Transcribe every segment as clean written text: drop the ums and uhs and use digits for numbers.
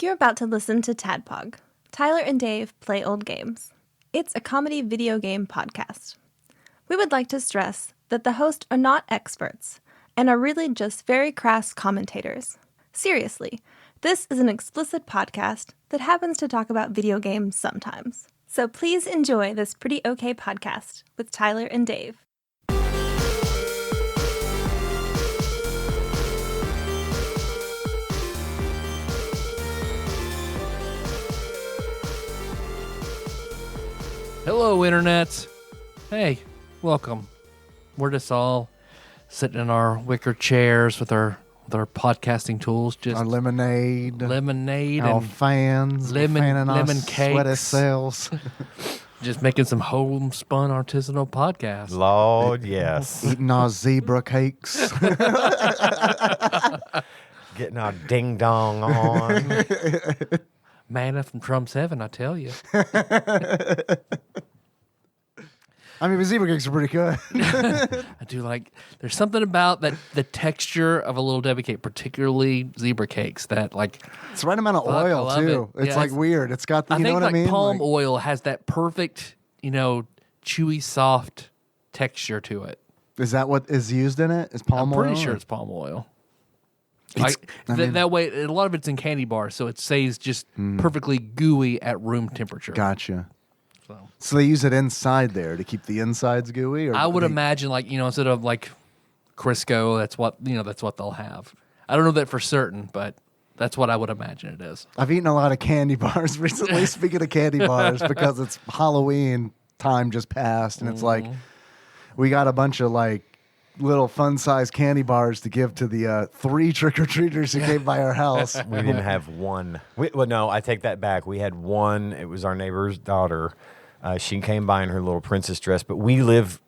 You're about to listen to TADPOG. Tyler and Dave play old games. It's a comedy video game podcast. We would like to stress that the hosts are not experts and are really just very crass commentators. Seriously, this is an explicit podcast that happens to talk about video games sometimes. So please enjoy this pretty okay podcast with Tyler and Dave. Hello, internets. Hey, welcome. We're just all sitting in our wicker chairs with our podcasting tools, just our lemonade, our and fans, lemon cakes, sweaty cells. Just making some homespun artisanal podcasts. Lord, yes. Eating our zebra cakes. Getting our ding dong on. Manna from Trump's heaven, I tell you. I mean, the zebra cakes are pretty good. I do like. There's something about that the texture of a Little Debbie cake, particularly zebra cakes, that like. It's the right amount of oil too. It. It's like weird. It's got the. I You think know what I mean? Palm oil has that perfect, chewy, soft texture to it. Is that what is used in it? Is palm oil? I'm pretty sure it's palm oil. I mean, that way, a lot of it's in candy bars, so it stays just perfectly gooey at room temperature. Gotcha. So they use it inside there to keep the insides gooey? Or I would imagine, instead of like Crisco, that's what they'll have. I don't know that for certain, but that's what I would imagine it is. I've eaten a lot of candy bars recently, speaking of candy bars, because it's Halloween time just passed, and it's like we got a bunch of little fun-sized candy bars to give to the 3 trick-or-treaters who came by our house. We didn't have one. No, I take that back. We had one. It was our neighbor's daughter. She came by in her little princess dress, but we live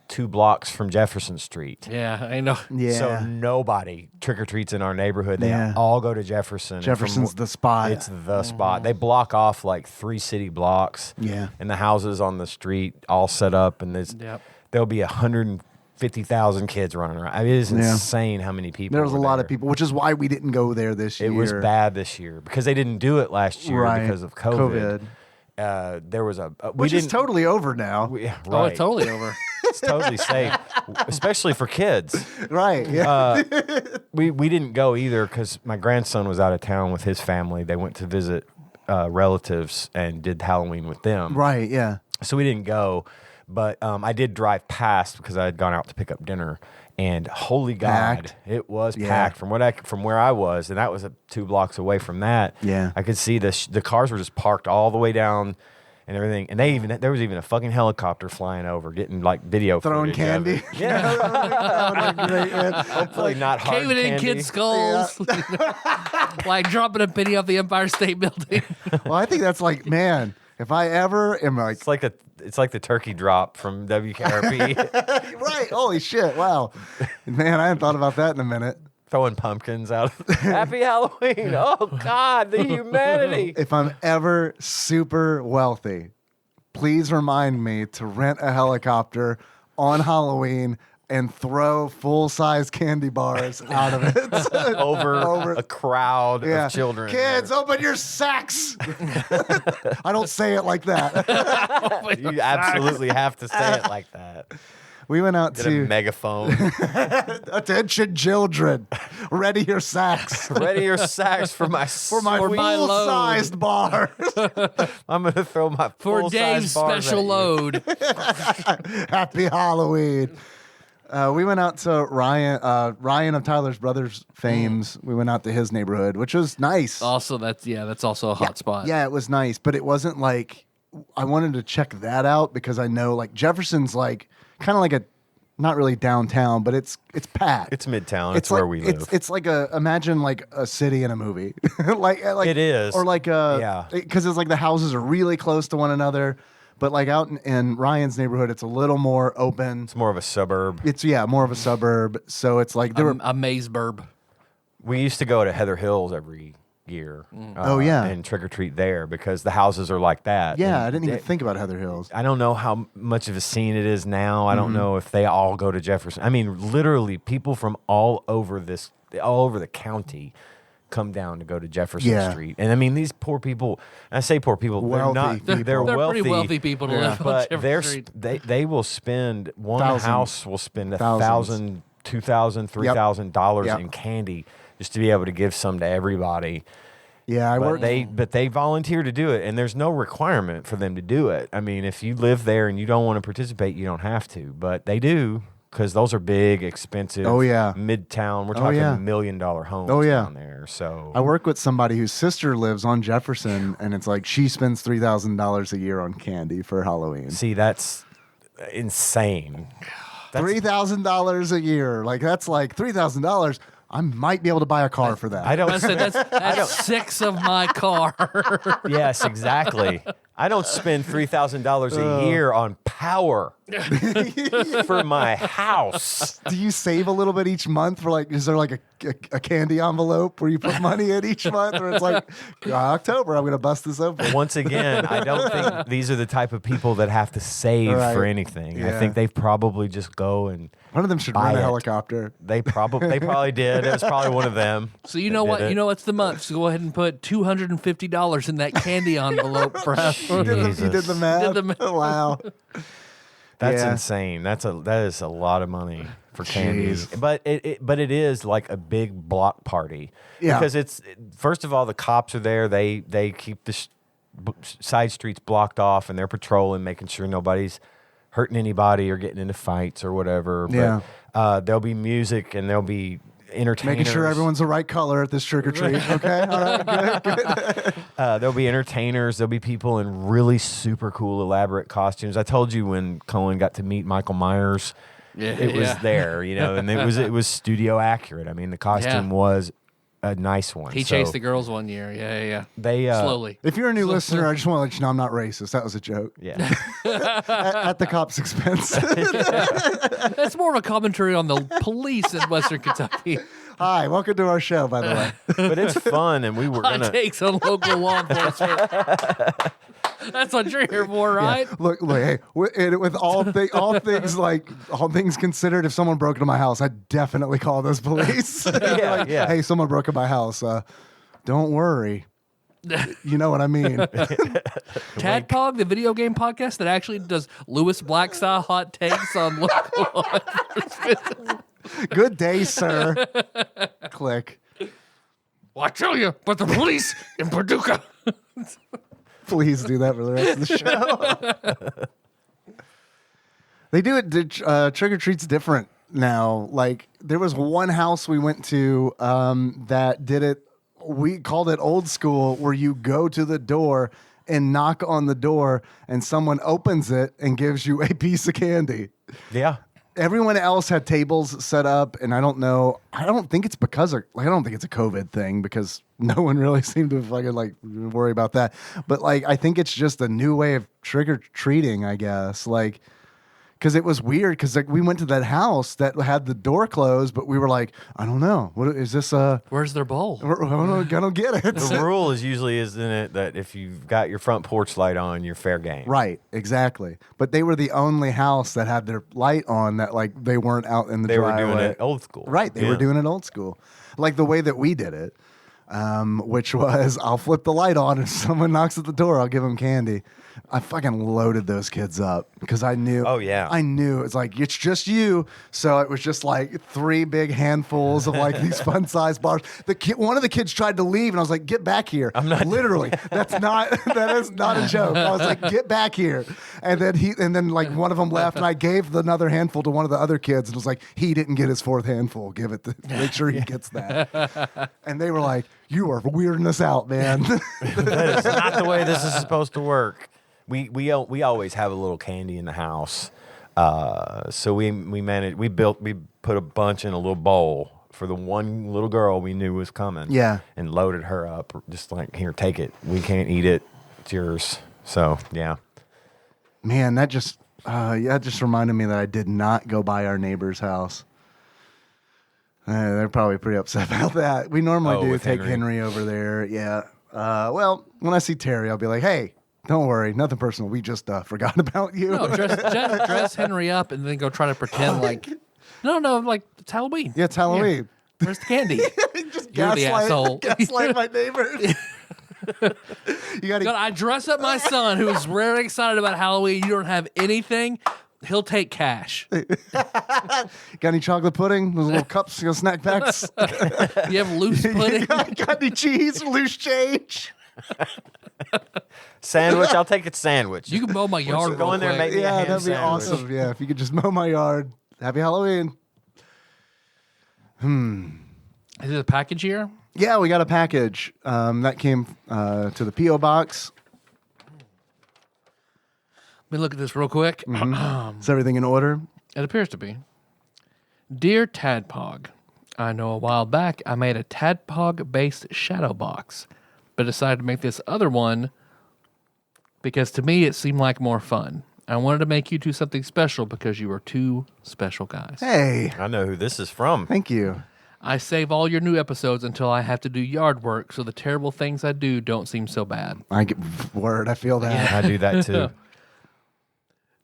2 blocks from Jefferson Street. Yeah, I know. Yeah. So nobody trick-or-treats in our neighborhood. They all go to Jefferson. Jefferson's the spot. It's the spot. They block off 3 city blocks. Yeah. And the houses on the street all set up, and there'll be 150,000 kids running around. I mean, it is insane how many people. There was a lot of people, which is why we didn't go there this year. It was bad this year because they didn't do it last year because of COVID. There was which is totally over now. Right. Oh, it's totally over. It's totally safe, especially for kids. Right. Yeah. We didn't go either because my grandson was out of town with his family. They went to visit relatives and did Halloween with them. Right. Yeah. So we didn't go. But I did drive past because I had gone out to pick up dinner, and holy God, it was packed from where I was, and that was 2 blocks away from that. Yeah, I could see the cars were just parked all the way down and everything, and there was even a fucking helicopter flying over, getting video throwing candy. Yeah, that would be great, man. Hopefully not hard Caving in kids' skulls, like dropping a penny off the Empire State Building. Well, I think that's man. If I ever am it's like the turkey drop from WKRP. Right. Holy shit. Wow. Man, I hadn't thought about that in a minute. Throwing pumpkins out. Happy Halloween. Oh, God, the humanity. If I'm ever super wealthy, please remind me to rent a helicopter on Halloween and throw full-size candy bars out of it. over a crowd of children. Kids, open your sacks. I don't say it like that. You absolutely have to say it like that. We went out Get a megaphone. Attention, children. Ready your sacks. Ready your sacks for my full-sized bars. I'm going to throw my for Dave's special load. Happy Halloween. We went out to Ryan of Tyler's Brothers fames. We went out to his neighborhood, which was nice. Also, that's also a hot spot. Yeah, it was nice, but it wasn't I wanted to check that out because I know Jefferson's kind of a not really downtown, but it's packed. It's midtown. It's where we live. It's imagine a city in a movie. It is. Or because it's the houses are really close to one another. But out in Ryan's neighborhood, it's a little more open. It's more of a suburb. It's more of a suburb. So it's there were a mazeburb. We used to go to Heather Hills every year. And trick or treat there because the houses are like that. Yeah, and I didn't even think about Heather Hills. I don't know how much of a scene it is now. I don't know if they all go to Jefferson. I mean, literally, people from all over the county come down to go to Jefferson Yeah. Street. And I mean, these poor people, I say poor people, Wealthy they're not, people. they're They're wealthy. pretty wealthy people to live on But Jefferson Street. they will spend, one Thousands. house will spend Thousands. $1,000, $2,000, $3,000 Yep. in candy just to be able to give some to everybody. Yeah, I But work. they volunteer to do it, and there's no requirement for them to do it. I mean, if you live there and you don't want to participate, you don't have to, but they do, because those are big, expensive. Oh, yeah. Midtown. We're talking yeah. $1 million homes Oh, yeah. down there. So I work with somebody whose sister lives on Jefferson, and it's like she spends $3,000 a year on candy for Halloween. see, that's insane. $3,000 a year, like that's like $3,000. I might be able to buy a car for that. I don't. I said that's 6 of my car. Yes, exactly. I don't spend $3,000 a year on power for my house. Do you save a little bit each month for like? Is there like a candy envelope where you put money in each month, or it's like October? I'm gonna bust this open. Once again, I don't think these are the type of people that have to save Right. for anything. I Yeah. think they probably just go and One of them should buy rent a it. helicopter. They probably did. It was probably one of them. So you that know did what? it. You know what's the month? So go ahead and put $250 in that candy envelope for You did Jesus. the math. Did the math. Wow. That's Yeah. insane. That is a lot of money for candy. Jeez. But it is like a big block party. Yeah. Because it's, first of all, the cops are there. They keep the side streets blocked off, and they're patrolling, making sure nobody's hurting anybody or getting into fights or whatever. Yeah. But there'll be music, and there'll be entertainers. Making sure everyone's the right color at this trick or treat. Okay. All right. Good. There'll be entertainers. There'll be people in really super cool, elaborate costumes. I told you when Cohen got to meet Michael Myers, it was there, and it was studio accurate. I mean, the costume was a nice one. He chased the girls one year. Yeah. They Slowly. If you're a new listener, I just want to let you know I'm not racist. That was a joke. Yeah, At the cop's expense. That's more of a commentary on the police in Western Kentucky. Hi, welcome to our show, by the way. but it's fun, and we were Hot gonna. takes on local law enforcement. That's what you're here for, right? Look, hey, with all things considered, if someone broke into my house, I'd definitely call those police. Yeah, yeah. Hey, someone broke into my house. Don't worry. You know what I mean? TADPOG, the video game podcast that actually does Lewis Black style hot takes on local law enforcement. Good day, sir. Click. Well, I tell you, but the police in Paducah. Please do that for the rest of the show. They do it. Trick or treat's different now. Like there was one house we went to that did it. We called it old school, where you go to the door and knock on the door, and someone opens it and gives you a piece of candy. Yeah, Everyone else had tables set up, and I don't know. I don't think it's because of, I don't think it's a COVID thing, because no one really seemed to fucking worry about that. But I think it's just a new way of trick or treating, I guess. Because it was weird. Because we went to that house that had the door closed, but we were like, I don't know, what is this? Where's their bowl? I don't get it. the rule is usually, isn't it, that if you've got your front porch light on, you're fair game. Right, exactly. But they were the only house that had their light on that they weren't out in the They were driveway. doing it old school. Right, they were doing it old school, like the way that we did it, which was I'll flip the light on, and if someone knocks at the door, I'll give them candy. I fucking loaded those kids up because I knew. Oh, yeah. I knew it's it's just you. So it was just 3 big handfuls of these fun sized bars. One of the kids tried to leave, and I was like, "Get back here!" I'm not literally. That is not a joke. I was like, "Get back here!" And then one of them left, and I gave another handful to one of the other kids, and it was like, he didn't get his 4th handful. Give it. Make sure he gets that. And they were like, "You are weirding us out, man." That is not the way this is supposed to work. We always have a little candy in the house, so we put a bunch in a little bowl for the one little girl we knew was coming. Yeah. And loaded her up, just here, take it. We can't eat it. It's yours. So yeah. Man, that just reminded me that I did not go by our neighbor's house. They're probably pretty upset about that. We normally do with take Henry over there. Yeah. Well, when I see Terry, I'll be like, "Hey, don't worry, nothing personal. We just forgot about you." No, dress Henry up and then go try to pretend no, it's Halloween. Yeah, it's Halloween. Where's the candy? You're the asshole. Gaslight my neighbor. You got God, I dress up my son who's very excited about Halloween. You don't have anything. He'll take cash. got any chocolate pudding? Those little cups, snack packs. You have loose pudding. got any cheese? Loose change? Sandwich. I'll take a sandwich. You can mow my yard. Go in there and make me a Yeah, ham that'd be sandwich. awesome. Yeah, if you could just mow my yard. Happy Halloween. Is it a package here? Yeah, we got a package that came to the P.O. box. Let me look at this real quick. Is everything in order? It appears to be. Dear TADPOG, I know a while back I made a TADPOG-based shadow box, but decided to make this other one because to me it seemed like more fun. I wanted to make you two something special because you are two special guys. Hey, I know who this is from. thank you. I save all your new episodes until I have to do yard work, so the terrible things I do don't seem so bad. I feel that. I do that too.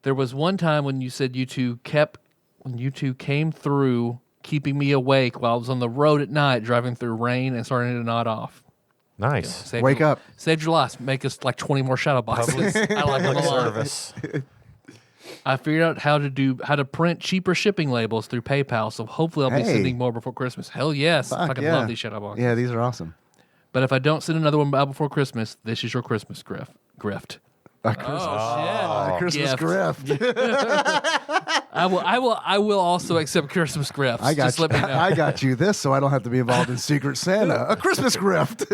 There was one time when you said you two came through keeping me awake while I was on the road at night driving through rain and starting to nod off. Nice. Saved up. Saved your lives. Make us like 20 more shadow boxes. I like them a Public lot. service. I figured out how to print cheaper shipping labels through PayPal, so hopefully I'll be Hey. sending more before Christmas. Hell yes. I fucking love these shadow boxes. Yeah, these are awesome. But if I don't send another one out before Christmas, this is your Christmas grift. A Christmas, Oh, a Christmas gift. grift. I will also accept Christmas grifts. I got Just you. let me know. I got you this, so I don't have to be involved in Secret Santa. A Christmas grift.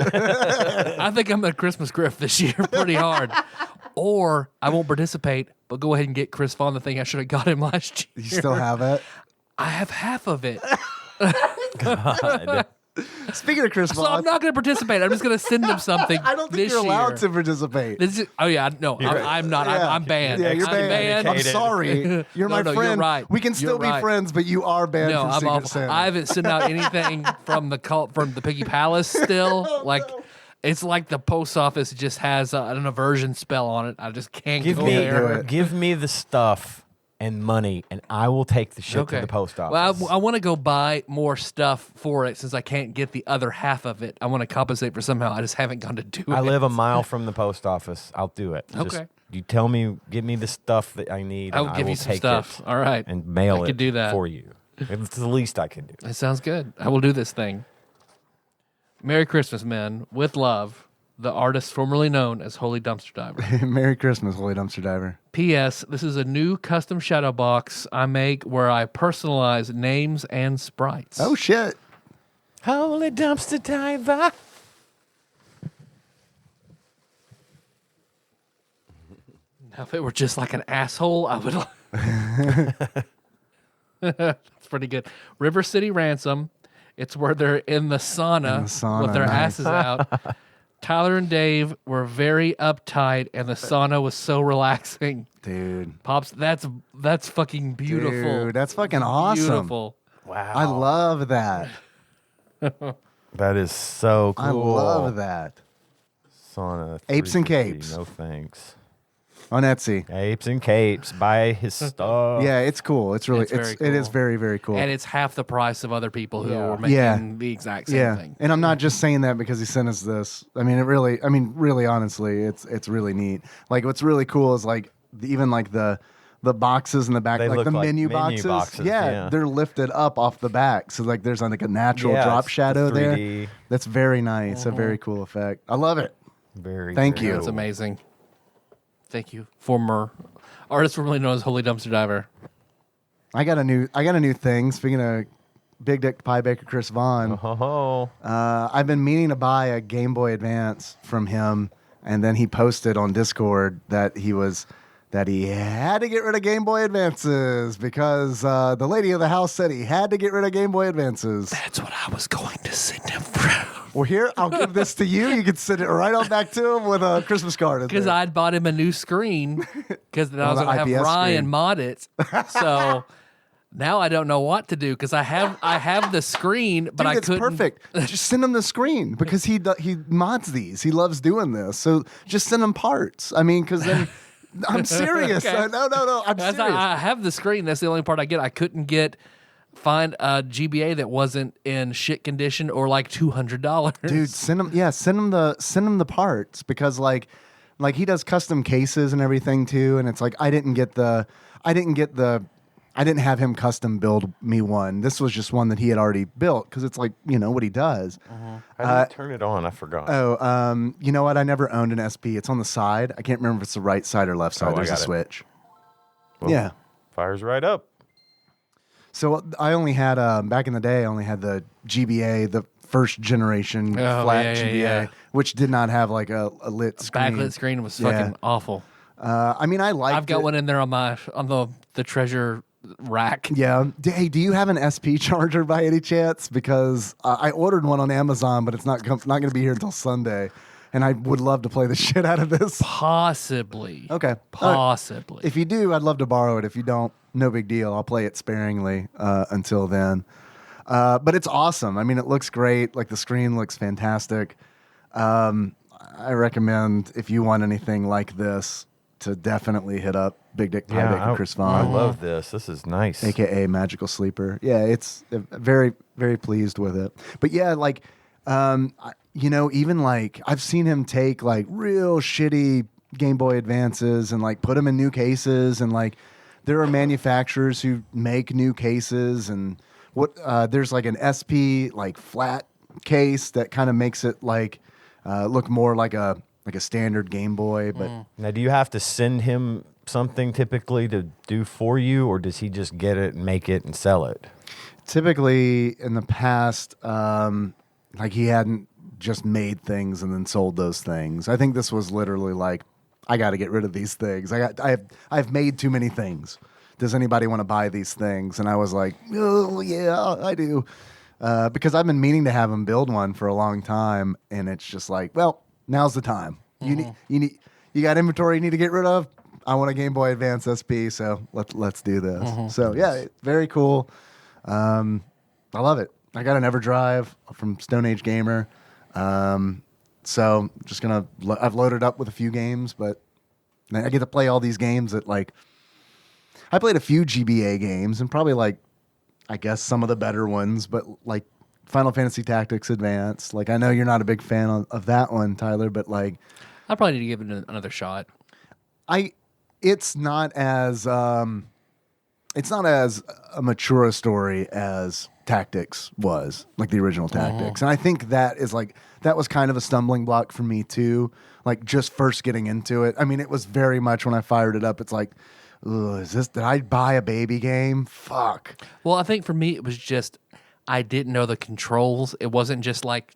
I think I'm a Christmas grift this year pretty hard. Or I won't participate, but go ahead and get Chris Vaughn the thing I should have got him last year. You still have it. I have half of it. God. Speaking of Chris So Vaughn, I'm not going to participate. I'm just going to send him something. I don't think this you're allowed year. to participate. Oh yeah, no, I'm not. Yeah. I'm banned. Yeah, you're I'm banned. I'm Excommunicated. sorry. You're No, my no, you're friend. right. We can still You're be right. friends, but you are banned No, from I'm Secret off. Santa. I haven't sent out anything from the Piggy Palace still. It's like the post office just has an aversion spell on it. I just can't Give go me, there. give me the stuff and money, and I will take the shit to the post office. Well, I want to go buy more stuff for it since I can't get the other half of it. I want to compensate for somehow. I just haven't gone to do it. I live a mile from the post office. I'll do it. Just, Okay. you tell me, give me the stuff that I need. I and will give will you some take stuff. it All right. and mail I it could do that. for you. It's the least I can do. That sounds good. I will do this thing. Merry Christmas, men. With love, the artist formerly known as Holy Dumpster Diver. Merry Christmas, Holy Dumpster Diver. P.S. This is a new custom shadow box I make where I personalize names and sprites. Oh, shit. Holy dumpster diver. Now, if it were just like an asshole, I would. That's pretty good. River City Ransom. It's where they're in the sauna, with their nice. asses out. Tyler and Dave were very uptight, and the sauna was so relaxing. Dude. Pops, that's fucking beautiful. Dude, that's fucking awesome. Beautiful. Wow. I love that. That is so cool. I love that. Sauna Apes and 350. capes. No thanks. On Etsy. Apes and capes. Buy his stuff. Yeah, it's cool. It's really, It's very it is cool. very, very cool. And it's half the price of other people who Yeah. are making Yeah. the exact same yeah. thing. And I'm not just saying that because he sent us this. I mean, really honestly, it's really neat. Like what's really cool is like even like the boxes in the back, They like look the like menu menu boxes, yeah, yeah. they're lifted up off the back. So like there's like a natural Yeah, drop it's shadow the there. 3D. That's very nice. A very cool effect. I love it. Very Thank very you. That's cool. amazing. Thank you, former artist formerly known as Holy Dumpster Diver. I got a new thing. Speaking of Big Dick Pie Baker Chris Vaughn, Oh, I've been meaning to buy a Game Boy Advance from him, and then he posted on Discord that he had to get rid of Game Boy Advances because the lady of the house said he had to get rid of Game Boy Advances. That's what I was going to send him from. Well, here, I'll give this to you. You can send it right on back to him with a Christmas card. Because I'd bought him a new screen because then I was the going to have IPS Ryan screen. mod it. So now I don't know what to do because I have the screen, but I it's couldn't. perfect. Just send him the screen because he mods these. He loves doing this. So just send him parts. I mean, because then I'm serious. Okay. No. I'm That's serious. I have the screen. That's the only part I get. I couldn't get find a GBA that wasn't in shit condition or like $200. Dude, send him the parts, because like he does custom cases and everything too, and it's like I didn't have him custom build me one. This was just one that he had already built, because it's like, what he does. I didn't turn it on. I forgot. You know what? I never owned an SP. It's on the side. I can't remember if it's the right side or left side. I There's a got it. switch. Well, Yeah. Fires right up. So I only had back in the day. I only had the GBA, the first generation flat GBA, which did not have like a lit screen. Backlit screen was fucking awful. I mean, I liked I've got one in there on the treasure rack. Yeah. Hey, do you have an SP charger by any chance? Because I ordered one on Amazon, but it's not going to be here until Sunday, and I would love to play the shit out of this. Possibly. Okay. Possibly. If you do, I'd love to borrow it. If you don't, no big deal. I'll play it sparingly until then. But it's awesome. I mean, it looks great. Like, the screen looks fantastic. I recommend, if you want anything like this, to definitely hit up Big Dick Pie Bacon Chris Vaughn. I love this. This is nice. AKA Magical Sleeper. Yeah, it's very, very pleased with it. But yeah, like, even like I've seen him take like real shitty Game Boy Advances and like put them in new cases, and like there are manufacturers who make new cases, and there's like an SP like flat case that kind of makes it like look more like a standard Game Boy. But now, do you have to send him something typically to do for you, or does he just get it and make it and sell it? Typically, in the past, like he hadn't just made things and then sold those things. I think this was literally like, I got to get rid of these things. I've made too many things. Does anybody want to buy these things? And I was like, oh yeah, I do, because I've been meaning to have him build one for a long time, and it's just like, well, now's the time. You got inventory you need to get rid of. I want a Game Boy Advance SP, so let's do this. So yeah, it's very cool. I love it. I got an EverDrive from Stone Age Gamer. So just I've loaded up with a few games, but I get to play all these games that like, I played a few GBA games, and probably like, I guess some of the better ones, but like Final Fantasy Tactics Advance. Like, I know you're not a big fan of that one, Tyler, but like, I probably need to give it another shot. It's not as a mature a story as Tactics was, like the original Tactics. And I think that was kind of a stumbling block for me too, like just first getting into it. I mean, it was very much, when I fired it up, it's like, did I buy a baby game? Fuck. Well, I think for me, it was just, I didn't know the controls. It wasn't just like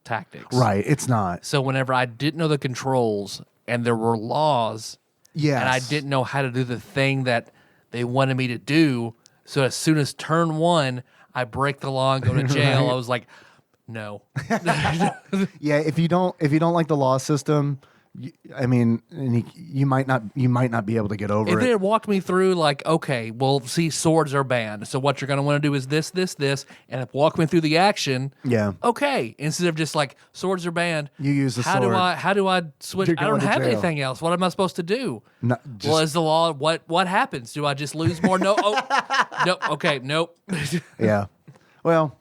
Tactics. Right, it's not. So whenever I didn't know the controls and there were laws, yes, and I didn't know how to do the thing that they wanted me to do, so as soon as turn one, I break the law and go to jail. Right. I was like, no. Yeah, if you don't like the law system, I mean, you might not be able to get over If it. they had walked me through, like, okay, well, see, swords are banned, so what you're going to want to do is this, and if walk me through the action, Yeah. okay, instead of just like, swords are banned, You use the how sword. do I switch? You're I don't going to have jail. anything else. What am I supposed to do? No, Well, is the law, what happens? Do I just lose more? No, nope, okay, nope. Yeah. Well,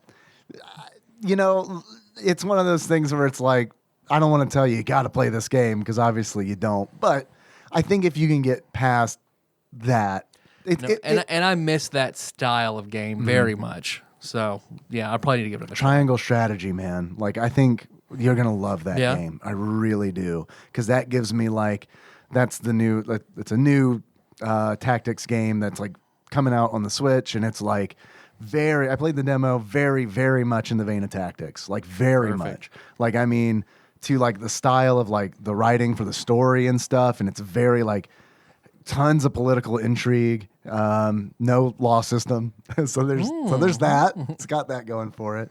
it's one of those things where it's like, I don't want to tell you got to play this game, because obviously you don't. But I think if you can get past that, and I miss that style of game very much. So yeah, I probably need to give it a try. triangle strategy, man. Like, I think you're gonna love that Yeah. game. I really do, because that gives me like, it's a new tactics game that's like coming out on the Switch, and it's like I played the demo, very, very much in the vein of Tactics, like very Perfect. much. Like, I mean, to like the style of like the writing for the story and stuff, and it's very like tons of political intrigue, no law system. so there's that. It's got that going for it,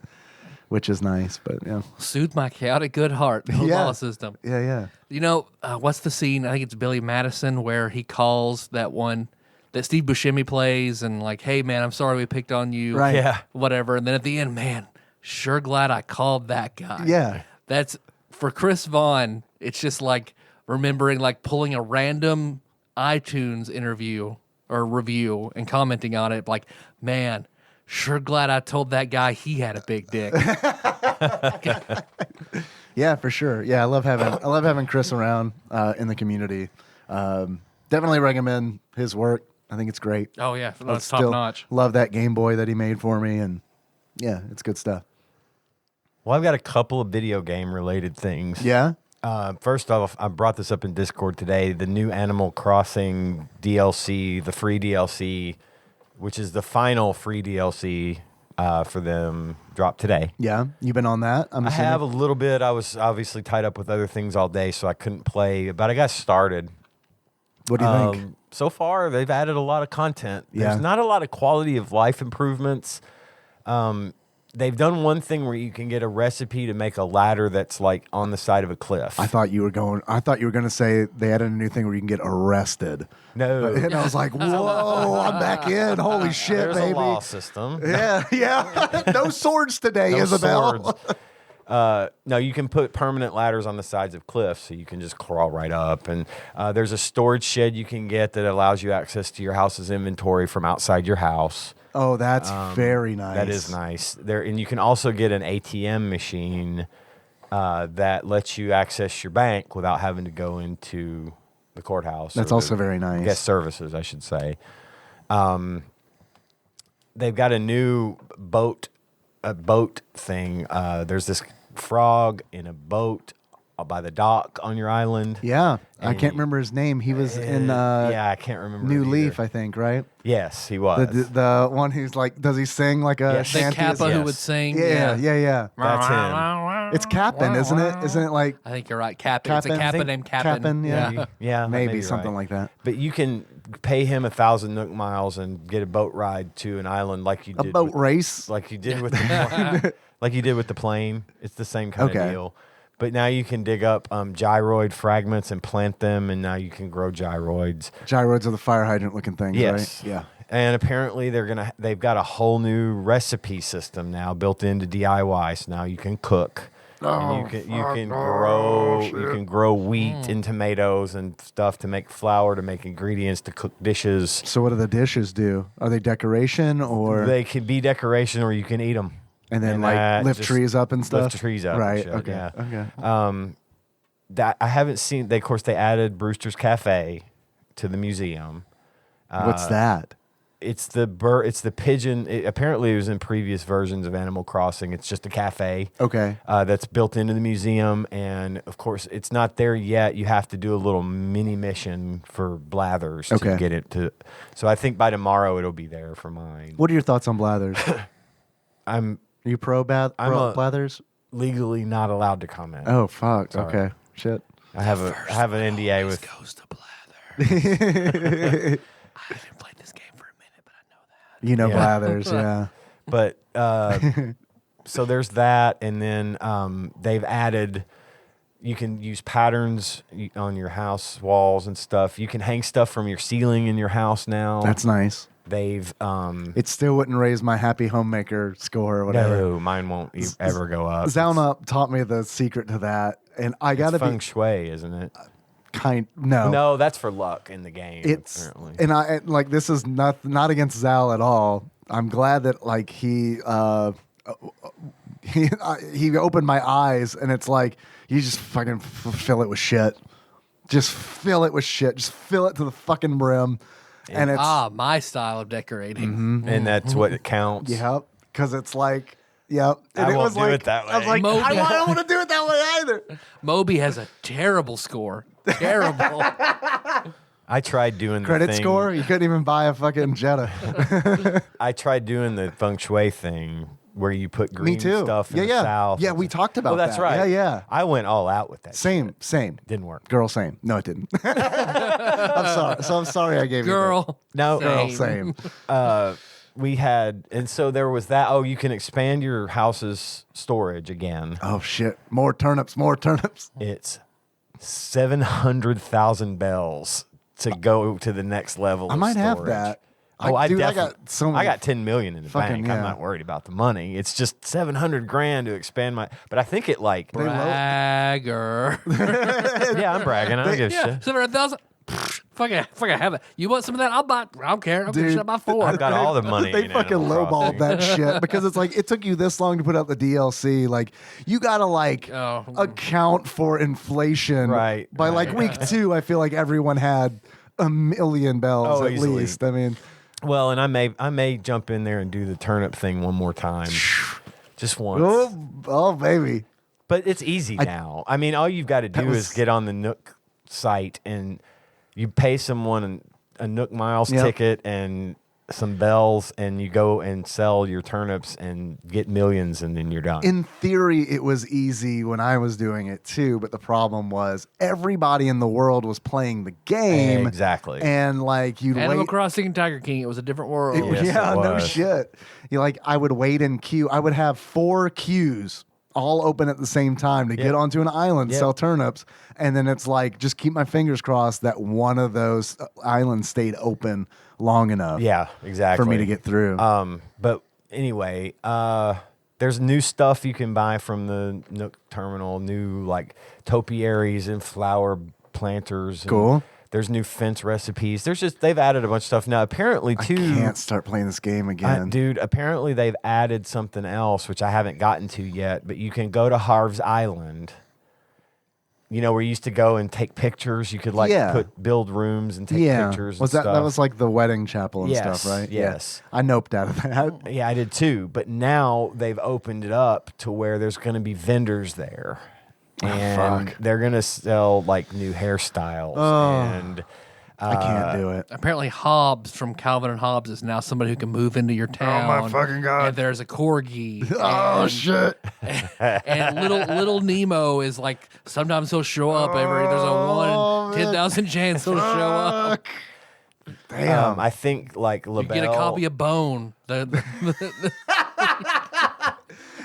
which is nice. But yeah, Soothe my chaotic good heart. No Yeah. law system. yeah. You know, what's the scene? I think it's Billy Madison where he calls that one that Steve Buscemi plays and like, hey, man, I'm sorry we picked on you. Right. Yeah. Whatever. And then at the end, man, sure glad I called that guy. Yeah. That's, for Chris Vaughn, it's just like remembering like pulling a random iTunes interview or review and commenting on it. Like, man, Sure glad I told that guy he had a big dick. Yeah, for sure. Yeah, I love having Chris around in the community. Definitely recommend his work. I think it's great. Oh, yeah. I It's top notch. Love that Game Boy that he made for me, and yeah, it's good stuff. Well, I've got a couple of video game related things. Yeah. First off, I brought this up in Discord today. The new Animal Crossing DLC, the free DLC, which is the final free DLC for them, dropped today. Yeah, you've been on that. I have a little bit. I was obviously tied up with other things all day, so I couldn't play, but I got started. What do you think? So far, they've added a lot of content. Yeah. There's not a lot of quality of life improvements. They've done one thing where you can get a recipe to make a ladder that's like on the side of a cliff. I thought you were going to say they added a new thing where you can get arrested. No. And I was like, whoa, I'm back in. Holy shit, There's baby. a law system. Yeah. No swords today, No Isabel. swords. No, you can put permanent ladders on the sides of cliffs, so you can just crawl right up. And there's a storage shed you can get that allows you access to your house's inventory from outside your house. Oh, that's very nice. That is nice. And you can also get an ATM machine that lets you access your bank without having to go into the courthouse. That's or also very nice. Guest services, I should say. They've got a new boat thing. There's this frog in a boat by the dock on your island. Yeah. I can't remember his name. He was in I can't remember. New it Leaf, either. I think, right? Yes, he was. The one who's like, does he sing like a Yes. The shanty? Kappa Yes. who would sing. Yeah. That's him. It's Captain, isn't it? Isn't it like I think you're right. Captain. It's a Captain? Kappa Think named Captain. Captain, yeah. Yeah, maybe you're something right. like that? But you can pay him 1,000 Nook miles and get a boat ride to an island like you A did. boat race? Like you did with the like you did with the plane. It's the same kind of deal. But now you can dig up gyroid fragments and plant them, and now you can grow gyroids. Gyroids are the fire hydrant looking things, Yes. right? Yeah. And apparently they've got a whole new recipe system now built into DIY. So now you can cook. And you can grow wheat and tomatoes and stuff to make flour, to make ingredients, to cook dishes. So what do the dishes do? Are they decoration or They could be decoration, or you can eat them. and then that like lift just trees up and stuff? Lift trees up. and Right. shit, Okay. yeah. Okay. That I haven't seen. Of course, they added Brewster's Cafe to the museum. What's that? It's the pigeon. Apparently, it was in previous versions of Animal Crossing. It's just a cafe. Okay. That's built into the museum, and of course, it's not there yet. You have to do a little mini mission for Blathers to Okay. get it to. So I think by tomorrow it'll be there for mine. What are your thoughts on Blathers? I'm Are you pro Blathers? legally not allowed to comment. Oh fuck. Sorry. Okay. Shit. I have an NDA with. Goes to Blather. I haven't played this game for a minute, but I know that. You know Yeah. Blathers, yeah. But so there's that, and then they've added. You can use patterns on your house walls and stuff. You can hang stuff from your ceiling in your house now. That's nice. They've It still wouldn't raise my happy homemaker score or whatever. no, mine won't ever go up. Zalna taught me the secret to that, and I It's gotta feng be shui, isn't it? no. That's for luck in the game. It's apparently. and I like this is not against Zal at all. I'm glad that like he opened my eyes, and it's like you just fucking fill it with shit. Just fill it with shit. Just fill it to the fucking brim. And it's my style of decorating. and that's what it counts. yep, because it's like yep. And I it won't was do like, it that I was way. like, I don't want to do it that way either. Moby has a terrible score. Terrible. I tried doing Credit the thing. score? You couldn't even buy a fucking Jetta. I tried doing the feng shui thing where you put green Me too. stuff in Yeah, the yeah. south. Yeah, we talked about Oh, that's that. right. Yeah, yeah. I went all out with that. Same. Didn't work. Girl, same. No, it didn't. I'm sorry. So I'm sorry I gave you Girl. No, that. Girl, same. we had, and so there was that. Oh, you can expand your house's storage again. Oh shit! More turnips. More turnips. It's 700,000 bells to go to the next level. I of might have storage. that. Oh, I got definitely. I got 10 million in the Fucking, bank. yeah. I'm not worried about the money. It's just 700 grand to expand my. But I think it like. Bragger. Yeah, I'm bragging. I don't give a Yeah, shit. 700,000. Fucking have it. You want some of that? I'll buy. I don't care. I'm Dude, gonna buy 4. I've got all the money. They in fucking Animal lowballed Crossing. that shit because it's like it took you this long to put out the DLC. Like you gotta Oh. account for inflation. Right, By like week 2, I feel like everyone had a million bells Oh, at easily. least. I mean, Well, and I may jump in there and do the turnip thing one more time, just once. oh baby. But it's easy now. I mean, all you've got to do was- is get on the Nook site and you pay someone a Nook Miles Yep. ticket and some bells, and you go and sell your turnips and get millions, and then you're done. In theory, it was easy when I was doing it too, but the problem was everybody in the world was playing the game. Exactly. And like you'd Animal wait. Crossing and Tiger King. It was a different world. Yes, Yeah, it no was. shit. You like I would wait in queue. I would have 4 queues all open at the same time to get onto an island, Yep. sell turnips, and then it's like just keep my fingers crossed that one of those islands stayed open long enough Yeah, exactly. for me to get through. But anyway, there's new stuff you can buy from the Nook terminal, new like topiaries and flower planters. And Cool. There's new fence recipes. They've added a bunch of stuff. Now, apparently, I too. can't start playing this game again. Dude, apparently they've added something else, which I haven't gotten to yet, but you can go to Harv's Island. You know, where you used to go and take pictures. You could build rooms and take pictures. Was and that stuff. was like the wedding chapel and Yes, stuff, right? yes. Yeah. I noped out of that. Yeah, I did too. But now they've opened it up to where there's going to be vendors there. And fuck. they're going to sell like new hairstyles. And I can't do it. Apparently, Hobbs from Calvin and Hobbs is now somebody who can move into your town. fucking God. And there's a corgi. Oh and, shit. And little Nemo is like sometimes he'll show up there's a 1 in 10,000 chance he'll show up. Damn. I think like You LaBelle. get a copy of Bone.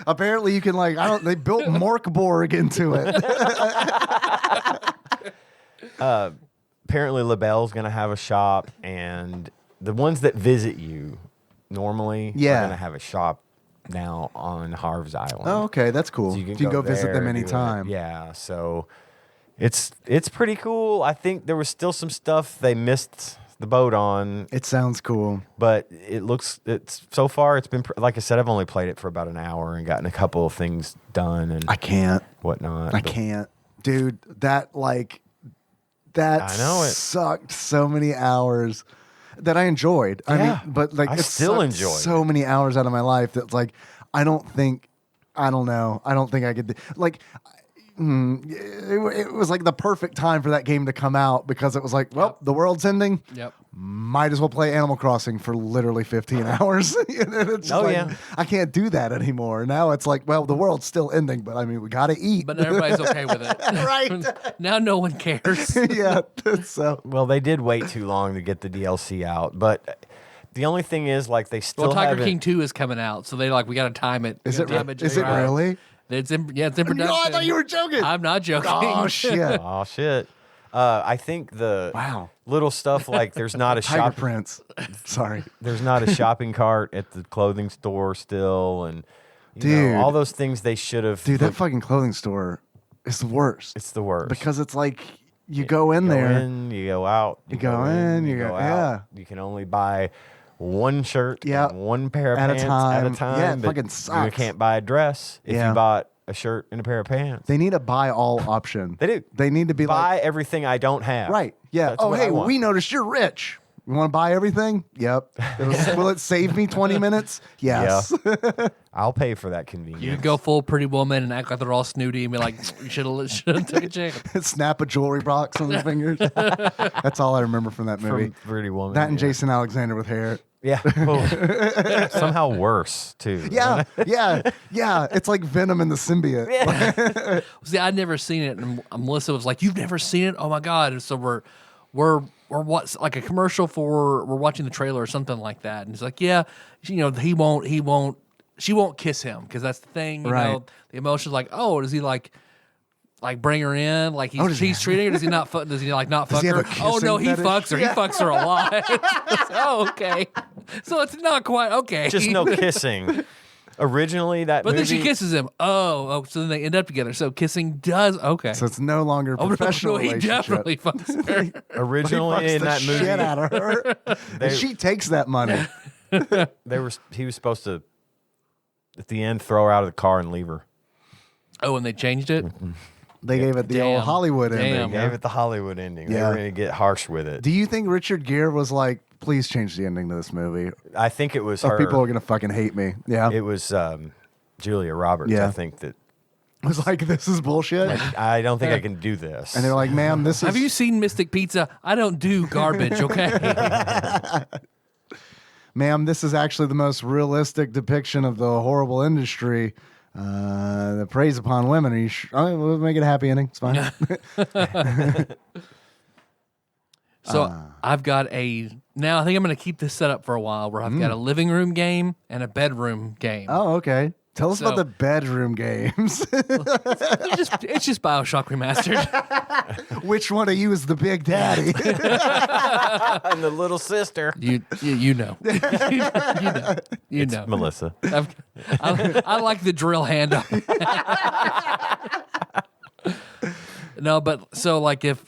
Apparently you can they built Morkborg into it. Apparently LaBelle's going to have a shop, and the ones that visit you normally are Yeah. going to have a shop now on Harv's Island. Oh, okay, that's cool. So you can go visit there, them do it. anytime. Yeah, so it's pretty cool. I think there was still some stuff they missed the boat on, It sounds cool. but it's so far it's been like I said, I've only played it for about an hour and gotten a couple of things done and I can't. whatnot. I but- can't. Dude, that I know it. sucked so many hours that I enjoyed. I Yeah, mean, but like I it still sucked enjoy so many hours out of my life that's like I don't know. I don't think I could it was like the perfect time for that game to come out because it was like, well, the world's ending. Yep. Might as well play Animal Crossing for literally 15 hours. And it's Oh, like, yeah. I can't do that anymore. Now it's like, well, the world's still ending, but I mean, we got to eat. But everybody's okay with it. Right. Now no one cares. Yeah. So, Well, they did wait too long to get the DLC out, but the only thing is, like, they still Well, Tiger haven't. King 2 is coming out, so they we got to time it. is We it, gotta time is it right. really? It's in production. No, I thought you were joking. I'm not joking. Oh, shit. Oh shit! I think the Wow. little stuff like there's not a Tiger Prince. Sorry. there's not a shopping cart at the clothing store still, and you Dude. know, all those things they should have. Dude, that fucking clothing store is the worst. it's the worst Because it's like you go in you there. Go in, you go out. You go in, you go- out. yeah. You can only buy one shirt, Yeah. and one pair of At a pants at time. a time. Yeah, it but fucking You sucks. can't buy a dress if Yeah. you bought a shirt and a pair of pants. They need a buy all option. They do. They need to be buy like, everything I don't have. right. Yeah. That's Oh, what hey, I want. we noticed you're rich. You want to buy everything? Yep. Will it save me 20 minutes? Yes. I'll pay for that convenience. You can go full Pretty Woman and act like they're all snooty and be like, you should have took a chance. Snap a jewelry box on their fingers. That's all I remember from that movie. from Pretty Woman. That and yeah. Jason Alexander with hair. Yeah. Oh. Somehow worse too. Yeah, yeah. It's like Venom and the symbiote. See, I'd never seen it, and Melissa was like, "You've never seen it? Oh my god!" And so we're what's like a commercial for we're watching the trailer or something like that, and it's like, yeah, she won't kiss him because that's the thing, you Right. know. The emotion's like, oh, does he like bring her in? Like he's treating her? Does he not? Does he like not fuck he have her? a Oh no, he kissing fucks her. fetish? He fucks her a lot. Oh, okay. So it's not quite okay. Just no kissing. Originally, that But movie. then she kisses him. Oh, so then they end up together. So kissing does okay. So it's no longer a Oh, professional no, he relationship. definitely fucks her. Originally Fucks in the that movie, shit out of her. And she takes that money. he was supposed to, at the end, throw her out of the car and leave her. Oh, and they changed it? They gave it the old Damn. Hollywood ending. Damn. Gave it the Hollywood ending. They Yeah. were going to get harsh with it. Do you think Richard Gere was like, please change the ending to this movie? I think it was Or her. people are going to fucking hate me. Yeah. It was Julia Roberts. Yeah. I think that. It was like, this is bullshit. I don't think I can do this. And they're like, ma'am, this is. Have you seen Mystic Pizza? I don't do garbage, okay? Ma'am, this is actually the most realistic depiction of the horrible industry that preys upon women. Are you we'll make it a happy ending. It's fine. So I've got now I think I'm going to keep this set up for a while where I've got a living room game and a bedroom game. Oh, okay. Tell us about So- the bedroom games. It's just BioShock Remastered. Which one of you is the big daddy? and the little sister. You know. You know. Melissa. I like the drill hand. No, but so like if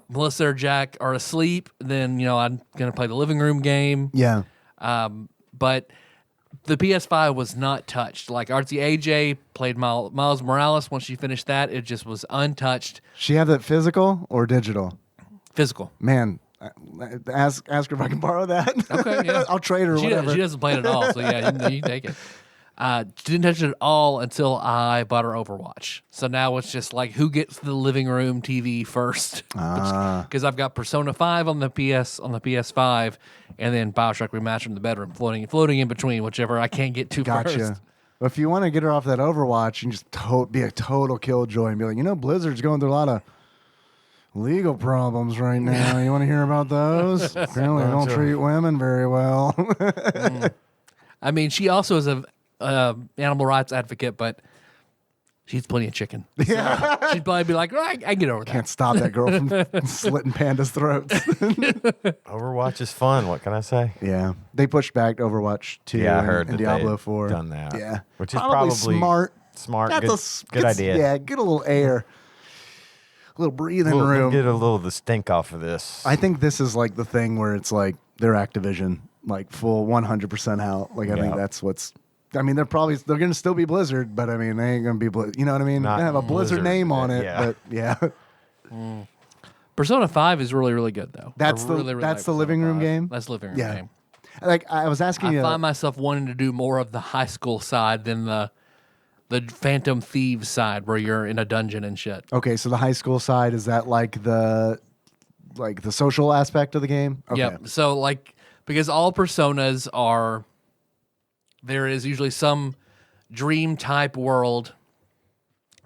Melissa or Jack are asleep, then I'm gonna play the living room game. Yeah. But the PS5 was not touched. Like Artsy AJ played Miles Morales. Once she finished that, it just was untouched. She have that physical or digital? Physical. Man, ask her if I can borrow that. Okay, yeah. I'll trade her. She Whatever. doesn't play it at all, so yeah, you can take it. Didn't touch it at all until I bought her Overwatch. So now it's just like who gets the living room TV first? Because I've got Persona 5 on the PS5, and then BioShock Remastered in the bedroom, floating in between, whichever I can't get to Gotcha. first. But if you want to get her off that Overwatch and just be a total killjoy and be like, Blizzard's going through a lot of legal problems right now. You want to hear about those? Apparently, they don't treat women very well. I mean, she also is a animal rights advocate, but she eats plenty of chicken. So she'd probably be like, I can get over that. Can't stop that girl from slitting pandas' throats. Overwatch is fun. What can I say? Yeah, they pushed back Overwatch 2 Yeah, I heard and that Diablo they 4. done that. Yeah, Which is probably probably smart. Smart. That's Good idea. Yeah, get a little air, a little breathing We'll room. get a little of the stink off of this. I think this is like the thing where it's like they're Activision, like full 100% out. Like I think that's what's. I mean, they're going to still be Blizzard, but I mean, they ain't going to be Blizzard. You know what I mean? Not They have a Blizzard Blizzard, name on it, yeah. but yeah. Persona 5 is really, really good, though. That's I the- really, really that's like the Persona living room 5. game? That's the living room Yeah. game. Like I was asking I you. find myself wanting to do more of the high school side than the Phantom Thieves side, where you're in a dungeon and shit. Okay, so the high school side, is that like the social aspect of the game? Okay. Yep. So like, because all personas are, there is usually some dream type world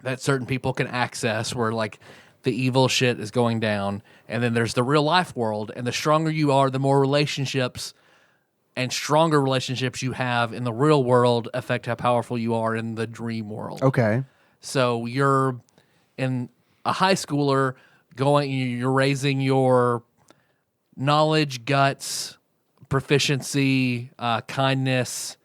that certain people can access where like the evil shit is going down. And then there's the real life world. And the stronger you are, the more relationships and stronger relationships you have in the real world affect how powerful you are in the dream world. Okay. So you're in a high schooler you're raising your knowledge, guts, proficiency, kindness,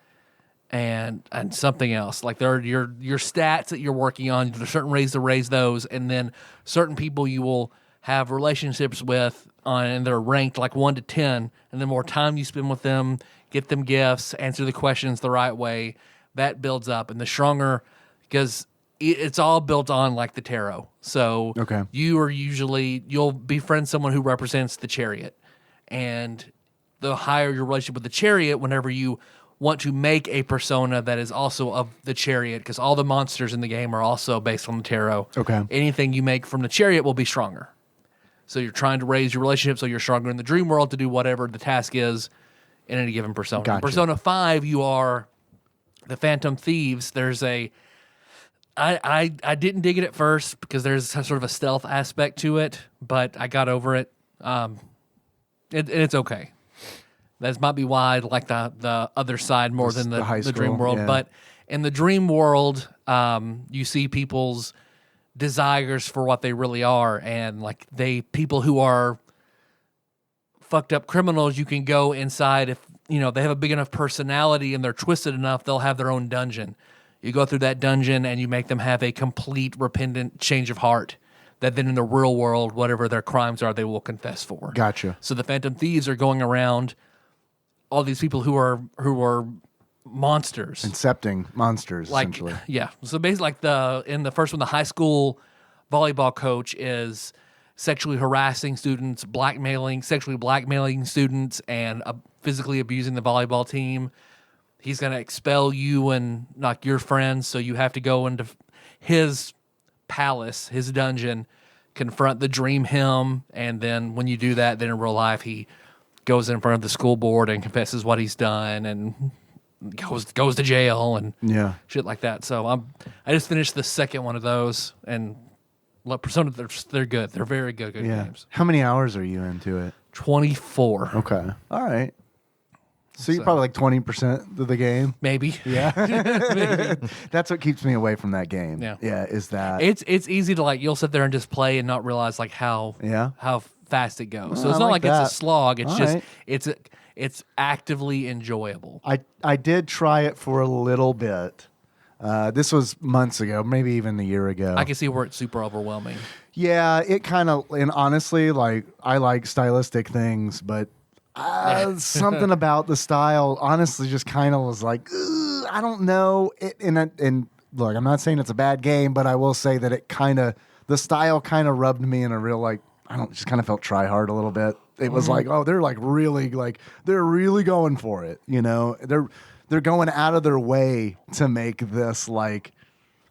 and something else. Like there are your stats that you're working on. There's certain ways to raise those, and then certain people you will have relationships with and they're ranked like 1 to 10, and the more time you spend with them, get them gifts, answer the questions the right way, that builds up. And the stronger, because it's all built on like the tarot. So Okay. you'll befriend someone who represents the chariot, and the higher your relationship with the chariot, whenever you want to make a persona that is also of the chariot, because all the monsters in the game are also based on the tarot. Okay. Anything you make from the chariot will be stronger. So you're trying to raise your relationship so you're stronger in the dream world to do whatever the task is in any given persona. Gotcha. In Persona 5, you are the Phantom Thieves. There's I didn't dig it at first because there's sort of a stealth aspect to it, but I got over it. It's okay. That might be why I like the other side more than the high the dream school, world. yeah. But in the dream world, you see people's desires for what they really are, and like people who are fucked up criminals, you can go inside they have a big enough personality and they're twisted enough, they'll have their own dungeon. You go through that dungeon and you make them have a complete repentant change of heart that then in the real world, whatever their crimes are, they will confess for. Gotcha. So the Phantom Thieves are going around all these people who are monsters. Incepting monsters, Like, essentially. yeah. So basically, like in the first one, the high school volleyball coach is sexually harassing students, sexually blackmailing students, and physically abusing the volleyball team. He's going to expel you and like your friends, so you have to go into his palace, his dungeon, confront the dream him, and then when you do that, then in real life he goes in front of the school board and confesses what he's done and goes to jail and shit like that. So I just finished the second one of those, and Persona, they're good. They're very good games. How many hours are you into it? 24. Okay. All right. So you're probably like 20% of the game. Maybe. Yeah. Maybe. That's what keeps me away from that game. Yeah. Yeah. Is that It's easy to like, you'll sit there and just play and not realize like how fast it goes. So Well, it's I not like like that. it's a slog. It's All just right. it's actively enjoyable. I did try it for a little bit. This was months ago, maybe even a year ago. I can see where it's super overwhelming. Yeah, it kind of, and honestly, like I like stylistic things, but something about the style, honestly, just kind of was like, "Ugh, I don't know. And look, I'm not saying it's a bad game, but I will say that the style kind of rubbed me in a real just kind of felt try hard a little bit. It was like, oh, they're really going for it. They're going out of their way to make this like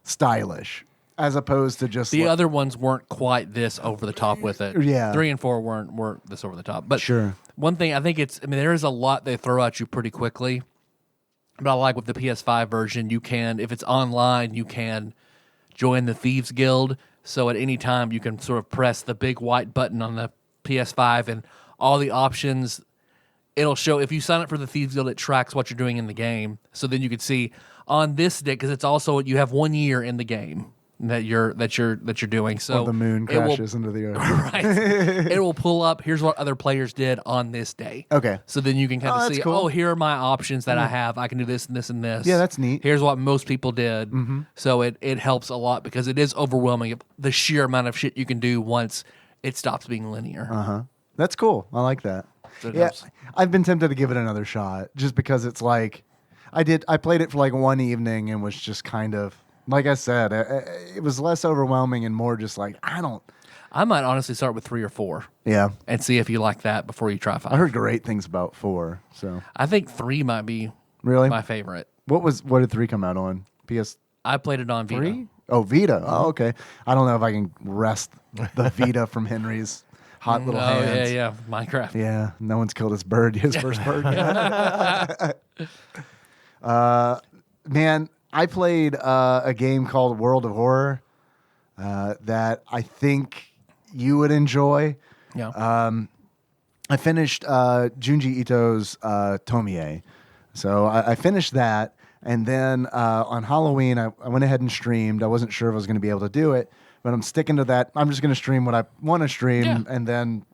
stylish, as opposed to just The other ones weren't quite this over the top with it. Yeah. 3 and 4 weren't this over the top. But Sure. one thing I think there is a lot they throw at you pretty quickly. But I like with the PS5 version, if it's online, you can join the Thieves Guild. So at any time you can sort of press the big white button on the PS5 and all the options. It'll show if you sign up for the Thieves Guild, it tracks what you're doing in the game. So then you could see on this day, because it's also you have 1 year in the game that you're doing. So or the moon crashes into the earth. right, it will pull up. Here's what other players did on this day. Okay. So then you can kind of that's see. cool. Oh, here are my options that I have. I can do this and this and this. Yeah, that's neat. Here's what most people did. So it helps a lot because it is overwhelming the sheer amount of shit you can do once it stops being linear. That's cool. I like that. So it Yeah, helps. I've been tempted to give it another shot just because it's like I played it for like one evening and was just kind of like I said, it was less overwhelming and more just like I might honestly start with 3 or 4 yeah. and see if you like that before you try 5. I heard great things about 4. So I think 3 might be really, my favorite. what did 3 come out on? PS3? I played it on Vita. Oh, Vita. Oh, okay. I don't know if I can wrest the Vita from Henry's hot little hands. Yeah. Minecraft. Yeah, no one's killed his first bird yet. Man, I played a game called World of Horror that I think you would enjoy. Yeah. I finished Junji Ito's Tomie. So I finished that, and then on Halloween, I went ahead and streamed. I wasn't sure if I was going to be able to do it, but I'm sticking to that. I'm just going to stream what I want to stream, Yeah. and then,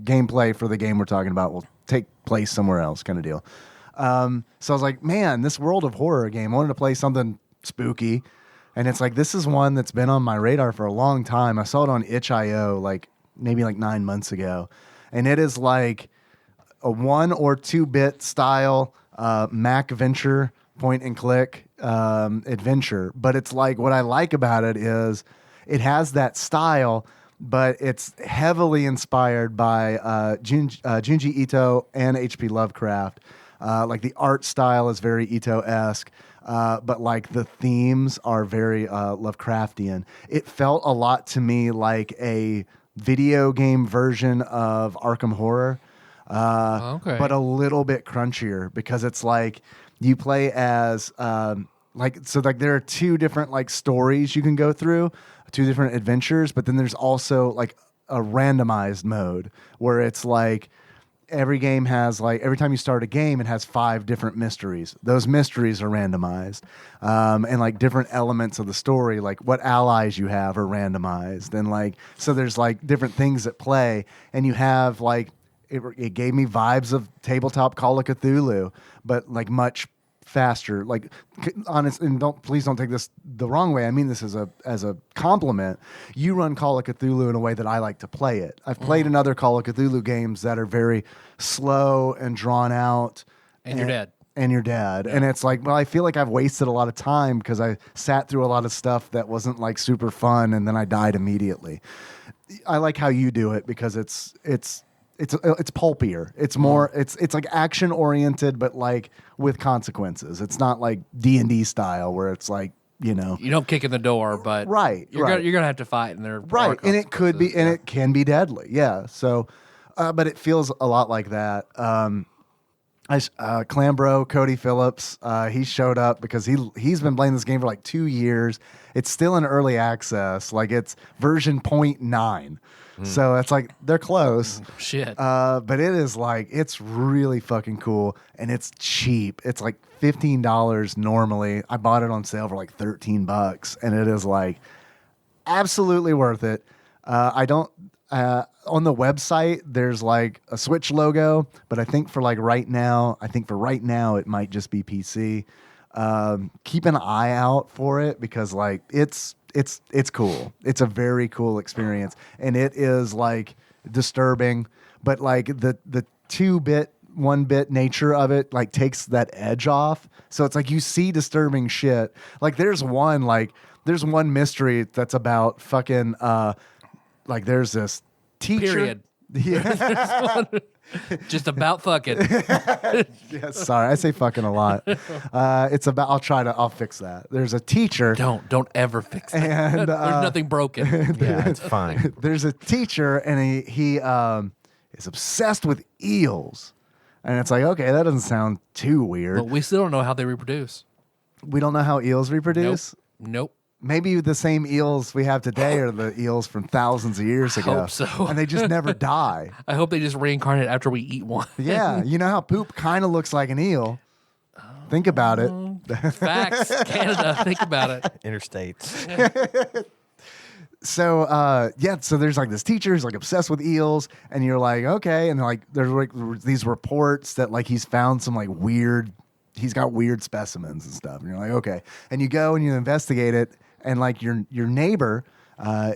gameplay for the game we're talking about will take place somewhere else kind of deal. So I was like, man, this World of Horror game, I wanted to play something spooky. And it's like, this is one that's been on my radar for a long time. I saw it on itch.io maybe 9 months ago. And it is like a 1 or 2-bit style Mac venture point and click adventure. But it's like, what I like about it is it has that style, but it's heavily inspired by Junji Ito and H.P. Lovecraft. Like the art style is very Ito-esque, but like the themes are very Lovecraftian. It felt a lot to me like a video game version of Arkham Horror, but a little bit crunchier because it's like you play as there are 2 different stories you can go through, 2 different adventures, but then there's also like a randomized mode where it's like every game has every time you start a game, it has 5 different mysteries. Those mysteries are randomized. And different elements of the story, like what allies you have are randomized. And so there's different things at play, and you have it gave me vibes of tabletop Call of Cthulhu, but like much faster. Like honest, and please don't take this the wrong way. I mean this as a compliment. You run Call of Cthulhu in a way that I like to play it. I've played in other Call of Cthulhu games that are very slow and drawn out. And you're dead. And you're dead. And it's like, well, I feel like I've wasted a lot of time because I sat through a lot of stuff that wasn't like super fun, and then I died immediately. I like how you do it because it's pulpier. It's more it's like action oriented, but like with consequences. It's not like D&D style where it's like, you know, You don't kick in the door, but you're gonna have to fight, and there right, and it could be, and it can be deadly. Yeah. So, but it feels a lot like that. Clambro, Cody Phillips, he showed up because he's been playing this game for like 2 years. It's still in early access, like it's version 0.9. So it's like they're close. Shit. But it is like it's really fucking cool, and it's cheap. It's like $15 normally. I bought it on sale for like $13, and it is like absolutely worth it. I don't. On the website, there's like a Switch logo, but I think for right now, it might just be PC. Keep an eye out for it because like it's cool. It's a very cool experience, and it is like disturbing, but like the 2-bit, 1-bit nature of it like takes that edge off. So it's like you see disturbing shit. Like there's one mystery that's about fucking like there's this teacher. Period. Yeah. Just about fucking. Yeah, sorry, I say fucking a lot. It's about. I'll fix that. There's a teacher. Don't ever fix that. And There's nothing broken. Yeah, it's fine. There's a teacher, and he is obsessed with eels, and it's like, okay, that doesn't sound too weird. But we still don't know how they reproduce. We don't know how eels reproduce. Nope. Maybe the same eels we have today are the eels from thousands of years ago. Hope so. And they just never die. I hope they just reincarnate after we eat one. Yeah, you know how poop kind of looks like an eel. Think about it. Facts. Canada. Think about it. Interstates. So so there's like this teacher who's like obsessed with eels, and you're like, okay, and like there's like these reports that like he's found some like he's got weird specimens and stuff, and you're like, okay, and you go and you investigate it, and like your neighbor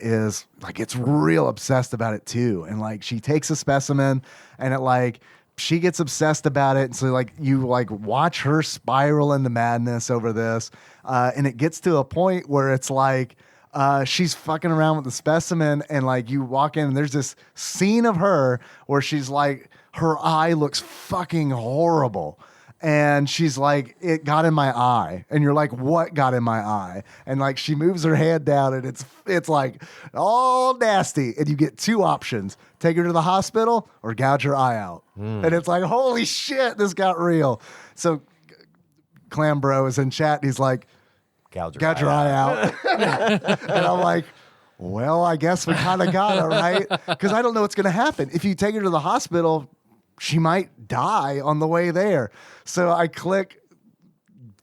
is like it's real obsessed about it too, and like she takes a specimen, and it like she gets obsessed about it, and so like you like watch her spiral into madness over this, and it gets to a point where it's like she's fucking around with the specimen, and like you walk in and there's this scene of her where she's like her eye looks fucking horrible. And she's like, it got in my eye. And you're like, what got in my eye? And like she moves her hand down, and it's like all nasty. And you get two options: take her to the hospital or gouge her eye out. And it's like, holy shit, this got real. So Clam Bro is in chat, and he's like, gouge her eye out. And I'm like, well, I guess we kind of got it, right? Because I don't know what's going to happen. If you take her to the hospital, she might die on the way there. So I click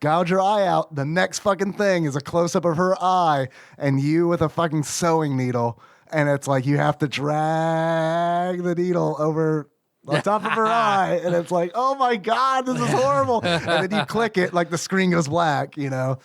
gouge her eye out. The next fucking thing is a close-up of her eye and you with a fucking sewing needle. And it's like you have to drag the needle over on top of her eye. And it's like, oh my God, this is horrible. And then you click it, like the screen goes black, you know.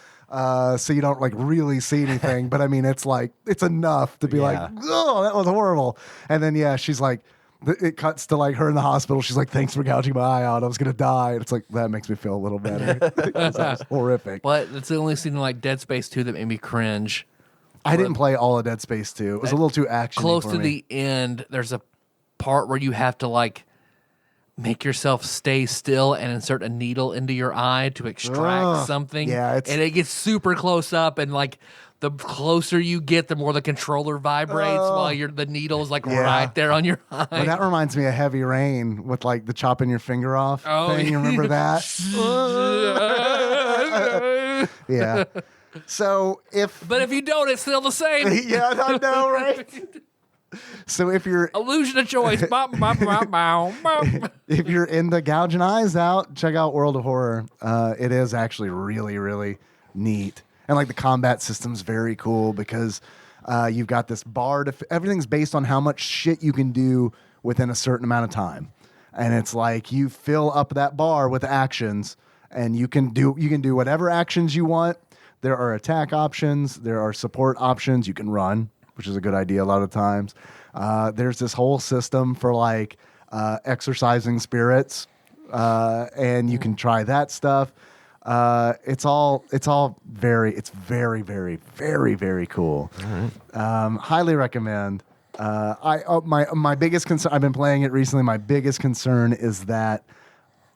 So you don't like really see anything. But I mean, it's like, it's enough to be like, oh, that was horrible. And then, yeah, she's like, it cuts to like her in the hospital. She's like, thanks for gouging my eye out. I was going to die. And it's like, that makes me feel a little better. That was horrific. But it's the only scene in like Dead Space 2 that made me cringe. I didn't play all of Dead Space 2. It was a little too action. Close to the end, there's a part where you have to like make yourself stay still and insert a needle into your eye to extract something. Yeah, and it gets super close up, and like the closer you get, the more the controller vibrates while the needle's like right there on your eye. Well, that reminds me of Heavy Rain with like the chopping your finger off thing. You remember that? Yeah. So but if you don't, it's still the same. Yeah, I know, right? So if you're illusion of choice, if you're into gouging eyes out, check out World of Horror. It is actually really, really neat, and like the combat system's very cool because you've got this bar. Everything's based on how much shit you can do within a certain amount of time. And it's like you fill up that bar with actions, and you can do whatever actions you want. There are attack options, there are support options. You can run, which is a good idea a lot of times. There's this whole system for like exercising spirits, and you can try that stuff. It's very, very, very cool. Highly recommend. My biggest concern, I've been playing it recently. My biggest concern is that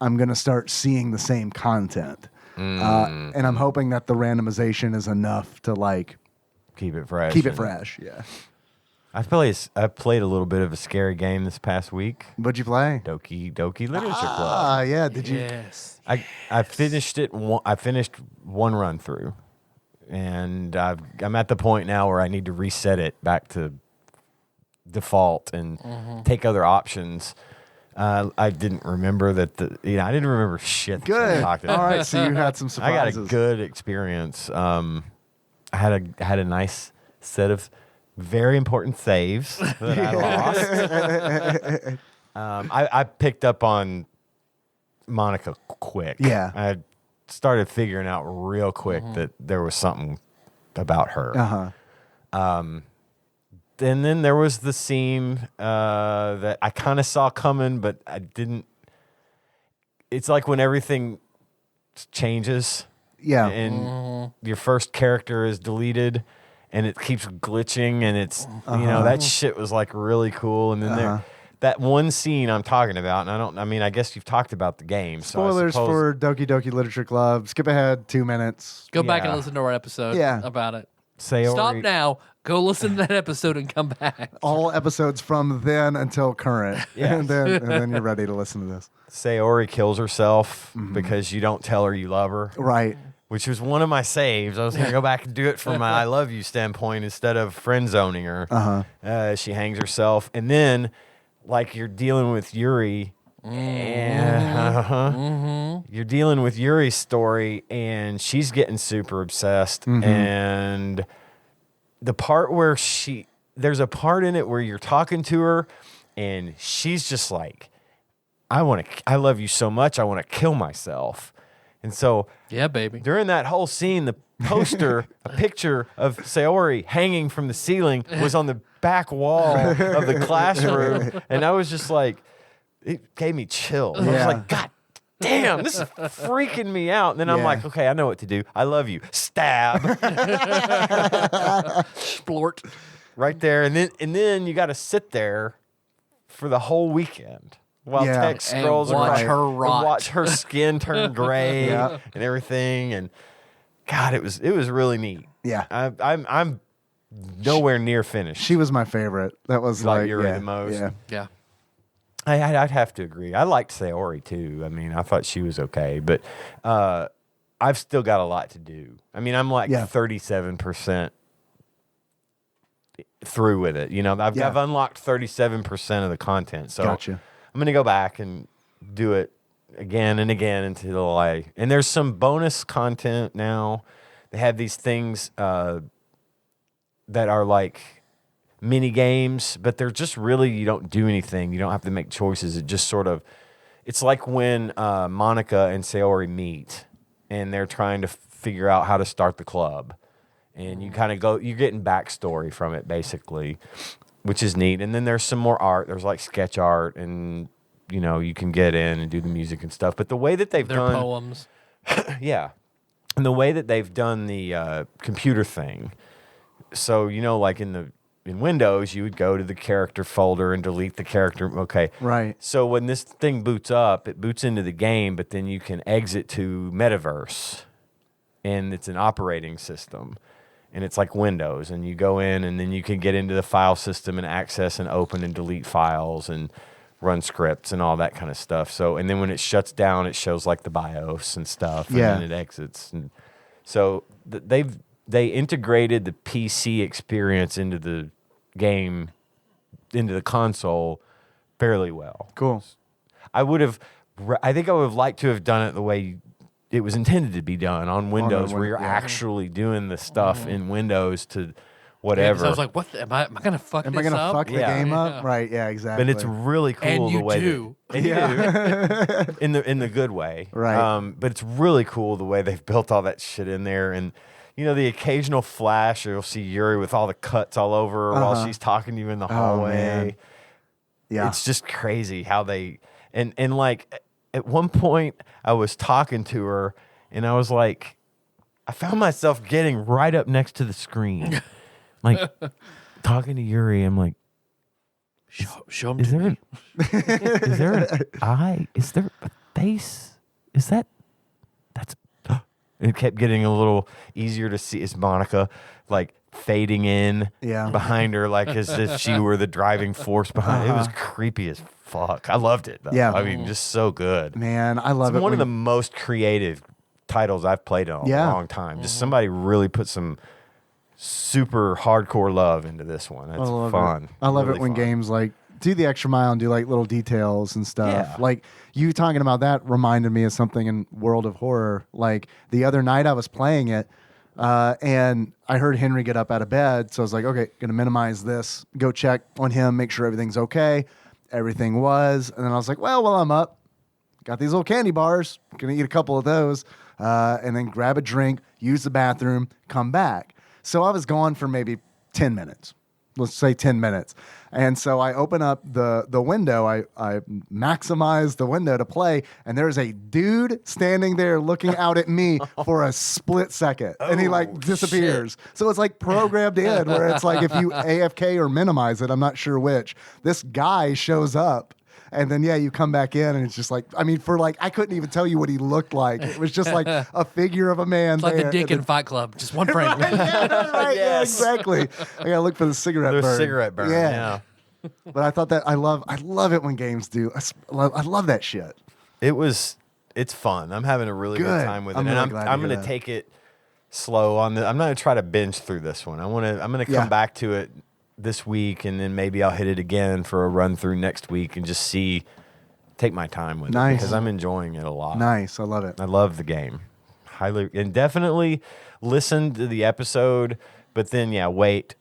I'm going to start seeing the same content. And I'm hoping that the randomization is enough to like keep it fresh. Yeah. I played a little bit of a scary game this past week. What'd you play? Doki Literature Club. Yeah. Did you? Yes. I finished it. I finished one run through, and I'm at the point now where I need to reset it back to default and take other options. I didn't remember that I didn't remember shit. Good. All right, so you had some I got surprises. a good experience. I had a nice set of very important saves that I lost. I picked up on Monica quick. Yeah. I started figuring out real quick that there was something about her. And then there was the scene that I kind of saw coming, but I didn't. It's like when everything changes. Yeah. And your first character is deleted, and it keeps glitching, and it's that shit was like really cool. And then that one scene I'm talking about, and I guess you've talked about the game. Spoilers for Doki Doki Literature Club. Skip ahead 2 minutes. Go back and listen to our episode about it. Stop now. Go listen to that episode and come back. All episodes from then until current. Yes. and then you're ready to listen to this. Sayori kills herself because you don't tell her you love her. Right. Which was one of my saves. I was going to go back and do it from my I love you standpoint instead of friend zoning her. She hangs herself. And then, like, you're dealing with Yuri. You're dealing with Yuri's story, and she's getting super obsessed. And the part where there's a part in it where you're talking to her, and she's just like, I love you so much, I want to kill myself. And so, yeah, baby. During that whole scene, the poster, a picture of Sayori hanging from the ceiling, was on the back wall of the classroom, and I was just like, it gave me chills. I was like, God damn, this is freaking me out. And then I'm like, okay, I know what to do. I love you. Stab. Splort. Right there. And then you got to sit there for the whole weekend while text scrolls and watch across her rot. and watch her skin turn gray and everything. And God, it was really neat. Yeah. I'm nowhere near finished. She was my favorite. That was like Yuri the most. Yeah. I'd have to agree. I liked Sayori too. I mean, I thought she was okay, but I've still got a lot to do. I mean, I'm like 37% through with it. You know, I've unlocked 37% of the content. So Gotcha. I'm going to go back and do it again and again until and there's some bonus content now. They have these things that are like mini games, but they're just really, you don't do anything. You don't have to make choices. It just sort of, it's like when Monica and Sayori meet and they're trying to figure out how to start the club. And you kind of you're getting backstory from it basically, which is neat. And then there's some more art. There's like sketch art and, you can get in and do the music and stuff. But the way that they've done poems. Yeah. And the way that they've done the computer thing. So, like in Windows, you would go to the character folder and delete the character. Okay. Right. So when this thing boots up, it boots into the game, but then you can exit to Metaverse. And it's an operating system. And it's like Windows. And you go in and then you can get into the file system and access and open and delete files and run scripts and all that kind of stuff. So, and then when it shuts down, it shows like the BIOS and stuff. And then it exits. And so they integrated the PC experience into the game, into the console fairly well. Cool. I think I would have liked to have done it the way it was intended to be done on Windows, where you're actually doing the stuff in Windows to whatever. So I was like, what? Am I going to fuck Am this I gonna up? fuck the Yeah. game Yeah. up? Right? Yeah, exactly. but it's really cool And the you way do. and you do. in the good way, Right. But it's really cool the way they've built all that shit in there, and the occasional flash, or you'll see Yuri with all the cuts all over her while she's talking to you in the hallway. man. Yeah. It's just crazy how they and like at one point I was talking to her and I was like, I found myself getting right up next to the screen, like talking to Yuri. I'm like, Show him is to there me. is there an eye? Is there a face? Is that's it kept getting a little easier to see. Is Monica like fading in behind her, like as if she were the driving force behind it? It was creepy as fuck. I loved it though. Yeah. I mean, just so good. Man, I love It's it. one of the when- most creative titles I've played in a long time. Just somebody really put some super hardcore love into this one. That's fun. I love Really it when fun. games like do the extra mile and do like little details and stuff. Yeah. Like you talking about that reminded me of something in World of Horror. Like the other night I was playing it and I heard Henry get up out of bed. So I was like, okay, gonna minimize this, go check on him, make sure everything's okay. Everything was. And then I was like, well, while I'm up, got these little candy bars, gonna eat a couple of those, and then grab a drink, use the bathroom, come back. So I was gone for maybe 10 minutes. Let's say 10 minutes. And so I open up the window. I maximize the window to play, and there's a dude standing there looking out at me for a split second. And he like disappears. So it's like programmed in where it's like if you AFK or minimize it, I'm not sure which, this guy shows up. And then, you come back in and it's just like, I mean, for like, I couldn't even tell you what he looked like. It was just like a figure of a man. It's like the there. dick in Fight Club. Just one frame. Yeah, Yes. exactly. I gotta look for the cigarette There's burn. cigarette burn. Yeah. But I thought that I love it when games do. I love that shit. It's fun. I'm having a really good Good. time with it. I'm And really glad to I'm hear going to that. take it slow on the I'm not going to try to binge through this one. I'm going to come back to it this week, and then maybe I'll hit it again for a run through next week and just take my time with it Nice. because I'm enjoying it a lot. Nice, I love it. I love the game. Highly and definitely listen to the episode, but then wait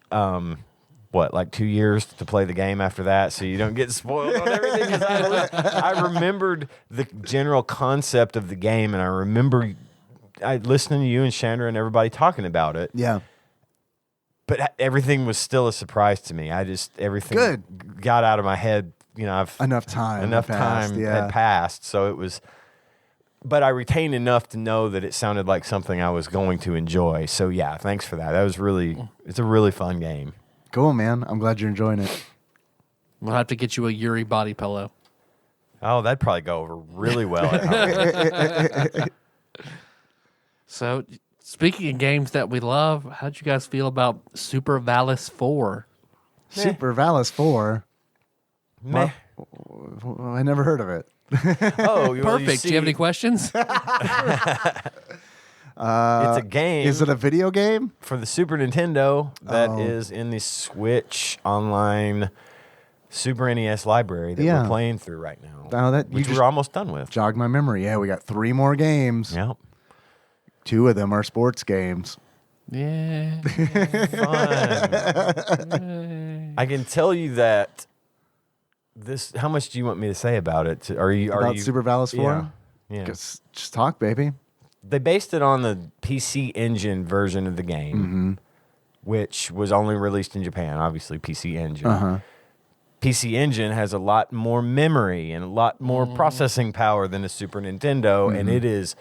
like 2 years to play the game after that, so you don't get spoiled on everything. 'Cause I remembered the general concept of the game, and I remember listening to you and Chandra and everybody talking about it. Yeah, But everything was still a surprise to me. Everything got out of my head. enough time had passed, had passed, so it was. But I retained enough to know that it sounded like something I was going to enjoy. So thanks for that. That was it's a really fun game. Cool, man. I'm glad you're enjoying it. We'll have to get you a Yuri body pillow. Oh, that'd probably go over really well at home. So, speaking of games that we love, how'd you guys feel about Super Valis 4? Super Valis 4. Meh. I never heard of it. Oh, Perfect. Do you have any questions? It's a game. Is it a video game? for the Super Nintendo that is in the Switch Online Super NES library that we're playing through right now. Oh, that you which just we're almost done with. jogged my memory. Yeah, we got 3 more games. Yep. 2 of them are sports games. Yeah. Fun. I can tell you that this. How much do you want me to say about it? Are you About Super Valis 4? Yeah. Just talk, baby. They based it on the PC Engine version of the game, which was only released in Japan. Obviously, PC Engine. PC Engine has a lot more memory and a lot more processing power than a Super Nintendo, and it is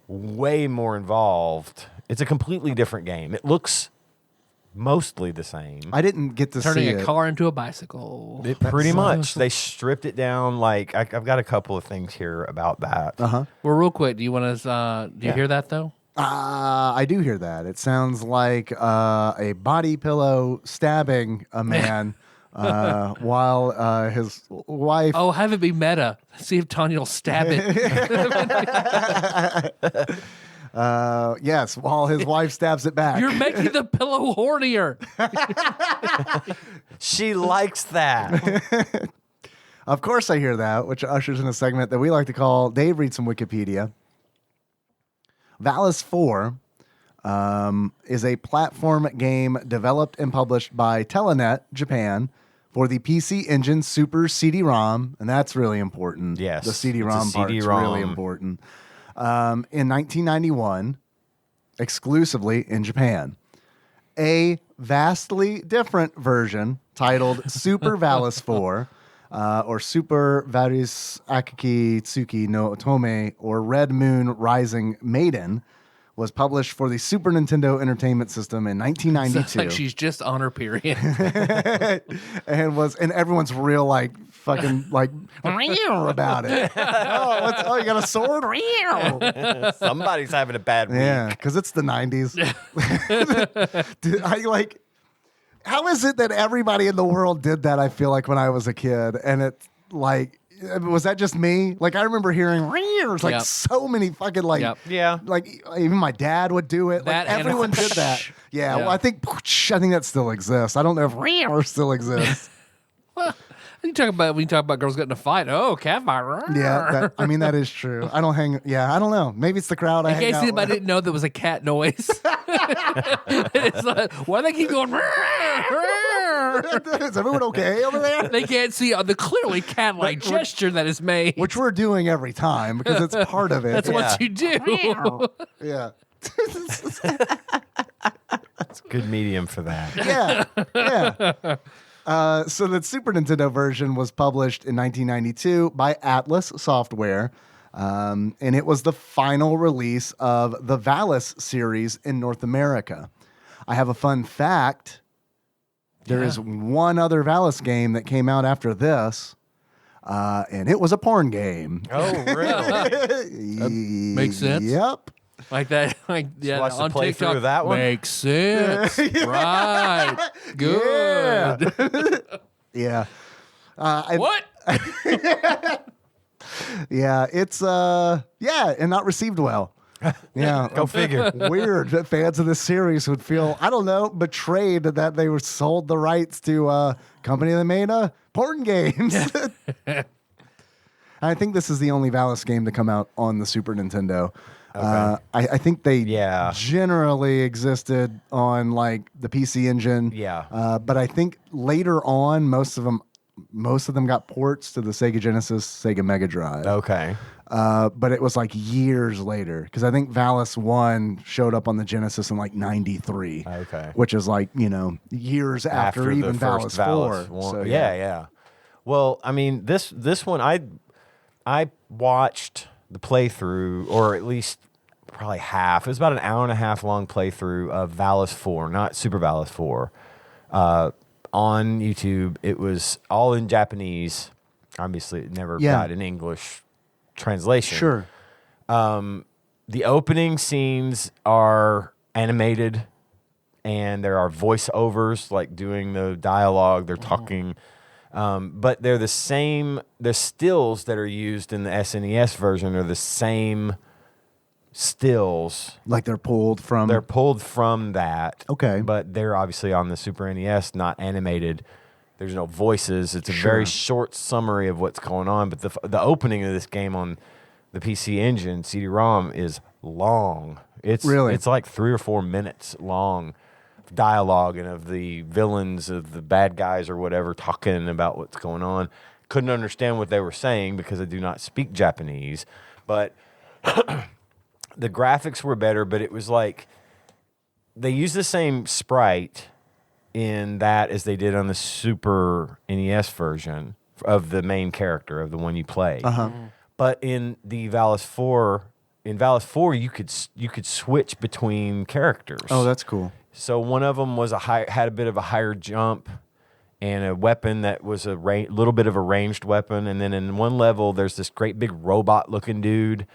way more involved. It's a completely different game. It looks mostly the same. I didn't get to Turning see a it. car into a bicycle. Pretty much. They stripped it down. Like I've got a couple of things here about that. Uh-huh. Well, real quick, do you want to? Do you hear that though? I do hear that. It sounds like a body pillow stabbing a man while his wife. Oh, have it be meta. See if Tanya will stab it. Yes, while his wife stabs it back. You're making the pillow hornier. She likes that. Of course, I hear that, which ushers in a segment that we like to call Dave Reads Some Wikipedia. Valis 4 is a platform game developed and published by Telenet Japan for the PC Engine Super CD-ROM, and that's really important. Yes, the CD-ROM it's a part's CD-ROM. really important. In 1991, exclusively in Japan. A vastly different version titled Super Valis IV, or Super Valis Akiki Tsuki no Otome, or Red Moon Rising Maiden, was published for the Super Nintendo Entertainment System in 1992. Sounds like she's just on her period. and everyone's real like fucking like about it. Oh, you got a sword? Somebody's having a bad week. Yeah, because it's the 90s. Dude, I like. How is it that everybody in the world did that? I feel like when I was a kid, and it's like, was that just me? Like I remember hearing like Yep. so many fucking like, Yep. Yeah. like even my dad would do it. That Like and everyone did that. Yeah, Yeah. well, I think that still exists. I don't know if still exists. Well, when you talk about girls getting in a fight, oh, cat fight. Yeah, I mean that is true. I don't hang. Yeah, I don't know. Maybe it's the crowd. In case anybody didn't know, there was a cat noise. It's like, why do they keep going? Is everyone okay over there? They can't see the clearly cat-like gesture that is made. Which we're doing every time because it's part of it. That's what you do. Yeah. It's a good medium for that. Yeah. So the Super Nintendo version was published in 1992 by Atlas Software, and it was the final release of the Valis series in North America. I have a fun fact. There is one other Valis game that came out after this, and it was a porn game. Oh, really? Makes sense. Yep. Like that, like yeah, watch the on playthrough TikTok. of that one? Makes sense, right? Good. Yeah. What? Yeah, it's and not received well. Yeah, Go figure. Weird that fans of this series would feel, I don't know, betrayed that they were sold the rights to a company that made porn games. I think this is the only Valis game to come out on the Super Nintendo. Okay. I think they Yeah. generally existed on like the PC Engine. Yeah. But I think later on, most of them got ports to the Sega Genesis, Sega Mega Drive. Okay. But it was like years later because I think Valis 1 showed up on the Genesis in like 93. Okay. Which is like, years after the even first Valis 4. one. So, yeah. Well, I mean, this one, I watched the playthrough, or at least probably half. It was about an hour and a half long playthrough of Valis 4, not Super Valis 4, on YouTube. It was all in Japanese. Obviously, it never got an English translation. Sure. The opening scenes are animated, and there are voiceovers, like doing the dialogue. They're talking, but they're the same. The stills that are used in the SNES version are the same stills. Like they're pulled from. They're pulled from that. Okay. But they're obviously on the Super NES, not animated. There's no voices. It's a very short summary of what's going on. But the opening of this game on the PC Engine CD-ROM is long. It's like 3 or 4 minutes long dialogue, and of the villains, of the bad guys or whatever, talking about what's going on. Couldn't understand what they were saying because I do not speak Japanese. But the graphics were better, but it was like they used the same sprite in that as they did on the Super NES version of the main character, of the one you play. But in the Valis 4, you could switch between characters. Oh, that's cool. So one of them was had a bit of a higher jump and a weapon that was a little bit of a ranged weapon. And then in one level, there's this great big robot-looking dude,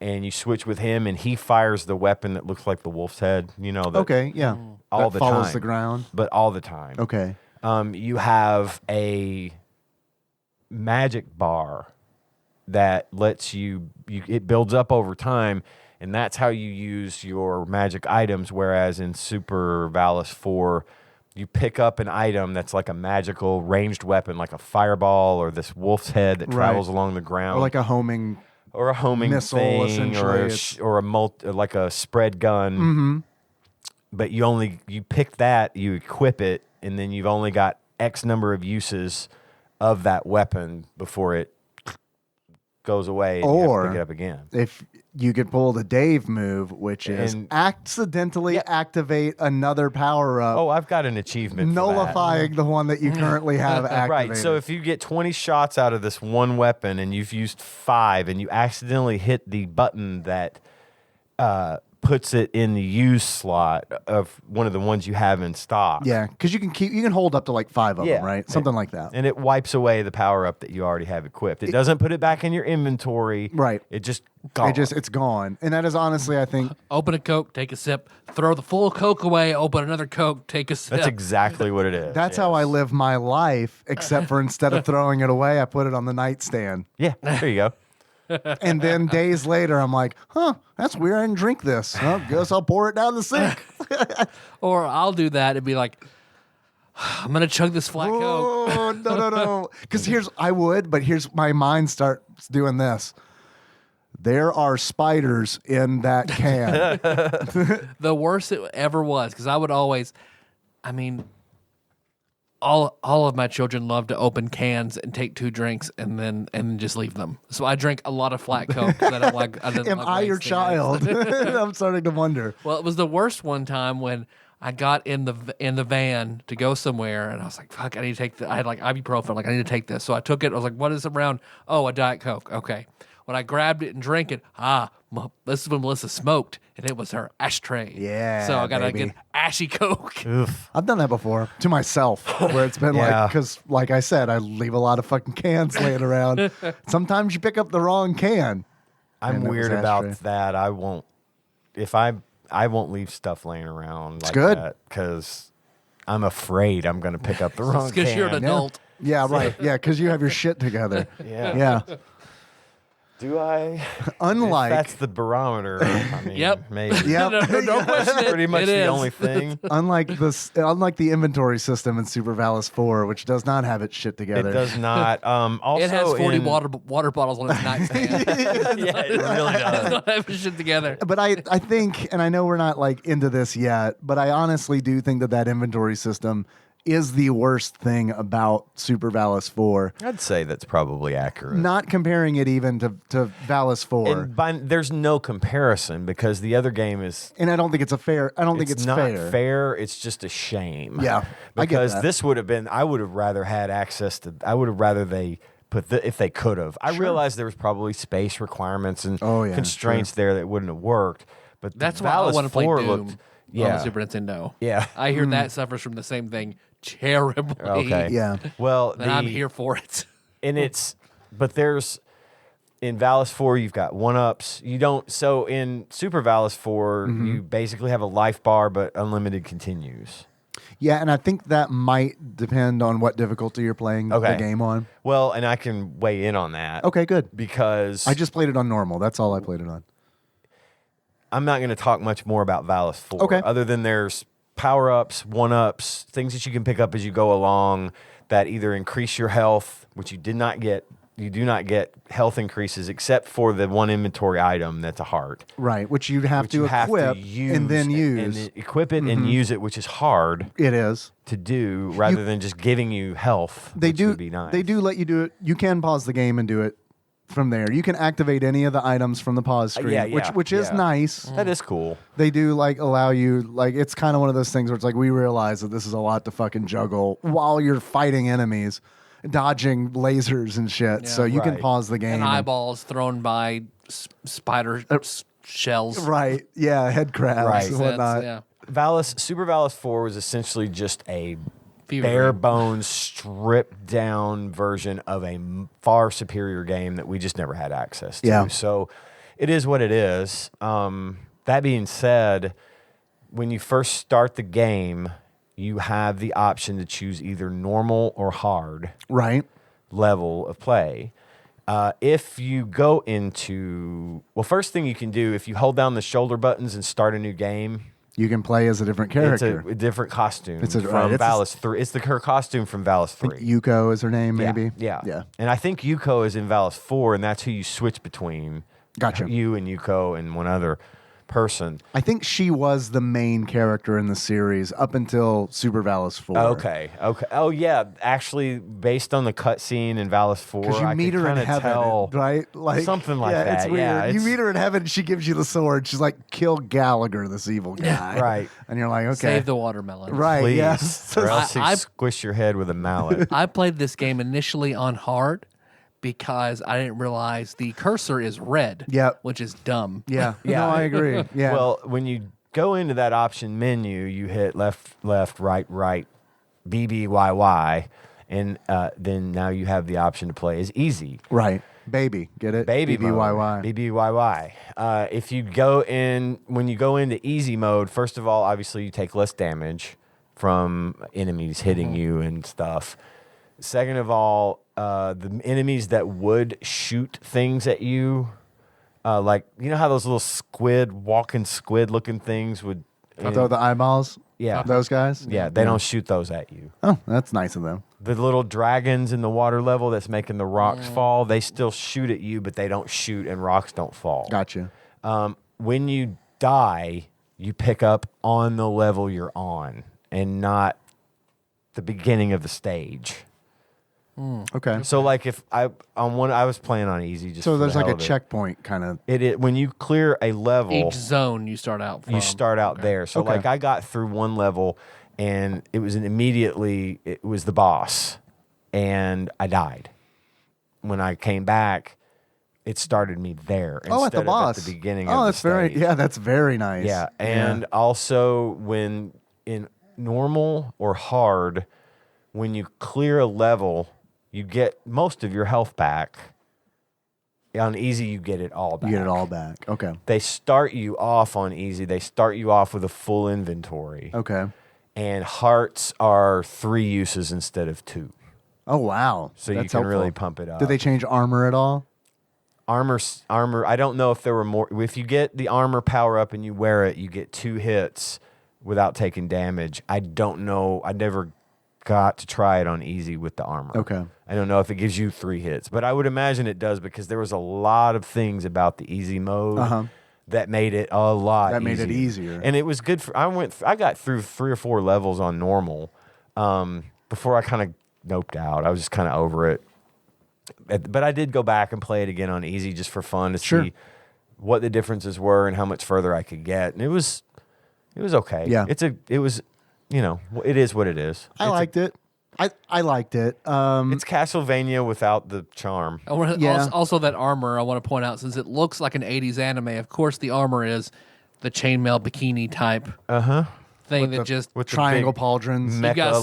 and you switch with him, and he fires the weapon that looks like the wolf's head. Okay, yeah. All that the follows time. the ground. But all the time. Okay. You have a magic bar that lets you it builds up over time, and that's how you use your magic items, whereas in Super Valis 4, you pick up an item that's like a magical ranged weapon, like a fireball or this wolf's head that travels along the ground. Or like a homing missile, thing, essentially, or like a spread gun. but you pick that, you equip it, and then you've only got X number of uses of that weapon before it goes away and you have to pick it up again. If you could pull the Dave move, which is accidentally activate another power up. Oh, I've got an achievement nullifying for the one that you currently have activated. Right. So if you get 20 shots out of this one weapon and you've used 5 and you accidentally hit the button that puts it in the use slot of one of the ones you have in stock. Yeah, because you can hold up to like 5 of them, right? Something like that. And it wipes away the power up that you already have equipped. It doesn't put it back in your inventory. Right. It just gone. It's gone. And that is honestly, I think, Open a Coke, take a sip, throw the full Coke away, open another Coke, take a sip. That's exactly what it is. that's how I live my life, except for instead of throwing it away, I put it on the nightstand. Yeah, there you go. And then days later, I'm like, that's weird. I didn't drink this. Well, guess I'll pour it down the sink. Or I'll do that and be like, I'm going to chug this flat Coke. Oh, no. Because here's my mind starts doing this. There are spiders in that can. The worst it ever was, because I would always, all of my children love to open cans and take 2 drinks and then just leave them. So I drink a lot of flat Coke because I don't like. Am I your child? I'm starting to wonder. Well, it was the worst one time when I got in the van to go somewhere, and I was like, "Fuck, I need to take I had like ibuprofen, like I need to take this." So I took it. I was like, "What is around?" Oh, a Diet Coke. Okay. When I grabbed it and drank it, this is when Melissa smoked, and it was her ashtray. Yeah, so I got to baby. get ashy Coke. Oof. I've done that before to myself, where it's been like, because like I said, I leave a lot of fucking cans laying around. Sometimes you pick up the wrong can. I'm And it weird was about ashtray. that. I won't leave stuff laying around like good. that because I'm afraid I'm going to pick up the wrong can. Because you're an adult. Yeah, right. Yeah, because you have your shit together. Yeah. Yeah. Do I? Unlike If that's the barometer. I mean, Yep. Maybe. Yep. Don't question it. Pretty much It the is. only thing. unlike the inventory system in Super Valis 4, which does not have its shit It together. does not. Also, It has 40 in, water bottles on its nightstand. Yeah, it really does. Don't have its shit together. But I think, and I know we're not like into this yet, but I honestly do think that inventory system is the worst thing about Super Valis 4. I'd say that's probably accurate. Not comparing it even to Valis 4. And there's no comparison because the other game is. And I don't think it's fair. I don't think it's not fair. fair. It's just a shame. Yeah, I get because that. this would have been. I would have rather had access to. I would have rather they put if they could have. I realized there was probably space requirements and constraints there that wouldn't have worked. But That's why I Valis want to play 4 Doom looked. on Yeah. the Super Nintendo. Yeah. I hear that suffers from the same thing terribly. Okay. Yeah. Well, And I'm here for it. And but there's in Valis 4 you've got 1-ups. You don't. So in Super Valis 4 you basically have a life bar, but unlimited continues. Yeah, and I think that might depend on what difficulty you're playing the game on. Well, and I can weigh in on that. Okay, good. Because I just played it on normal. That's all I played it on. I'm not going to talk much more about Valis 4. Okay. Other than there's power-ups, 1-ups, things that you can pick up as you go along that either increase your health, which you did not get. You do not get health increases except for the one inventory item that's a heart. Right, which you'd have to equip and then use. And equip it and use it, which is hard It is. to do rather than just giving you health, which would be nice. They do let you do it. You can pause the game and do it from there. You can activate any of the items from the pause screen, which is nice. That is cool. They do allow you it's kind of one of those things where it's like we realize that this is a lot to fucking juggle while you're fighting enemies, dodging lasers and shit. So you can pause the game. And eyeballs thrown by spider shells. Right. Yeah, head crabs and whatnot. Yeah. Super Valis 4 was essentially just a Fever bare dream. bones, stripped down version of a far superior game that we just never had access to. Yeah. So it is what it is. That being said, when you first start the game, you have the option to choose either normal or hard Right. level of play. If you go into, first thing you can do, if you hold down the shoulder buttons and start a new game, You can play as a different character. it's a different costume It's from Valis 3. It's her costume from Valis 3. Yuko is her name, maybe. Yeah. And I think Yuko is in Valis 4, and that's who you switch between. Gotcha. You and Yuko and one other. person. I think she was the main character in the series up until Super Valis 4. Okay. Oh yeah, actually, based on the cutscene in Valis 4, Because you I meet could her in kinda heaven, tell right? Like something like yeah, that. It's weird. Yeah, you it's- meet her in heaven, she gives you the sword. She's like, "Kill Gallagher, this evil guy." Right. And you're like, "Okay, Save the watermelon. right, Please, yes." or else I- you squish your head with a mallet. I played this game initially on hard because I didn't realize the cursor is red. Yep. Which is dumb. Yeah, Yeah. no, I agree. Yeah, Well, when you go into that option menu, you hit left, right, BBYY, and then now you have the option to play as easy. right, baby, get it? Baby BBYY. mode. BBYY. If you go in, when you go into easy mode, first of all, obviously you take less damage from enemies hitting you and stuff. Second of all, the enemies that would shoot things at you, like, you know how those little walking squid looking things would. Throw the eyeballs. Yeah. Those guys. Yeah, they don't shoot those at you. Oh, that's nice of them. The little dragons in the water level that's making the rocks fall, they still shoot at you, but they don't shoot and rocks don't fall. Gotcha. When you die, you pick up on the level you're on and not the beginning of the stage. Okay. So like if I was playing on easy, just So for there's the like hell a of it. checkpoint kind of. When you clear a level, Each zone you start out from. you start out there. So Okay. like I got through one level and it was the boss and I died. When I came back, it started me there Oh, at the instead of boss. at the beginning Oh, of that's the stage. that's very nice. Yeah, and also when in normal or hard, when you clear a level, you get most of your health back. On easy, you get it all back. You get it all back. Okay. They start you off on easy. They start you off with a full inventory. Okay. And hearts are 3 uses instead of 2. Oh wow. So you That's can really helpful. pump it up. Did they change armor at all? Armor, I don't know if there were more. If you get the armor power up and you wear it, you get 2 hits without taking damage. I don't know. I never got to try it on easy with the armor. Okay. I don't know if it gives you 3 hits, but I would imagine it does because there was a lot of things about the easy mode that made it a lot That made it easier. easier. And it was good for I got through 3 or 4 levels on normal before I kind of noped out. I was just kind of over it. But I did go back and play it again on easy just for fun to see what the differences were and how much further I could get. And it was okay. Yeah. It was, it is what it is. I liked it. I liked it. It's Castlevania without the charm. I wanna, Yeah. also, that armor, I want to point out, since it looks like an 80s anime, of course the armor is the chainmail bikini type thing that just... With the triangle big pauldrons. You've got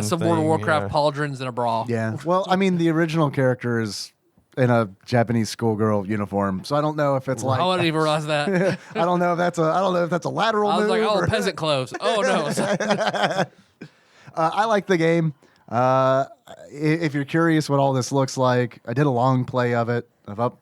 some World of thing, Warcraft yeah. pauldrons and a bra. Yeah. Well, I mean, the original character is in a Japanese schoolgirl uniform, so I don't know if it's like. I wouldn't even realize that. I don't know if that's a lateral I was move. like, oh, or- peasant clothes. Oh, no. I like the game. If you're curious what all this looks like, I did a long play of it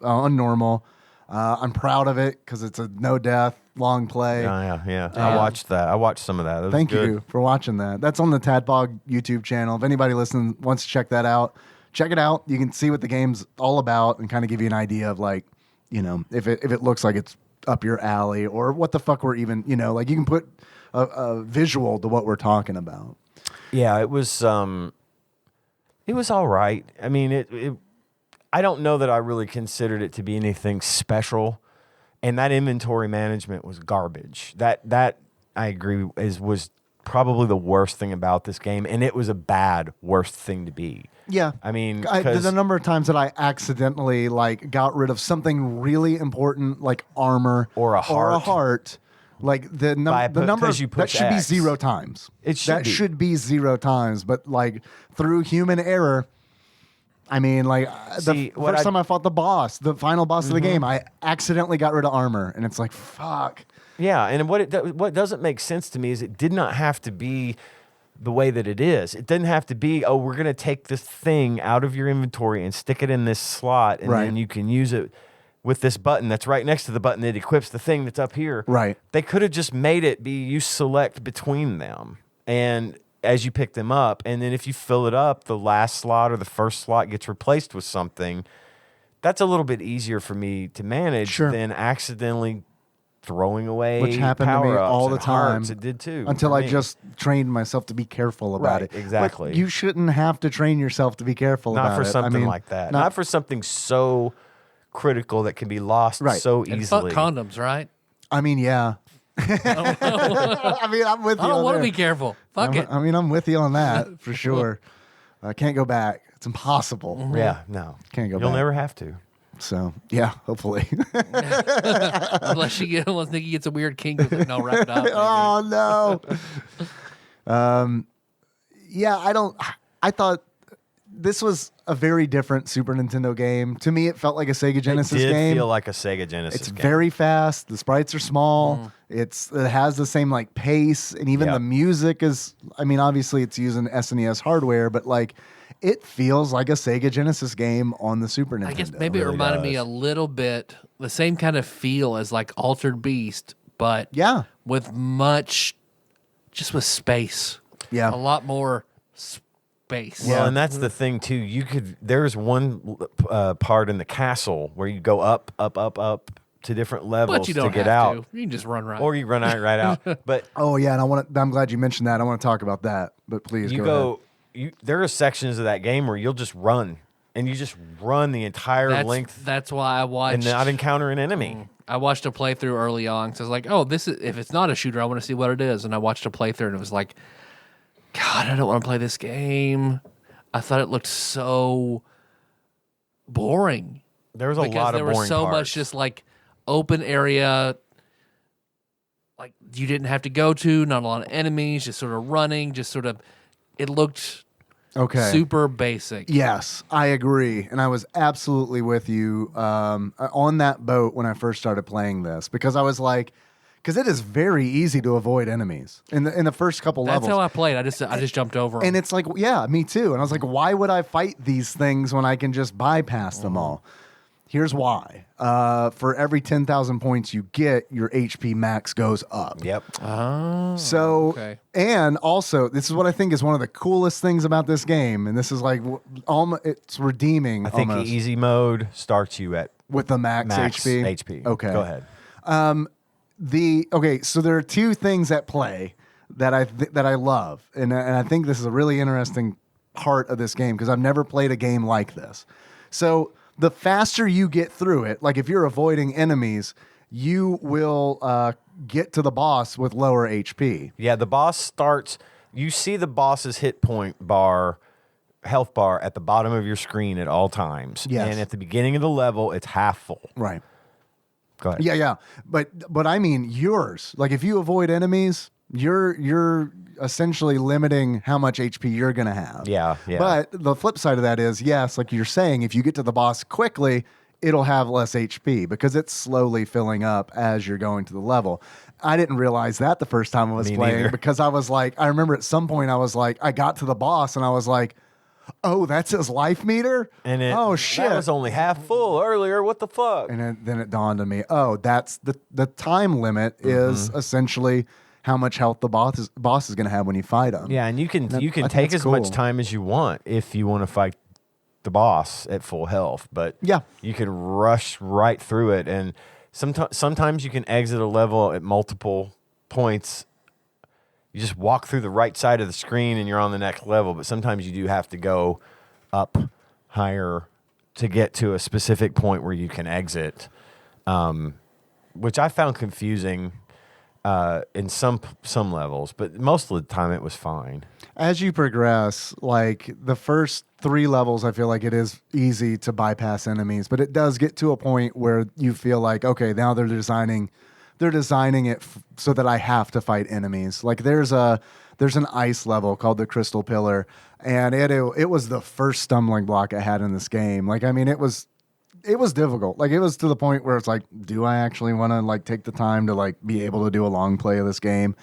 on normal. I'm proud of it because it's a no death long play. Yeah. I watched that. I watched some of that. It was Thank good. you for watching that. That's on the TADPOG YouTube channel. If anybody listening wants to check that out, check it out. You can see what the game's all about and kind of give you an idea of like, if it looks like it's up your alley or what the fuck we're even, like you can put a visual to what we're talking about. Yeah, it was all right. I mean, I don't know that I really considered it to be anything special, and that inventory management was garbage. That I agree was probably the worst thing about this game, and it was a bad worst thing to be. Yeah. I mean, the number of times that I accidentally got rid of something really important like armor Or a heart, like the number because you that push should be X. 0 times. It should be. should be 0 times, but like through human error. I mean, like See, the first time I fought the final boss of the game, I accidentally got rid of armor, and it's like fuck. Yeah, and what doesn't make sense to me is it did not have to be the way that it is. It didn't have to be, oh, we're going to take this thing out of your inventory and stick it in this slot, and Right. then you can use it with this button that's right next to the button that equips the thing that's up here. Right. They could have just made it be you select between them, and as you pick them up, and then if you fill it up, the last slot or the first slot gets replaced with something. That's a little bit easier for me to manage Sure. than accidentally throwing away Which happened to me power-ups all and the time. hearts. It did too. Until for I me. just trained myself to be careful about Right, it. exactly. But you shouldn't have to train yourself to be careful not about for it. something like that. Not for something so critical that can be lost Right. so And fuck easily. condoms, right? I mean, yeah. I mean, I'm with you. I don't on want to there. be careful. Fuck it. I mean, I'm with you on that for sure. I can't go back. It's impossible. Yeah, no. Can't go You'll back. never have to. So yeah, hopefully. Unless Nikki gets a weird kink with it and I'll wrap it up. maybe. Oh no. Yeah, I thought this was a very different Super Nintendo game. To me, it felt like a Sega Genesis it did game. feel like a Sega Genesis It's game. very fast. The sprites are small. It has the same like pace, and even Yep. the music is. I mean, obviously it's using SNES hardware, but like it feels like a Sega Genesis game on the Super Nintendo. I guess maybe it really reminded me does. a little bit the same kind of feel as like Altered Beast, but Yeah, with just with space. yeah. A lot more space. Well, Yeah. and that's the thing too. There's one part in the castle where you go up to different levels But you don't to get have out, to. You can just run right. or you run out right out. But Oh yeah, and I'm glad you mentioned that. I want to talk about that, but please you go ahead. there are sections of that game where you'll just run, and you just run the entire length That's why I watched. and not encounter an enemy. I watched a playthrough early on. So I was like, oh, this is if it's not a shooter, I want to see what it is. And I watched a playthrough, and it was like, God, I don't want to play this game. I thought it looked so boring. There was a because lot of there boring was so parts. much just like open area, like you didn't have to go to, not a lot of enemies, just sort of running, just sort of. It looked Okay. super basic. Yes, I agree, and I was absolutely with you on that boat when I first started playing this because I was like, because it is very easy to avoid enemies in the first couple That's levels. how I played. I just jumped over 'em. And it's like, yeah, me too. And I was like, why would I fight these things when I can just bypass them all? Here's why. For every 10,000 points you get, your HP max goes up. Yep. Oh, So, okay. and also, this is what I think is one of the coolest things about this game. And this is like, it's redeeming I think almost easy mode starts you at with the max HP. HP. Okay. Go ahead. So there are two things at play that I love, and I think this is a really interesting part of this game because I've never played a game like this. So the faster you get through it, like if you're avoiding enemies, you will get to the boss with lower HP. Yeah, the boss starts. You see the boss's hit point bar, health bar at the bottom of your screen at all times. Yes. And at the beginning of the level, it's half full. Right. Go ahead. Yeah. But I mean yours. Like if you avoid enemies, you're essentially limiting how much HP you're gonna have. Yeah. But the flip side of that is, yes, like you're saying, if you get to the boss quickly, it'll have less HP because it's slowly filling up as you're going to the level. I didn't realize that the first time I was Me playing neither. because I was like, I remember at some point I was like, I got to the boss and I was like, oh, that's his life meter? And oh, shit. that was only half full earlier. What the fuck? And then it dawned on me, oh, that's the time limit is essentially how much health the boss is going to have when you fight him. Yeah, and you can I think take that's as much cool. time as you want if you want to fight the boss at full health. But Yeah. you can rush right through it, and sometimes you can exit a level at multiple points. You just walk through the right side of the screen and you're on the next level. But sometimes you do have to go up higher to get to a specific point where you can exit, which I found confusing in some levels. But most of the time it was fine. As you progress, like the first 3 levels, I feel like it is easy to bypass enemies, but it does get to a point where you feel like, okay, now they're designing it so that I have to fight enemies. Like there's an ice level called the Crystal Pillar, and it was the first stumbling block I had in this game. Like, I mean, it was difficult. Like it was to the point where it's like, do I actually want to like take the time to like be able to do a long play of this game?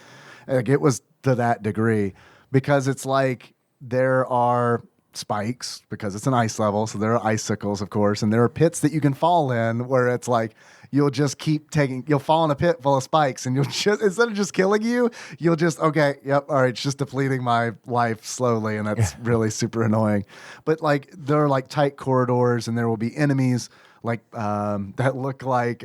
Like it was to that degree because it's like there are spikes because it's an ice level. So there are icicles, of course, and there are pits that you can fall in where it's like, you'll fall in a pit full of spikes and you'll just, instead of just killing you, you'll just, okay, yep, all right, it's just depleting my life slowly. And that's really super annoying. But like, there are like tight corridors and there will be enemies like that look like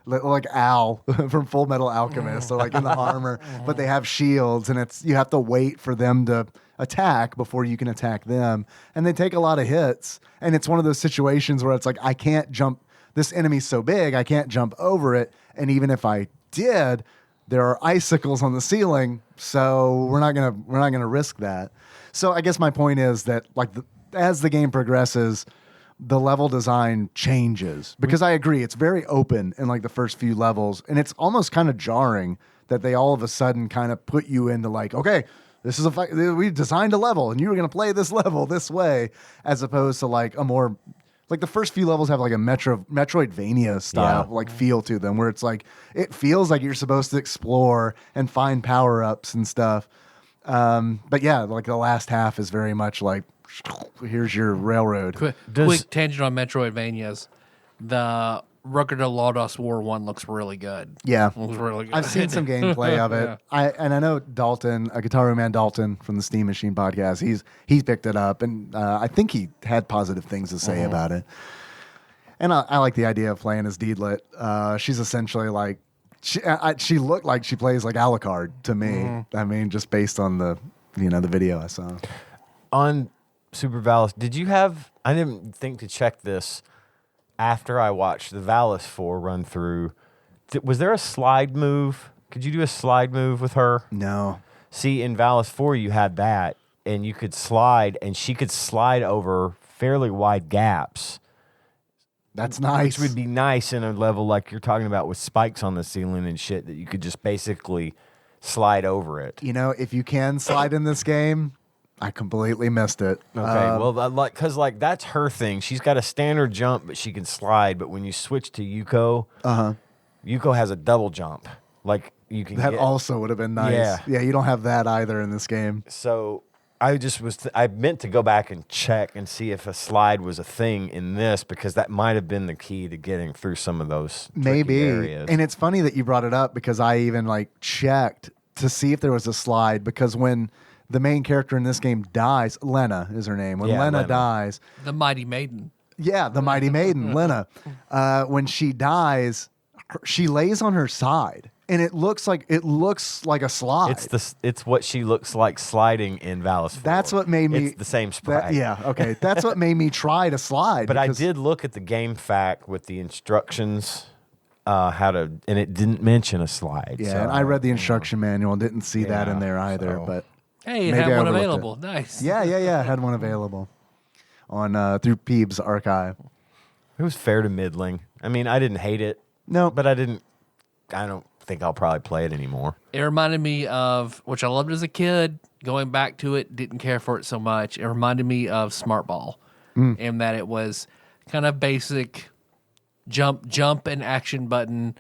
like Al from Full Metal Alchemist. So like in the armor, but they have shields, and you have to wait for them to attack before you can attack them. And they take a lot of hits. And it's one of those situations where it's like, I can't jump. This enemy's so big, I can't jump over it. And even if I did, there are icicles on the ceiling, so we're not gonna risk that. So I guess my point is that like as the game progresses, the level design changes, because I agree it's very open in like the first few levels, and it's almost kind of jarring that they all of a sudden kind of put you into like, okay, this is we designed a level and you were gonna play this level this way, as opposed to like a more. Like the first few levels have like a Metroidvania style like feel to them, where it's like it feels like you're supposed to explore and find power ups and stuff. But yeah, like the last half is very much like here's your railroad. Quick tangent on Metroidvanias. The Record of Lodoss War 1 looks really good. Yeah, It looks really good. I've seen some gameplay of it. Yeah. I know Dalton, Guitar Man Dalton from the Steam Machine podcast. He's picked it up, and I think he had positive things to say about it. And I like the idea of playing as Deedlit. She's essentially like she looked like she plays like Alucard to me. I mean, just based on the the video I saw. On Super Valis, did you have? I didn't think to check this. After I watched the Valis IV run through, was there a slide move? Could you do a slide move with her? No. See, in Valis IV, you had that, and you could slide, and she could slide over fairly wide gaps. That's nice. Which would be nice in a level like you're talking about with spikes on the ceiling and shit, that you could just basically slide over it. If you can slide in this game, I completely missed it. Okay, well, because that's her thing. She's got a standard jump, but she can slide. But when you switch to Yuko, Yuko has a double jump. Like you can. That also would have been nice. Yeah, you don't have that either in this game. So I just I meant to go back and check and see if a slide was a thing in this, because that might have been the key to getting through some of those tricky areas. And it's funny that you brought it up, because I even like checked to see if there was a slide, because when the main character in this game dies, Lena is her name. When Lena dies, the Mighty Maiden. Yeah, the Mighty Maiden, Lena. When she dies, she lays on her side, and it looks like a slide. It's what she looks like sliding in Valis IV. That's what made me. It's the same sprite. Okay. That's what made me try to slide. But I did look at the game fact with the instructions, and it didn't mention a slide. Yeah, so, and I read the instruction manual and didn't see that in there either. But hey, it maybe had I one overlooked available. it. Nice. Yeah. I had one available on through Peeb's archive. It was fair to middling. I mean, I didn't hate it. No, but I don't think I'll probably play it anymore. It reminded me of, which I loved as a kid, going back to it, didn't care for it so much. It reminded me of Smart Ball, in that it was kind of basic jump and action button,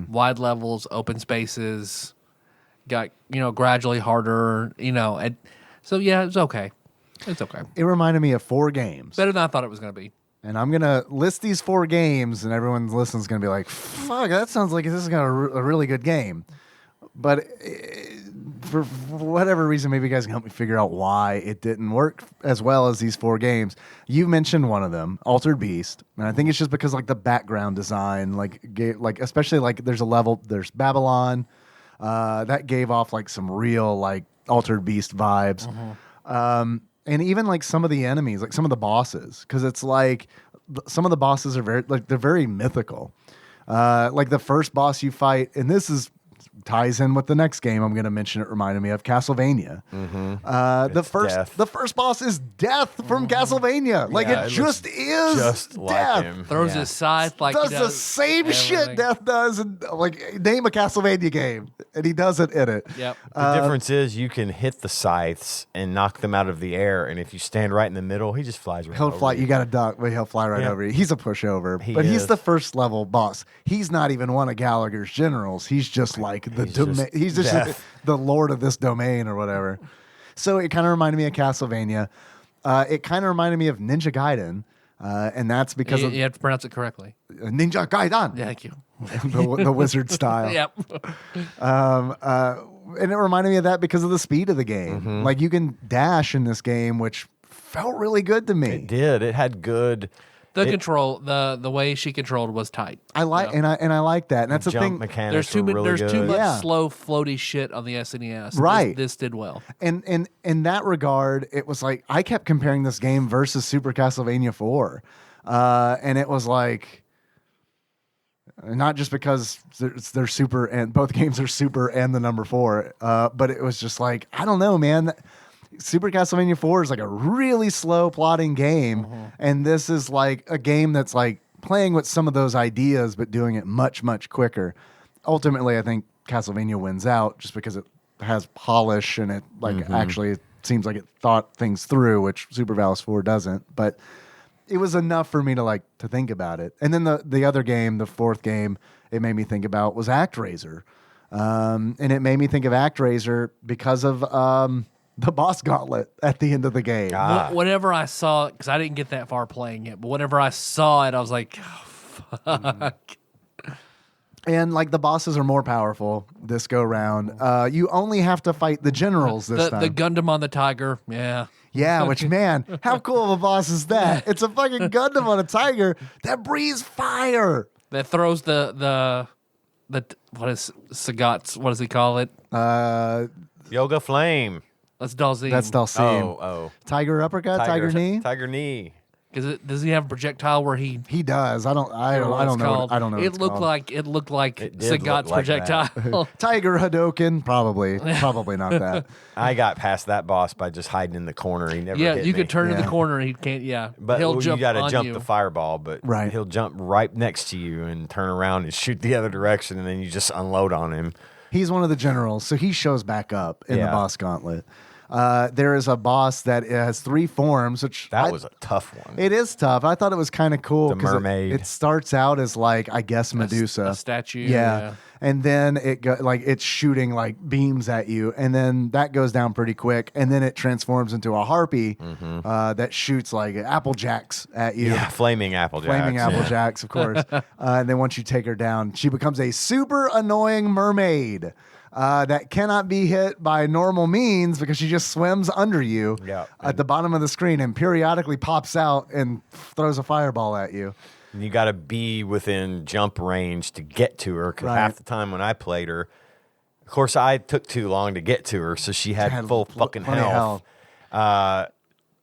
wide levels, open spaces, got, gradually harder, and so yeah, it's okay. It's okay. it reminded me of 4 games. Better than I thought it was going to be. And I'm going to list these 4 games, and everyone listening is going to be like, fuck, that sounds like this is a really good game. But for whatever reason, maybe you guys can help me figure out why it didn't work as well as these 4 games. You mentioned one of them, Altered Beast. And I think it's just because, like, the background design, like especially, like, there's a level, there's Babylon, that gave off, like, some real, like, Altered Beast vibes. And even like some of the enemies, like some of the bosses, because it's like some of the bosses are they're very mythical. Like the first boss you fight, and this ties in with the next game I'm going to mention. It reminded me of Castlevania. The first boss is Death from Castlevania. Like it just is just Death. like him. Throws his scythe like does he the does same everything. shit Death does, and like name a Castlevania game, and he does it in it. Yep. The difference is you can hit the scythes and knock them out of the air, and if you stand right in the middle, he just flies right He'll over fly. you. You got to duck, but he'll fly right over you. He's a pushover, but he's is. the first level boss. He's not even one of Gallagher's generals. He's just like the domain. He's just Death. the lord of this domain or whatever. So it kind of reminded me of Castlevania. It kind of reminded me of Ninja Gaiden, and that's because of You have to pronounce it correctly. Ninja Gaiden, Thank you. the wizard style. Yep. And it reminded me of that because of the speed of the game. Like you can dash in this game, which felt really good to me. It did. It had good The control, the way she controlled was tight. I like and I like that. And that's the Jump thing. mechanics There's too were really there's too good. much Yeah. slow floaty shit on the SNES. Right. This did well. And in that regard, it was like I kept comparing this game versus Super Castlevania 4. And it was like not just because they're super and both games are super and the number 4, but it was just like, I don't know, man. Super Castlevania 4 is like a really slow plotting game, and this is like a game that's like playing with some of those ideas but doing it much, much quicker. Ultimately, I think Castlevania wins out just because it has polish and it like actually it seems like it thought things through, which Super Valis 4 doesn't. But it was enough for me to like to think about it. And then the other game, the fourth game, it made me think about was ActRaiser, and it made me think of ActRaiser because of the boss gauntlet at the end of the game. Whenever I saw it, because I didn't get that far playing it, but whenever I saw it, I was like, oh, fuck. And like the bosses are more powerful this go round. You only have to fight the generals this time. The Gundam on the Tiger, yeah. Yeah, which man, how cool of a boss is that? It's a fucking Gundam on a tiger that breathes fire. That throws the what is Sagat's? What does he call it? Yoga Flame. That's Dalzine. That's Dalsim. Oh. Tiger uppercut, tiger knee. Tiger knee. Does he have a projectile where he? He does. I don't know. I don't know. What It it's looked called. like It did look Sagat's like that. projectile. Tiger Hadouken. Probably not that. I got past that boss by just hiding in the corner. He never Yeah, hit you me. could turn in Yeah. the corner and he can't. Yeah, But he'll you jump got to on jump you. the fireball, but Right. he'll jump right next to you and turn around and shoot the other direction, and then you just unload on him. He's one of the generals, so he shows back up in the Yeah. boss gauntlet. There is a boss that has 3 forms, which That was a tough one. It is tough. I thought it was kind of cool. The 'cause mermaid. It starts out as like, I guess, Medusa. a statue, Yeah. yeah. And then it's shooting like beams at you. And then that goes down pretty quick. And then it transforms into a harpy that shoots like apple jacks at you. Yeah, flaming apple jacks. Flaming apple yeah. jacks, of course. And then once you take her down, she becomes a super annoying mermaid. That cannot be hit by normal means because she just swims under you Yeah. at the bottom of the screen and periodically pops out and throws a fireball at you. And you got to be within jump range to get to her. Because Right. half the time when I played her, of course, I took too long to get to her, so she had full fucking plenty of health.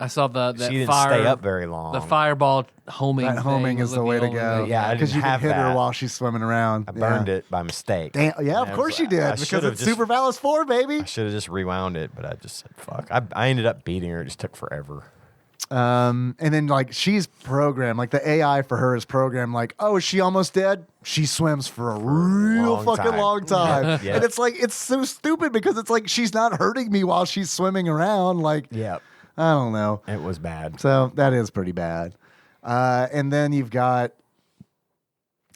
I saw that She didn't fire, stay up very long. The fireball homing. That homing thing is was the way to only go. thing. Yeah, I because didn't you can have hit her that. while she's swimming around. I burned it by mistake. Damn, yeah, of And course I- you did I because should've it's just- Super Valis 4, baby. I should have just rewound it, but I just said fuck. I ended up beating her. It just took forever. And then like she's programmed, like the AI for her is programmed like, oh, is she almost dead? She swims for a real long fucking time. long time. Yeah. And it's like, it's so stupid because it's like she's not hurting me while she's swimming around. Like, Yeah, I don't know. it was bad. So that is pretty bad. And then you've got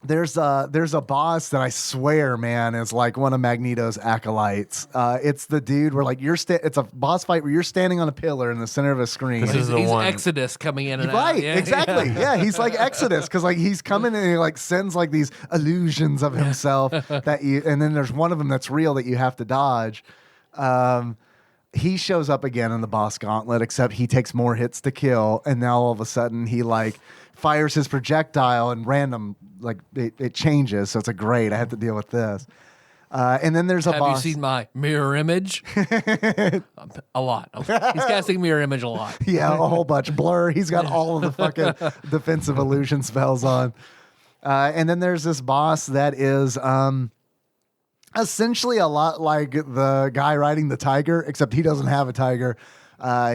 there's a boss that I swear, man, is like one of Magneto's acolytes. It's the dude where like it's a boss fight where you're standing on a pillar in the center of a screen. This is the He's one. Exodus coming in and out. Right, Yeah, exactly. Yeah, he's like Exodus because like he's coming and he like sends like these illusions of himself that you, and then there's one of them that's real that you have to dodge. He shows up again in the boss gauntlet, except he takes more hits to kill, and now all of a sudden he like fires his projectile and random like it changes. So it's a great. I have to deal with this. And then there's a Have boss. you seen my mirror image? A lot. He's casting mirror image a lot. Yeah, a whole bunch. Blur. He's got all of the fucking defensive illusion spells on. And then there's this boss that is essentially a lot like the guy riding the tiger, except he doesn't have a tiger.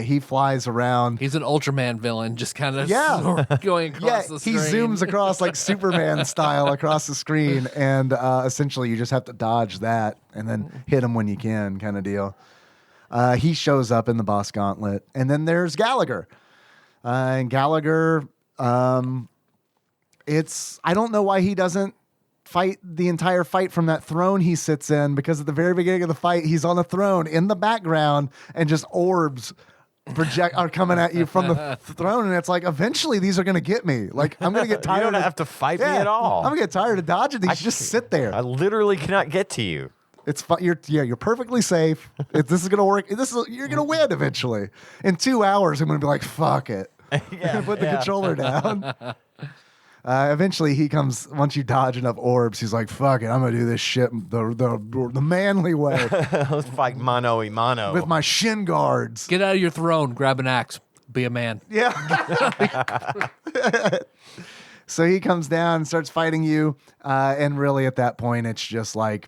He flies around. He's an Ultraman villain, just kind of Yeah. going across Yeah, the he screen. zooms across like Superman style across the screen, and essentially you just have to dodge that and then hit him when you can, kind of deal. He shows up in the boss gauntlet, and then there's Gallagher. And Gallagher, I don't know why he doesn't fight the entire fight from that throne he sits in, because at the very beginning of the fight he's on a throne in the background and just orbs are coming at you from the throne, and it's like eventually these are going to get me. Like I'm going to get tired. You don't have to fight me at all. I'm going to get tired of dodging these. Just sit there. I literally cannot get to you. It's fun. You're perfectly safe. This is going to work. You're going to win eventually. In 2 hours I'm going to be like, fuck it. Put the controller down. Eventually, he comes, once you dodge enough orbs, he's like, fuck it, I'm going to do this shit the manly way. Let's fight mano a mano. With my shin guards. Get out of your throne, grab an axe, be a man. Yeah. So he comes down and starts fighting you. And really, at that point, it's just like,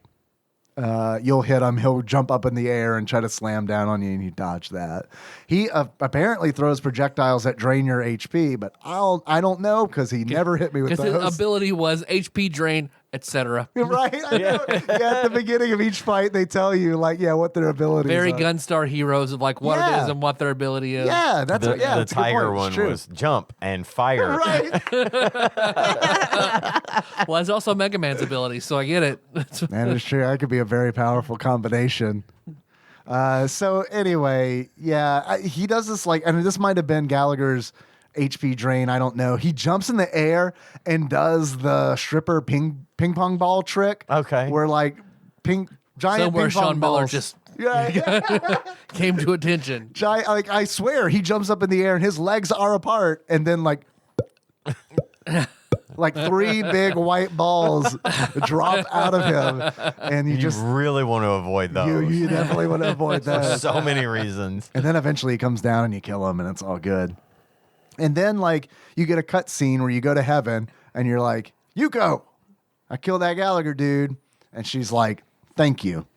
you'll hit him, he'll jump up in the air and try to slam down on you, and you dodge that. He apparently throws projectiles that drain your HP, but I don't know because he never hit me with Because those. his ability was HP drain, etc. Right? I know. Yeah, at the beginning of each fight, they tell you, like, what their abilities Very are. Gunstar heroes of like what it Yeah. is and what their ability is. Yeah, that's the the tiger it's a good point. one It's true. was jump and fire. Right. Well, it's also Mega Man's ability, so I get it. That is true. That could be a very powerful combination. So anyway, he does this this might have been Gallagher's HP drain. I don't know. He jumps in the air and does the stripper ping pong ball trick. Okay. Where like giant Somewhere ping pong Sean Miller balls. just Yeah. came to attention. Giant, I swear he jumps up in the air and his legs are apart, and then like 3 big white balls drop out of him, and You really want to avoid those. you definitely want to avoid For that. so many reasons. And then eventually he comes down and you kill him, and it's all good. And then you get a cut scene where you go to heaven and you're like, Yuko, I killed that Gallagher dude, and she's like, thank you.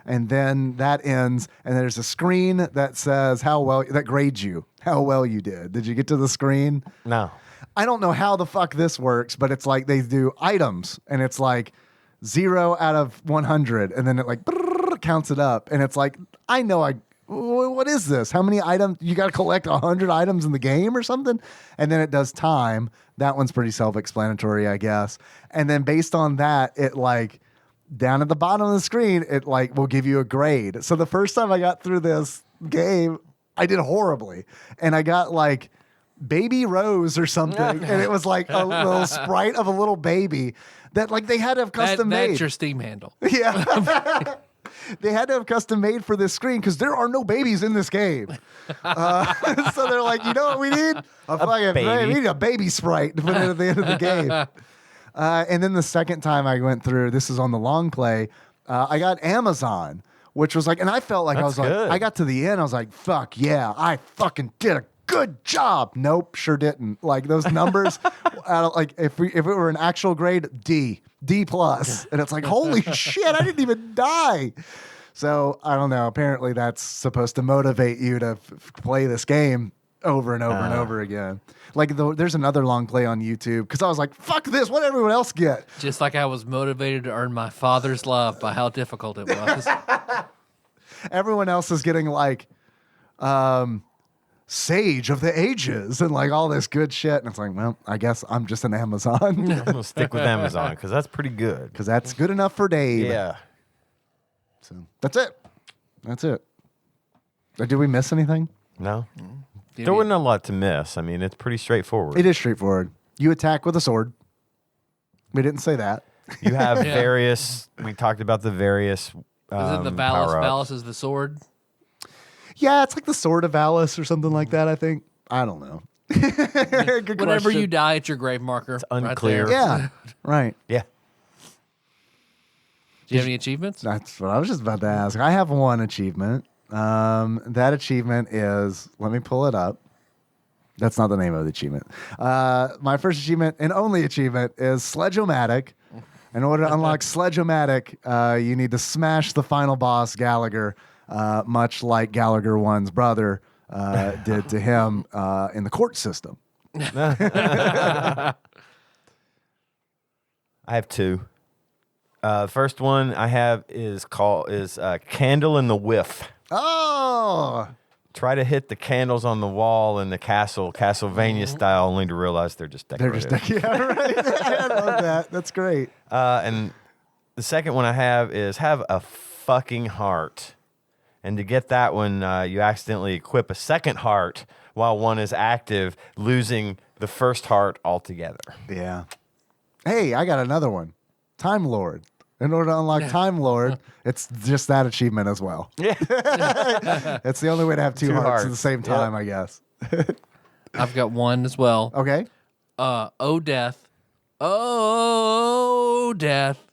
And then that ends, and there's a screen that says that grades you, how well you did. Did you get to the screen? No. I don't know how the fuck this works, but it's like they do items, and it's like 0 out of 100, and then it like counts it up, and it's like, what is this? How many items? You got to collect 100 items in the game or something? And then it does time. That one's pretty self-explanatory, I guess. And then based on that, it down at the bottom of the screen, it will give you a grade. So the first time I got through this game, I did horribly. And I got Baby Rose or something. And it was like a little sprite of a little baby that they had to have custom made. That's your Steam handle. Yeah. They had to have custom made for this screen because there are no babies in this game. So they're like, you know what we need? baby. We need a baby sprite to put in at the end of the game. And then the second time I went through, this is on the long play, I got Amazon, which was and I felt like That's I was good. I got to the end, I was like, fuck yeah, I fucking did a good job. Nope, sure didn't. Those numbers, if it were an actual grade, D plus, and it's like, holy shit, I didn't even die. So I don't know. Apparently, that's supposed to motivate you to play this game over and over and over again. There's another long play on YouTube because I was like, fuck this. What did everyone else get? Just like I was motivated to earn my father's love by how difficult it was. Everyone else is getting Sage of the Ages and all this good shit. And it's like, well, I guess I'm just an Amazon I'm going to stick with Amazon because that's pretty good. because that's good enough for Dave. Yeah. So that's it. That's it. Did we miss anything? No. There wasn't a lot to miss. I mean, it's pretty straightforward. It is straightforward. You attack with a sword. We didn't say that. You have various, we talked about the various Is it the Valis? power-ups. Valis is the sword. Yeah, it's like the Sword of Valis or something like that, I think. I don't know. Good Whenever question. you die, it's your grave marker. It's unclear. Right there. Yeah, right. Yeah. Do you have any achievements? That's what I was just about to ask. I have one achievement. That achievement is, let me pull it up. That's not the name of the achievement. My first achievement and only achievement is Sledge-O-Matic. In order to unlock Sledge-O-Matic, you need to smash the final boss, Gallagher, much like Gallagher 1's brother did to him in the court system. I have two. The first one I have is Candle in the Whiff. Oh! Try to hit the candles on the wall in the Castlevania style, only to realize they're just They're decorative. just, yeah, right. I love that. That's great. And the second one I have is have a fucking heart. And to get that one, you accidentally equip a second heart while one is active, losing the first heart altogether. Yeah. Hey, I got another one. Time Lord. In order to unlock Time Lord, it's just that achievement as well. Yeah. It's the only way to have two hearts at the hearts. same time, I guess. I've got one as well. Okay. Oh, death. Oh, death.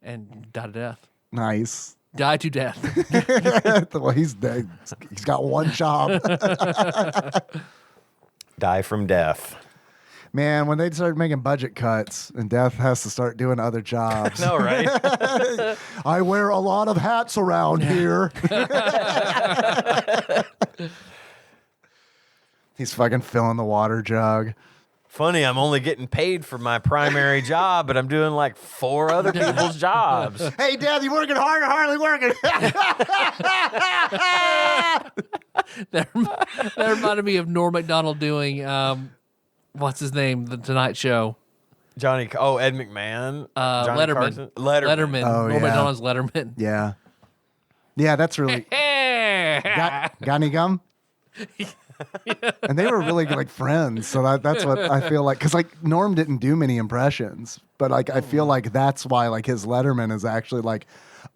And die to death. Nice. Die to death. Well, he's dead. He's got one job. Die from death. Man, when they started making budget cuts and Death has to start doing other jobs. No, right? I wear a lot of hats around here. He's fucking filling the water jug. Funny, I'm only getting paid for my primary job, but I'm doing like 4 other people's jobs. Hey, Dad, you working hard or hardly working? That reminded me of Norm Macdonald doing, what's his name? The Tonight Show. Ed McMahon. Johnny Letterman. Carson? Letterman. Oh, Norm yeah. Macdonald's Letterman. Yeah. Yeah, that's really... got any gum? And they were really like friends, so that's what I feel like. Because like Norm didn't do many impressions, but like I feel like that's why like his Letterman is actually like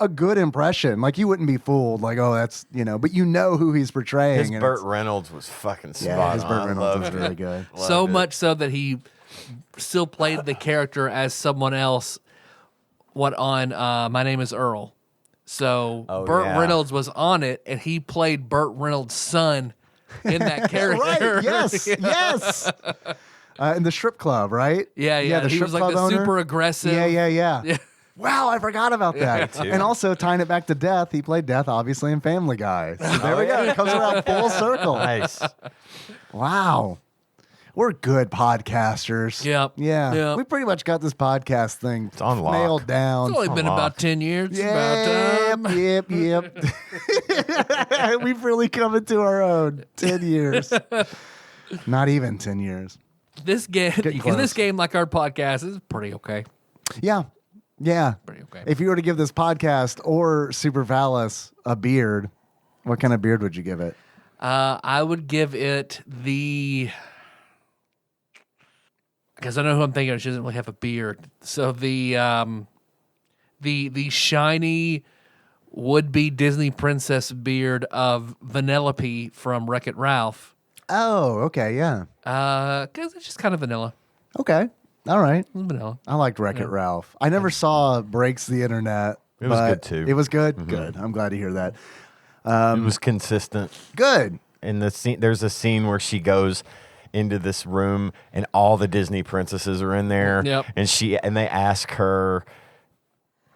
a good impression. Like you wouldn't be fooled, like that's but you know who he's portraying. His and Burt Reynolds was fucking spot yeah, his on. Burt Reynolds was Loved really it. good. So Loved it. much so that he still played the character as someone else. On My Name is Earl. So Burt yeah. Reynolds was on it, and he played Burt Reynolds' son in that character. Right? Yes, yes. In the strip club, right? Yeah. The He strip was like club the owner. super aggressive. Yeah. Wow, I forgot about that. Me too. And also tying it back to Death, he played Death obviously in Family Guy. So there we go. It comes around full circle. Nice. Wow. We're good podcasters. Yep. Yeah. Yep. We pretty much got this podcast thing on lock. nailed down. It's only been about 10 years. It's about time. Yep. We've really come into our own. 10 years. Not even 10 years. This game, Getting close. this game, like our podcast, is pretty okay. Yeah. Yeah. Pretty okay. If you were to give this podcast or Super Valis a beard, what kind of beard would you give it? I would give it because I know who I'm thinking of. She doesn't really have a beard. So the shiny would-be Disney princess beard of Vanellope from Wreck-It Ralph. Oh, okay. Yeah. Because it's just kind of vanilla. Okay. All right. It's vanilla. I liked Wreck-It Ralph. I never saw Breaks the Internet. It was but good, too. It was good? Good. I'm glad to hear that. It was consistent. Good. In the scene, there's a scene where she goes into this room and all the Disney princesses are in there. Yep. And they ask her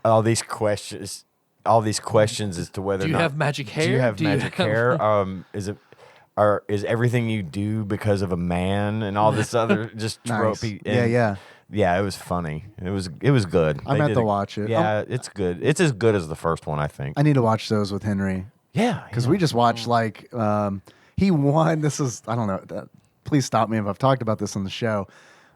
all these questions as to whether Do you or not have magic hair? Do you have Do you magic have- hair? Is everything you do because of a man and all this other just Nice. tropey? Yeah. Yeah, it was funny. It was good. I They meant did to a- watch it. Yeah, it's good. It's as good as the first one, I think. I need to watch those with Henry. Yeah, Because we just watched he won. This is, I don't know. Please stop me if I've talked about this on the show.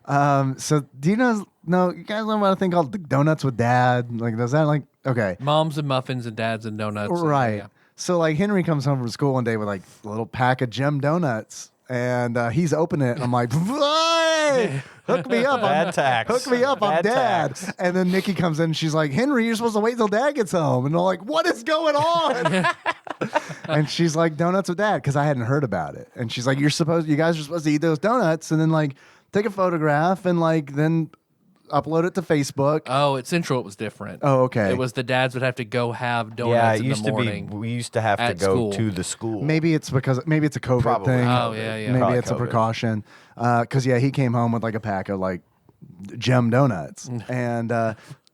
So do you know, you guys know about a thing called Donuts with Dad? Like, does that okay. Moms and muffins and dads and donuts. Right. Yeah. So like Henry comes home from school one day with like a little pack of Gem donuts, and he's opening it. And I'm like, "Hey, hook me up, Bad tax. Hook me up, I'm Bad Dad." tax. And then Nikki comes in, and she's like, "Henry, you're supposed to wait till Dad gets home." And I'm like, "What is going on?" And she's like, "Donuts with Dad," because I hadn't heard about it. And she's like, you guys are supposed to eat those donuts, and then like take a photograph, and like then upload it to Facebook. Oh, at Central it was different. Oh, okay. It was the dads would have to go have donuts Yeah, it in used the to morning. be. We used to have to at go school. to the school. Maybe it's a COVID Probably. thing. Oh, yeah. Maybe Probably it's a COVID. precaution. Because he came home with like a pack of like Gem donuts, and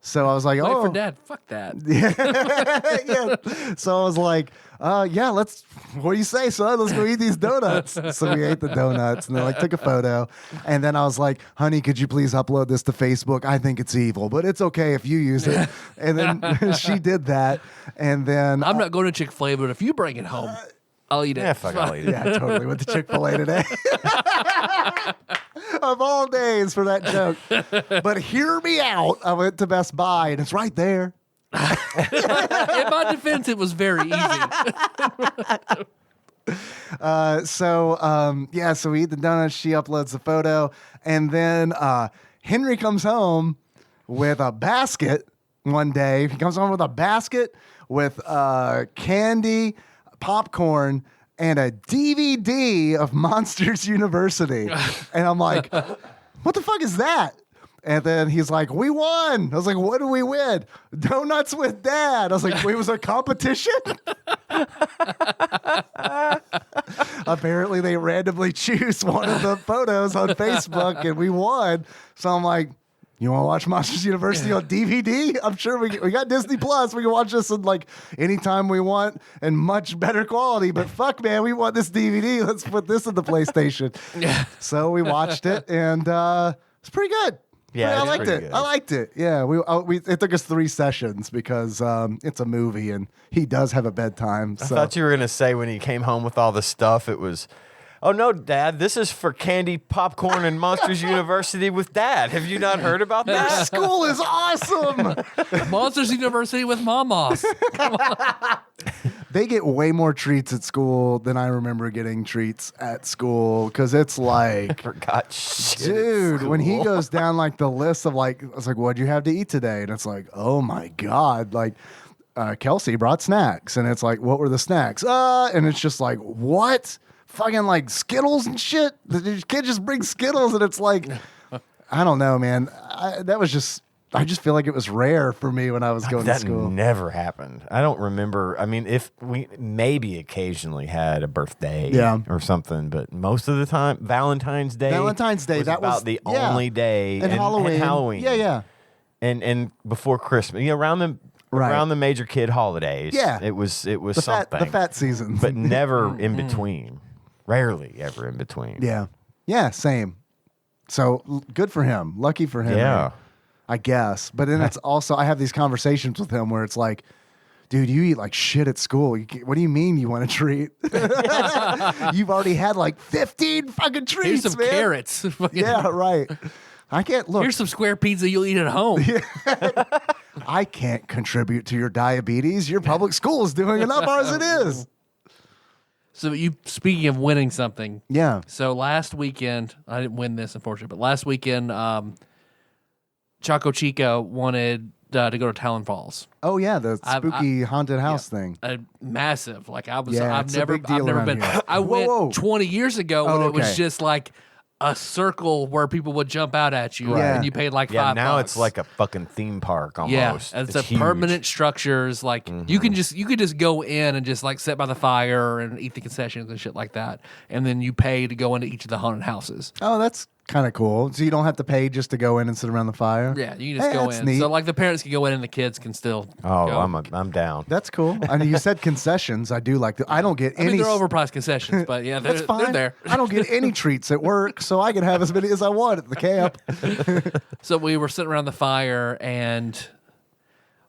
so I was like, Wait "Oh, for dad. Fuck that. yeah." So I was like, "Yeah, let's. What do you say, son? Let's go eat these donuts." So we ate the donuts, and then like took a photo, and then I was like, "Honey, could you please upload this to Facebook? I think it's evil, but it's okay if you use it." And then she did that, and then I'm not going to Chick-fil-A, but if you bring it home, I'll eat it. Yeah, fuck, I'll eat it. Yeah, I totally went to Chick-fil-A today. Of all days for that joke. But hear me out. I went to Best Buy, and it's right there. In my defense, it was very easy. So we eat the donuts. She uploads the photo. And then Henry comes home with a basket one day. He comes home with a basket with candy, popcorn, and a DVD of Monsters University. And I'm like, what the fuck is that? And then he's like, we won. I was like, what did we win? Donuts with Dad. I was like, wait, was it a competition? Apparently they randomly choose one of the photos on Facebook and we won. So I'm like, you want to watch Monsters University on DVD? I'm sure we got Disney Plus. We can watch this in like anytime we want and much better quality. But fuck, man, we want this DVD. Let's put this in the PlayStation. Yeah. So we watched it, and it's pretty good. Yeah, I liked it. good. I liked it. Yeah, it took us 3 sessions because it's a movie, and he does have a bedtime. So. I thought you were gonna say when he came home with all the stuff, it was. Oh no, Dad! This is for candy, popcorn, and Monsters University with Dad. Have you not heard about This that? school is awesome. Monsters University with Mamos. They get way more treats at school than I remember getting treats at school because it's like, Forgot shit. at dude, when he school. goes down like the list of like, I was like, what'd you have to eat today? And it's like, oh my God, like Kelsey brought snacks, and it's like, what were the snacks? And it's just like, what? Fucking like Skittles and shit. The kid just brings Skittles, and it's like, I don't know, man. I just feel like it was rare for me when I was going to That school. never happened. I don't remember. I mean, if we maybe occasionally had a birthday or something, but most of the time, Valentine's Day was about was the yeah. only day. And Halloween. Halloween. Yeah. And before Christmas, around the major kid holidays. Yeah. It was The something. fat seasons. But never in between. Rarely ever in between. Yeah, same. So good for him. Lucky for him. Yeah. I guess. But then it's also, I have these conversations with him where it's like, dude, you eat like shit at school. What do you mean you want a treat? You've already had like 15 fucking treats, Here's some man. carrots. Yeah, right. I can't look. Here's some square pizza you'll eat at home. I can't contribute to your diabetes. Your public school is doing enough as it is. So speaking of winning something. Yeah. So last weekend, I didn't win this, unfortunately, but last weekend, Choco Chica wanted to go to Talon Falls. Oh yeah, the spooky haunted house thing. Massive. Like Yeah, I've it's a never big deal around been. here. I went Whoa. 20 years ago when Oh, it was okay. just like a circle where people would jump out at you, Right. and you paid like Yeah, $5. now it's like a fucking theme park almost. Yeah, it's a huge. permanent structures. Like you could just go in and just like sit by the fire and eat the concessions and shit like that, and then you pay to go into each of the haunted houses. Oh, that's kind of cool. So you don't have to pay just to go in and sit around the fire? Yeah, you can just Hey, go that's in. neat. So like the parents can go in and the kids can still. Oh, go. I'm down. That's cool. I mean, you said concessions. I do like that. I don't get I any. mean, they're overpriced concessions, but yeah, That's they're fine. there. I don't get any treats at work, so I can have as many as I want at the camp. So we were sitting around the fire, and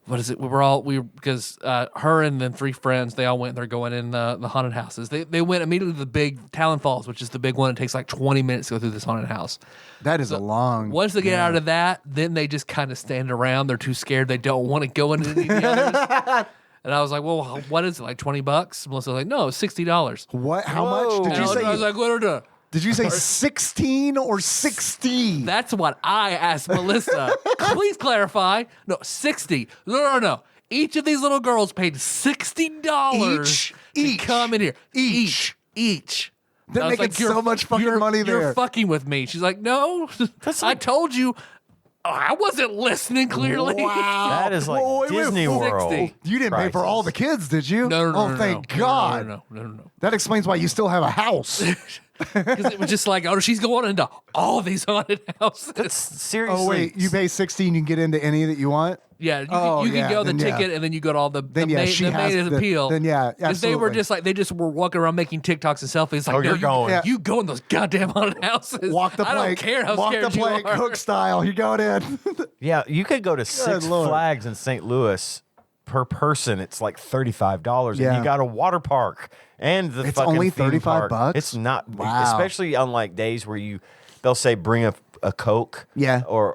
what is it? Because her and then 3 friends, they all went. They're going in the haunted houses. They went immediately to the big Talon Falls, which is the big one. It takes like 20 minutes to go through this haunted house. That is a long. Once they get out of that, then they just kind of stand around. They're too scared. They don't want to go into any of the others. And I was like, well, what is it, like $20? Melissa was like, no, $60. What? How Whoa. much did you say? I was like, what are the? Did you say 16 or 60? That's what I asked Melissa. Please clarify. No, 60. No. Each of these little girls paid $60 to come in here. Each. They're I was making so much fucking money there. You're fucking with me. She's like, no, I told you. Oh, I wasn't listening clearly. Wow. That is like Wait, Disney 60. World. You didn't pay for all the kids, did you? No. Oh, thank God. No. That explains why you still have a house. Because it was just like, oh, she's going into all these haunted houses. That's seriously. Oh, wait. You pay 16, you can get into any that you want? Yeah, you Oh, can yeah, go the then yeah. ticket, and then you go to all the she has maid the- appeal. then yeah, because they were absolutely. they just were walking around making TikToks and selfies. Like, Oh, no, you're going. Yeah. You go in those goddamn haunted houses. Walk the plank. I don't care how Walk scared the plank, you are. hook style. You're going in. Yeah, you could go to Six Lord. Flags in St. Louis per person. It's like $35, Yeah. and you got a water park and the It's fucking only theme $35 park. bucks? It's not, Wow. especially on like days where they'll say bring a a Coke, Yeah. or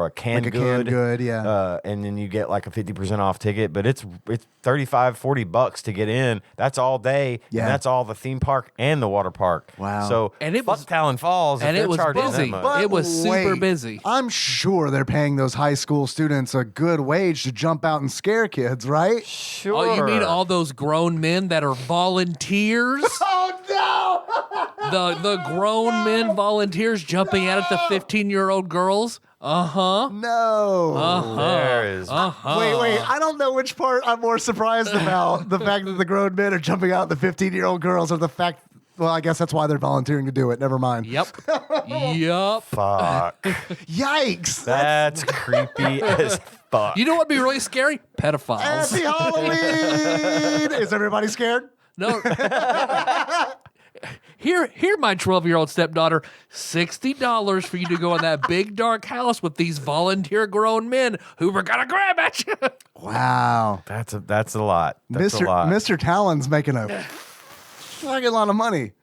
a canned Like a good, canned good, yeah. and then you get like a 50% off ticket. But it's $35-$40 to get in. That's all day, Yeah. and that's all the theme park and the water park. Wow. So And it was Talon Falls, and if it they're was charging that busy. much. But It was super busy. I'm sure they're paying those high school students a good wage to jump out and scare kids, right? Sure. Oh, you mean all those grown men that are volunteers? Oh no! the grown men volunteers jumping out at the 15-year-old girls? Uh-huh. No. There is. Wait. I don't know which part I'm more surprised about. The fact that the grown men are jumping out at the 15-year-old girls, or the fact, well, I guess that's why they're volunteering to do it. Never mind. Yep. Yep. Fuck. Yikes. That's creepy as fuck. You know what'd be really scary? Pedophiles. Happy Halloween! Is everybody scared? No. Here, my 12-year-old stepdaughter, $60 for you to go in that big dark house with these volunteer grown men who were gonna grab at you. Wow. That's a lot. That's a lot. Mr. Talon's making a fucking lot of money.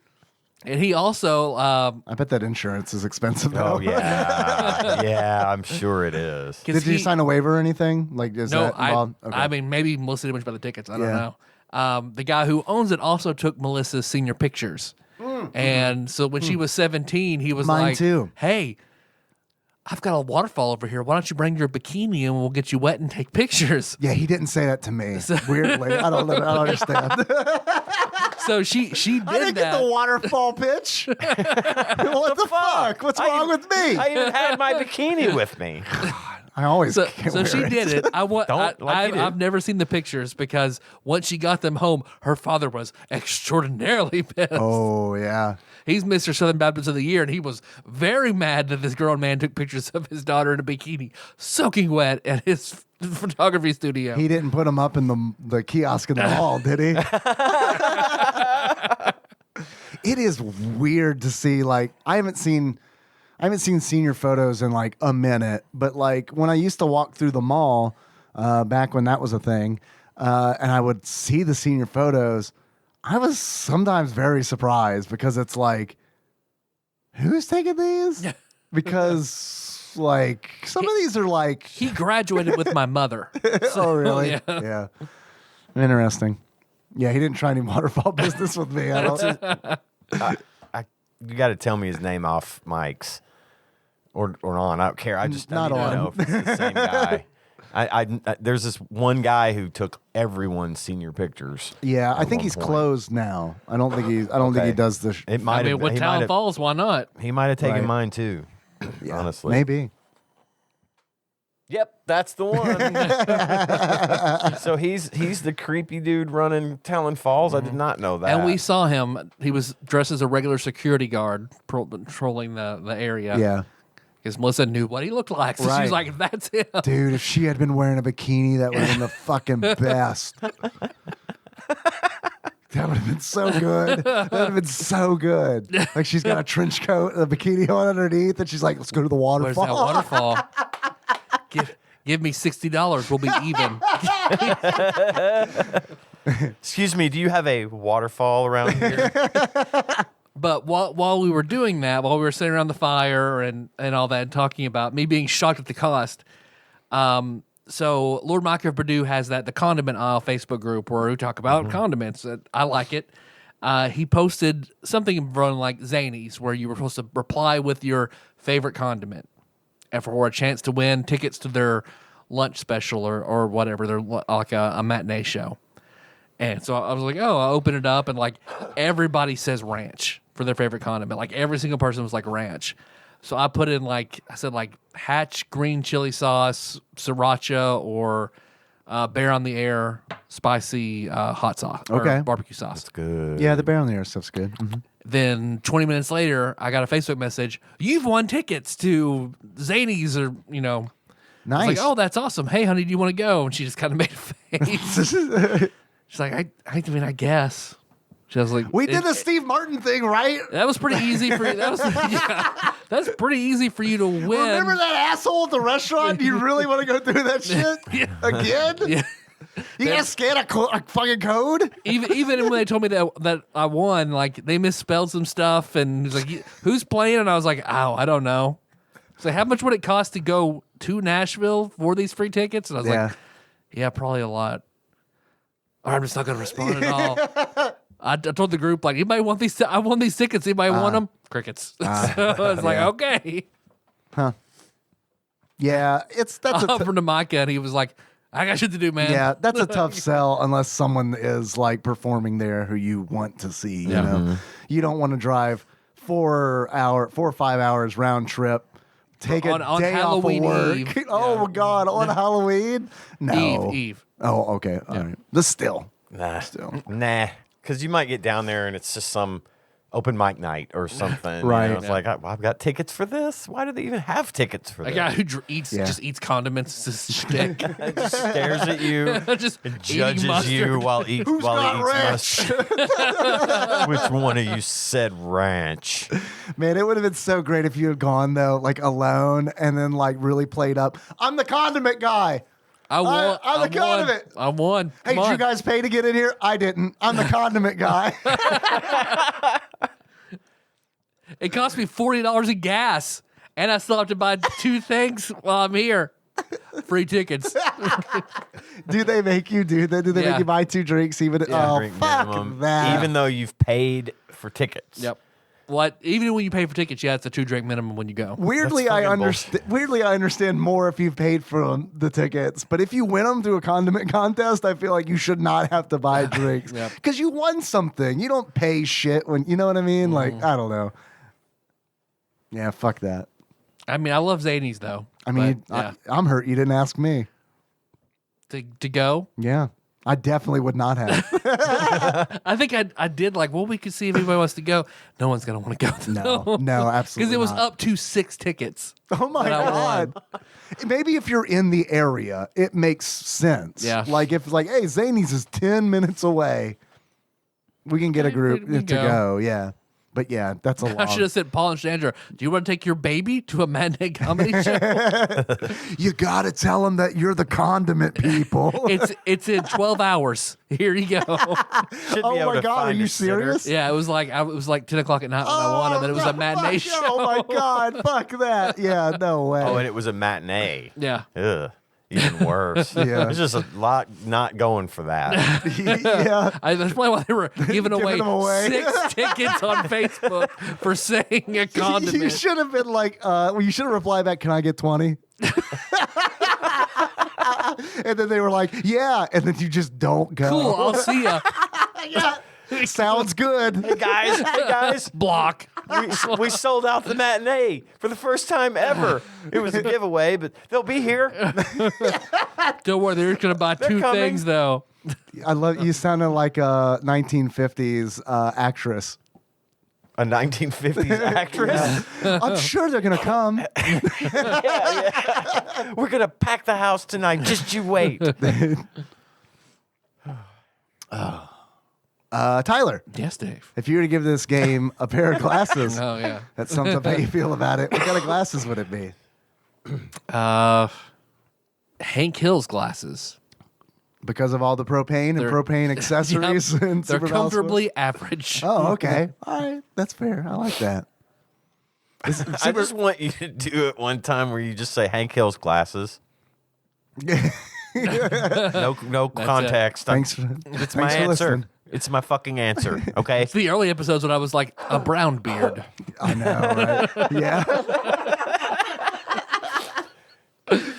And he also, I bet that insurance is expensive though. Oh yeah, yeah. I'm sure it is. Did you sign a waiver or anything? Like, is No, that involved? I mean, maybe Melissa did much about the tickets. I don't Yeah. know. The guy who owns it also took Melissa's senior pictures. And so when she was 17, he was Mine like, too. hey, I've got a waterfall over here. Why don't you bring your bikini and we'll get you wet and take pictures? Yeah, he didn't say that to me. Weirdly, I don't understand. So she did I didn't that. get the waterfall pitch. What the fuck? What's wrong with me? I even had my bikini with me. I always So can't she wear did it. I've never seen the pictures because once she got them home, her father was extraordinarily pissed. Oh yeah. He's Mr. Southern Baptist of the Year, and he was very mad that this grown man took pictures of his daughter in a bikini, soaking wet at his photography studio. He didn't put him up in the kiosk in the mall, did he? It is weird to see. Like, I haven't seen senior photos in like a minute, but like when I used to walk through the mall back when that was a thing, and I would see the senior photos, I was sometimes very surprised because it's like, who's taking these? Because like some of these are like, He graduated with my mother. oh really? Yeah. Yeah. Interesting. Yeah, he didn't try any waterfall business with me. I don't. You got to tell me his name off mics or on. I don't care. I just Not need to on. know if it's the same guy. There's this one guy who took everyone's senior pictures. Yeah, I at think one he's point. closed now. I don't think he Okay. does the. It I might mean, have. with He might Talon have. Falls, why not? He might have taken Right. mine too. Yeah, honestly, maybe. Yep, that's the one. So he's the creepy dude running Talon Falls. I did not know that. And we saw him. He was dressed as a regular security guard patrolling the area. Yeah, Because Melissa knew what he looked like. So she Right. was like, that's him. dude, if she had been wearing a bikini, that would have been the fucking best. That would have been so good. That would have been so good. Like she's got a trench coat and a bikini on underneath, and she's like, "Let's go to the Where's waterfall." that waterfall? Give me $60. We'll be even. Excuse me, do you have a waterfall around here? But while we were doing that, while we were sitting around the fire and all that and talking about me being shocked at the cost, so Lord Micah of Purdue has the condiment aisle Facebook group where we talk about condiments. I like it. He posted something from like Zanies where you were supposed to reply with your favorite condiment and for a chance to win tickets to their lunch special or whatever, their like a matinee show. And so I was like, oh, I open it up and like everybody says ranch for their favorite condiment. Like every single person was like ranch. So I put in I said Hatch green chili sauce, sriracha, or Bear on the Air spicy hot sauce Okay. or barbecue sauce. That's good. Yeah, the bear on the air stuff's good. Mhm. Then 20 minutes later, I got a Facebook message. You've won tickets to Zanies or, I was Nice. like, oh, that's awesome. Hey, honey, do you want to go? And she just kind of made a face. She's like, I mean, I guess. She was like, We did the Steve Martin thing, right? That was pretty easy for you. That's pretty easy for you to win. Remember that asshole at the restaurant? Do you really want to go through that shit again? Yeah. You gotta scan a fucking code? Even when they told me that I won, like they misspelled some stuff, and he's like, "Who's playing?" And I was like, "Oh, I don't know." So how much would it cost to go to Nashville for these free tickets? And I was like, yeah, probably a lot. Or I'm just not going to respond at all. I told the group, like, anybody want these? I want these tickets. Anybody want them? Crickets. So I was like, okay. Huh. Yeah, that's I offered to Micah, and he was like, I got shit to do, man. Yeah, that's a tough sell unless someone is like performing there who you want to see. You know, you don't want to drive 4 or 5 hours round trip. Take a on day Halloween off of work. Eve. Oh my God, on Halloween? No, Eve. Oh, okay, all right. This still. Nah, because you might get down there and it's just some open mic night or something. Right. You know, it's like, I've got tickets for this. Why do they even have tickets for A this? guy who just eats condiments is his shtick. Just stares at you, Just and eating judges mustard. you while he eats mustard. Which one of you said ranch? Man, it would have been so great if you had gone though, like alone, and then like really played up. I'm the condiment guy. I'm the condiment. I won. Hey, Come did you on. guys pay to get in here? I didn't. I'm the condiment guy. It cost me $40 in gas, and I still have to buy 2 things while I'm here. Free tickets. Do they make you do that? Do they Yeah. make you buy 2 drinks? Even Drink fuck minimum, that. even though you've paid for tickets. Yep. What? Even when you pay for tickets, it's a 2-drink minimum when you go. Weirdly, That's I fucking understand. Weirdly, I understand more if you've paid for the tickets. But if you win them through a condiment contest, I feel like you should not have to buy drinks Yep. because you won something. You don't pay shit when you know what I mean. Like I don't know. Yeah, fuck that. I mean, I love Zanies though. I mean, but, I'm hurt. You didn't ask me. to go. Yeah, I definitely would not have. I think I did like, well, we could see if anybody wants to go. No one's gonna want to go. No, absolutely. Because it was not. up to 6 tickets. Oh my that I God. Maybe if you're in the area, it makes sense. Yeah. Like if like, hey, Zanies is 10 minutes away. We can get a group we to go. Yeah. But yeah, that's a I lot. should have said, Paul and Chandra, do you want to take your baby to a matinee comedy show? You got to tell them that you're the condiment people. it's in 12 hours. Here you go. Should be Oh able my to God, are find you a sitter. serious? Yeah, it was like 10 o'clock at night when I won them, and it was a matinee show. Oh my God, fuck that. Yeah, no way. Oh, and it was a matinee. Yeah. Ugh. Even worse. Yeah. There's just a lot not going for that. Yeah. That's probably why they were giving away them away. 6 tickets on Facebook for saying a condiment. You should have been like, you should have replied back, can I get 20? And then they were like, yeah. And then you just don't go. Cool, I'll see ya. Yeah. Sounds good. Hey guys, Block. we sold out the matinee for the first time ever. It was a giveaway, but they'll be here. Don't worry, they're going to buy 2 coming. things, though. I love you. Sounded like a 1950s actress. A 1950s actress. I'm sure they're gonna come. Yeah. We're gonna pack the house tonight. Just you wait. Tyler, Yes, Dave. if you were to give this game a pair of glasses, Oh, yeah. that sums up how you feel about it. What kind of glasses would it be? Hank Hill's glasses. Because of all the propane and They're- propane accessories and They're Super Valve comfortably average. Oh, okay. All right. That's fair. I like that. I just want you to do it one time where you just say Hank Hill's glasses. No context. Thanks. It's my thanks for answer. listening. It's my fucking answer. Okay. It's the early episodes when I was like a brown beard. I know, right? Yeah.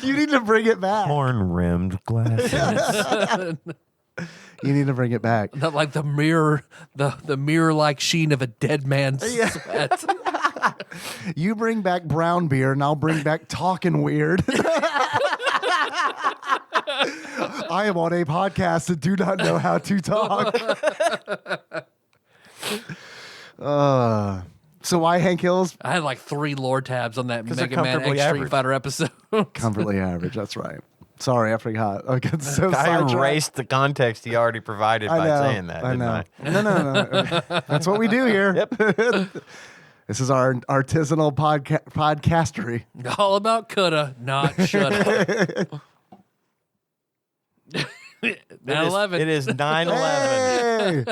You need to bring it back. Horn rimmed glasses. You need to bring it back. Not like the mirror, the mirror like sheen of a dead man's sweat. You bring back brown beer, and I'll bring back talking weird. I am on a podcast and do not know how to talk. So why Hank Hill's? I had like 3 lore tabs on that 'Cause they're Mega Man X comfortably Street average. Fighter episode. Comfortably average. That's right. Sorry, I forgot. I got so I sidetracked. erased the context he already provided by saying that. I didn't know. I? No. That's what we do here. Yep. This is our artisanal podcastery. All about coulda, not shoulda. 9/11. It is 9/11. Hey,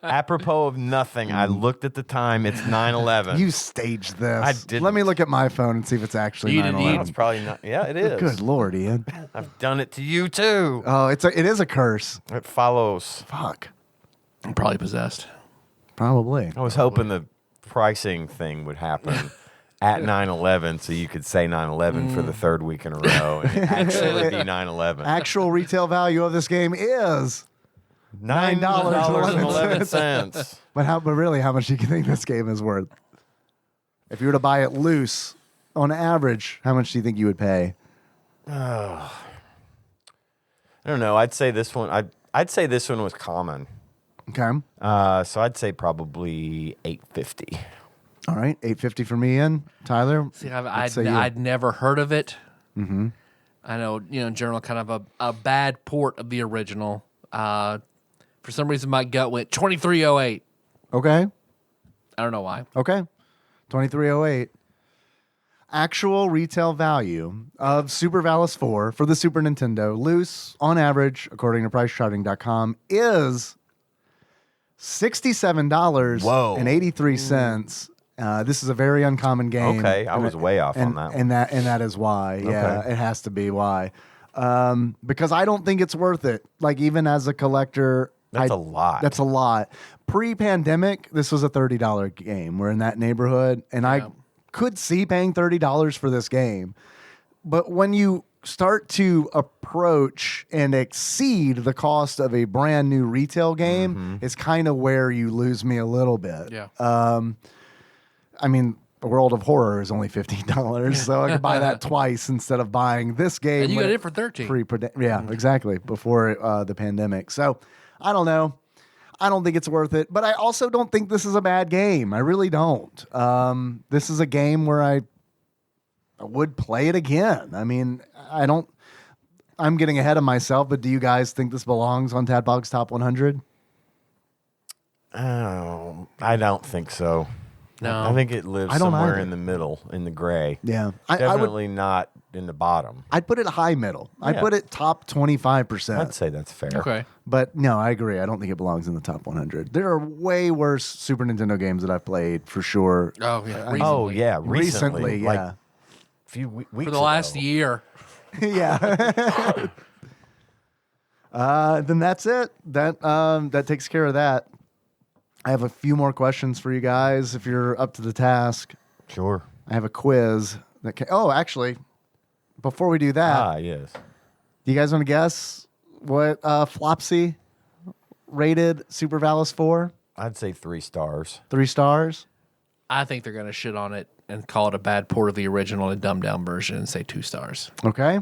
Apropos of nothing, I looked at the time. It's 9/11. you staged this. I didn't. Let me look at my phone and see if it's actually You didn't 9/11. It's probably not. Yeah, it is. Good Lord, Ian. I've done it to you too. Oh, it is a curse. It follows. Fuck. I'm probably possessed. Probably. I was hoping the pricing thing would happen at 9/11 so you could say 9/11 for the third week in a row and it actually be 9/11. Actual retail value of this game is $9.11. But really, how much do you think this game is worth? If you were to buy it loose, on average, how much do you think you would pay? I don't know. I'd say this one. I'd say this one was common. Okay. So I'd say probably $8.50. All right. $8.50 for me, Ian. Tyler. See, let's say you. I'd never heard of it. Mm-hmm. I know, in general, kind of a bad port of the original. For some reason, my gut went 2308. Okay. I don't know why. Okay. 2308. Actual retail value of Super Valis 4 for the Super Nintendo, loose, on average, according to PriceCharting.com, is $67.83. This is a very uncommon game. Okay, I was way off on that one. And that is why. Yeah, Okay. it has to be why. Because I don't think it's worth it. Like, even as a collector, That's a lot. That's a lot. Pre-pandemic, this was a $30 game. We're in that neighborhood, and I could see paying $30 for this game. But when you start to approach and exceed the cost of a brand new retail game, is kind of where you lose me a little bit. Yeah. I mean, the World of Horror is only $15, so I could buy that twice instead of buying this game. And you when got it for 13. Yeah, exactly, before the pandemic. So, I don't know. I don't think it's worth it, but I also don't think this is a bad game. I really don't. This is a game where I would play it again. I mean, I'm getting ahead of myself, but do you guys think this belongs on TADPOG's Top 100? Oh, I don't think so. No. I think it lives I don't somewhere either. in the middle, in the gray. Yeah. Definitely not in the bottom. I'd put it high middle. I'd Yeah. put it top 25%. I'd say that's fair. Okay. But no, I agree. I don't think it belongs in the top 100. There are way worse Super Nintendo games that I've played, for sure. Oh, yeah. Recently. Oh, yeah. Recently, like yeah. a few weeks For the last ago. year. Yeah. Then that's it. That takes care of that. I have a few more questions for you guys if you're up to the task. Sure. I have a quiz. Actually, before we do that, Yes. do you guys want to guess what Flopsy rated Super Valis 4? I'd say 3 stars. 3 stars? I think they're going to shit on it and call it a bad port of the original and dumbed down version and say 2 stars. Okay.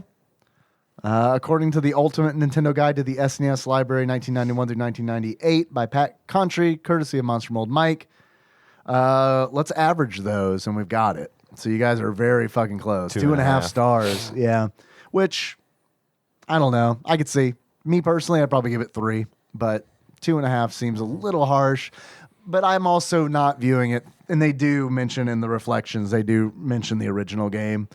According to the Ultimate Nintendo Guide to the SNES Library 1991 through 1998 by Pat Contry, courtesy of Monster Mold Mike, let's average those, and we've got it. So you guys are very fucking close. 2.5 stars. Yeah. Which, I don't know. I could see. Me personally, I'd probably give it 3, but 2.5 seems a little harsh. But I'm also not viewing it, and they do mention in the reflections, they do mention the original game.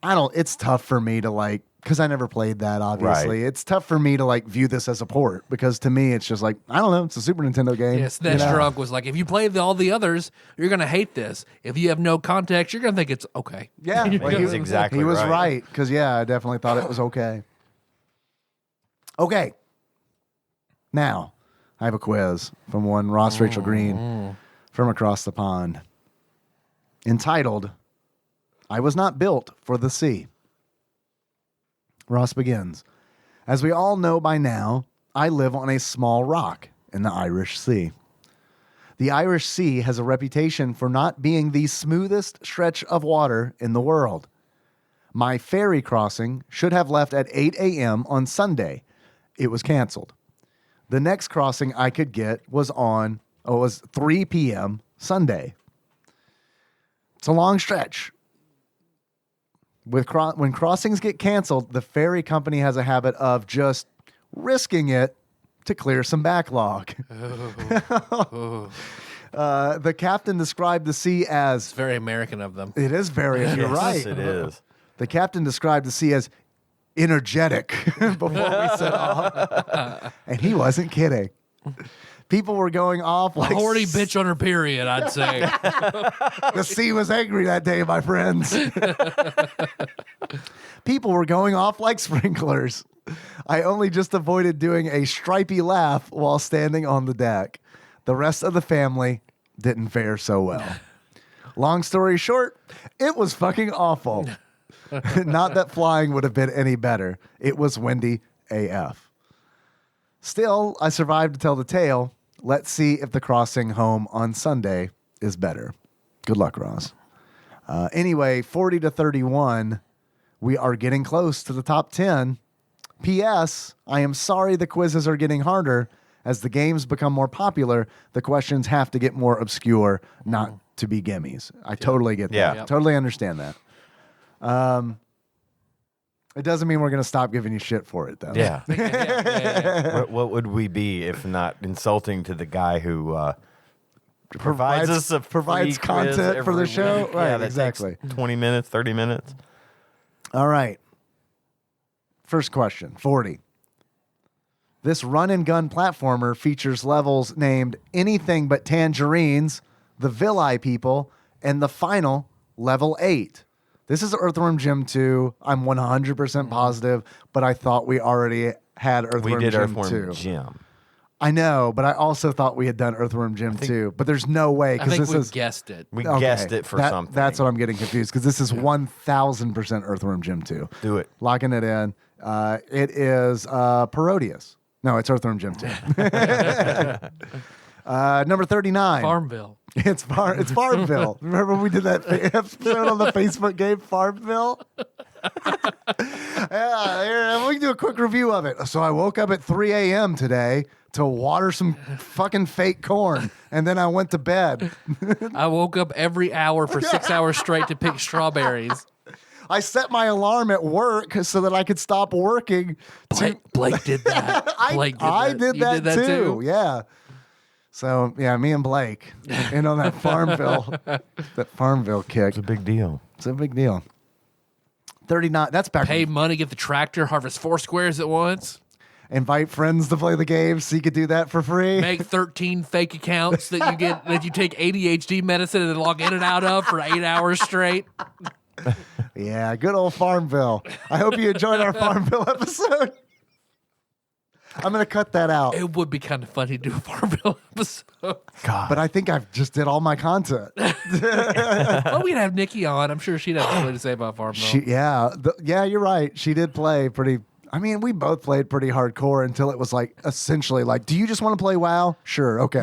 It's tough for me to because I never played that, obviously. Right. It's tough for me to view this as a port, because to me, it's just I don't know, it's a Super Nintendo game. Yes, that drunk was like, if you play all the others, you're going to hate this. If you have no context, you're going to think it's okay. Yeah, He's exactly he was right. right, because I definitely thought it was okay. Okay. Now, I have a quiz from one Ross Rachel Green from across the pond, entitled, I Was Not Built for the Sea. Ross begins. As we all know by now, I live on a small rock in the Irish Sea. The Irish Sea has a reputation for not being the smoothest stretch of water in the world. My ferry crossing should have left at 8 a.m. on Sunday. It was canceled. The next crossing I could get was 3 p.m. Sunday. It's a long stretch. When crossings get canceled, the ferry company has a habit of just risking it to clear some backlog. The captain described the sea as... It's very American of them. It is very... You're right. Yes, it is. The captain described the sea as energetic before we set off. And he wasn't kidding. People were going off like Horny bitch on her period, I'd say. the sea was angry that day, my friends. People were going off like sprinklers. I only just avoided doing a stripy laugh while standing on the deck. The rest of the family didn't fare so well. Long story short, it was fucking awful. Not that flying would have been any better. It was windy AF. Still, I survived to tell the tale. Let's see if the crossing home on Sunday is better. Good luck, Ross. Anyway, 40 to 31, we are getting close to the top 10. P.S. I am sorry the quizzes are getting harder. As the games become more popular, the questions have to get more obscure, not to be gimmies. I totally get that. Yeah. Totally understand that. It doesn't mean we're going to stop giving you shit for it, though. Yeah. What would we be if not insulting to the guy who provides us a provides free quiz content for the every show? week? Right, Yeah, that exactly. takes 20 minutes, 30 minutes. All right. First question, 40. This run-and-gun platformer features levels named Anything But Tangerines, The Villi People, and the final, Level 8. This is Earthworm Jim 2. I'm 100% positive, but I thought we already had Earthworm We did Jim Earthworm 2. Jim. I know, but I also thought we had done Earthworm Jim 2. But there's no way, I because think this we is... guessed it. We Okay, guessed it for something. That's what I'm getting confused, because this is 1,000% Earthworm Jim 2. Do it. Locking it in. It is Parodius. No, it's Earthworm Jim 2. Number 39. Farmville. It's Farmville. Remember when we did that episode on the Facebook game, Farmville? Yeah, we can do a quick review of it. So I woke up at 3 a.m. today to water some fucking fake corn, and then I went to bed. I woke up every hour for 6 hours straight to pick strawberries. I set my alarm at work so that I could stop working. Blake did that. Blake did I that. did You that, too. Yeah. So yeah, me and Blake, in on that Farmville kick. It's a big deal. It's a big deal. 39. That's back. Pay money, get the tractor, harvest 4 squares at once. Invite friends to play the game so you could do that for free. Make 13 fake accounts that you take ADHD medicine and then log in and out of for 8 hours straight. Yeah, good old Farmville. I hope you enjoyed our Farmville episode. I'm going to cut that out. It would be kind of funny to do a Farmville episode. God. But I think I've just did all my content. Well, we'd have Nikki on. I'm sure she'd have something to say about Farmville. Yeah, you're right. She did play pretty. I mean, we both played pretty hardcore until it was like essentially like, do you just want to play WoW? Sure, okay.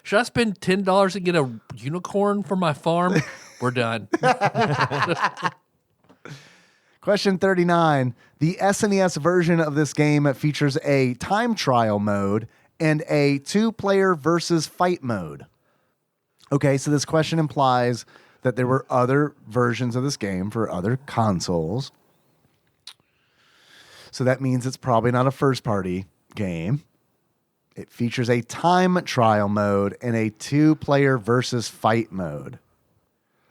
Should I spend $10 and get a unicorn for my farm? We're done. Question 39. The SNES version of this game features a time trial mode and a 2-player versus fight mode. Okay, so this question implies that there were other versions of this game for other consoles. So that means it's probably not a first-party game. It features a time trial mode and a 2-player versus fight mode.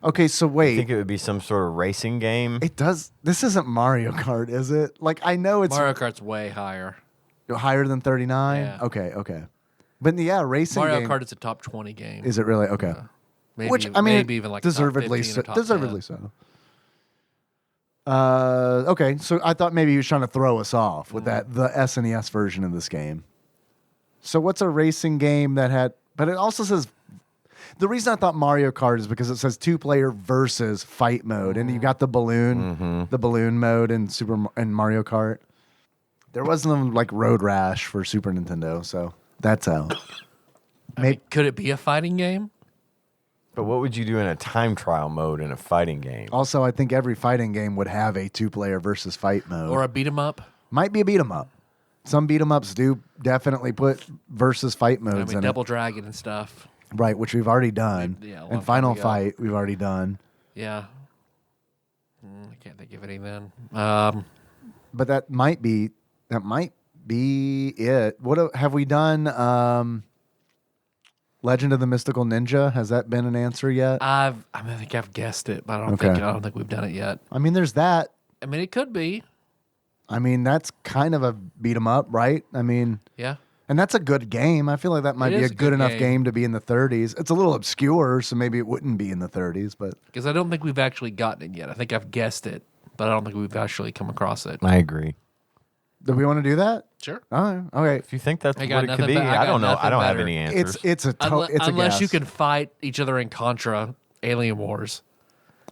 Okay, so wait. I think it would be some sort of racing game. It does. This isn't Mario Kart, is it? Like, I know it's Mario Kart's way higher. higher than 39. Yeah. Okay. But yeah, racing Mario game. Kart is a top 20 game. Is it really? Okay. Maybe, Which I mean, maybe even like deservedly top 15 or top deservedly 10. so. Okay, so I thought maybe he was trying to throw us off with the SNES version of this game. So what's a racing game that had? But it also says. The reason I thought Mario Kart is because it says 2-player versus fight mode, and you got the balloon mode in Mario Kart. There wasn't like Road Rash for Super Nintendo, so that's out. I mean, could it be a fighting game? But what would you do in a time trial mode in a fighting game? Also, I think every fighting game would have a 2-player versus fight mode. Or a beat 'em up? Might be a beat 'em up. Some beat 'em ups do definitely put versus fight modes in Double it. Dragon and stuff. Right, which we've already done. Yeah, a long and time Final ago. Fight, we've already done. Yeah. I can't think of anything. But that might be it. What have we done? Legend of the Mystical Ninja, has that been an answer yet? I think I've guessed it, but I don't think we've done it yet. I mean, there's that. I mean, it could be. I mean, that's kind of a beat 'em up, right? I mean, Yeah. and that's a good game. I feel like that might It be is a a good good enough game. game to be in the 30s. It's a little obscure, so maybe it wouldn't be in the 30s, but Because I don't think we've actually gotten it yet. I think I've guessed it, but I don't think we've actually come across it. I agree. do we want to do that? Sure. All right. Okay. If you think that's I what got it could nothing be, be- I I got don't know. I nothing don't have better. any answers. It's a Unless you guess. can fight each other in Contra, Alien Wars.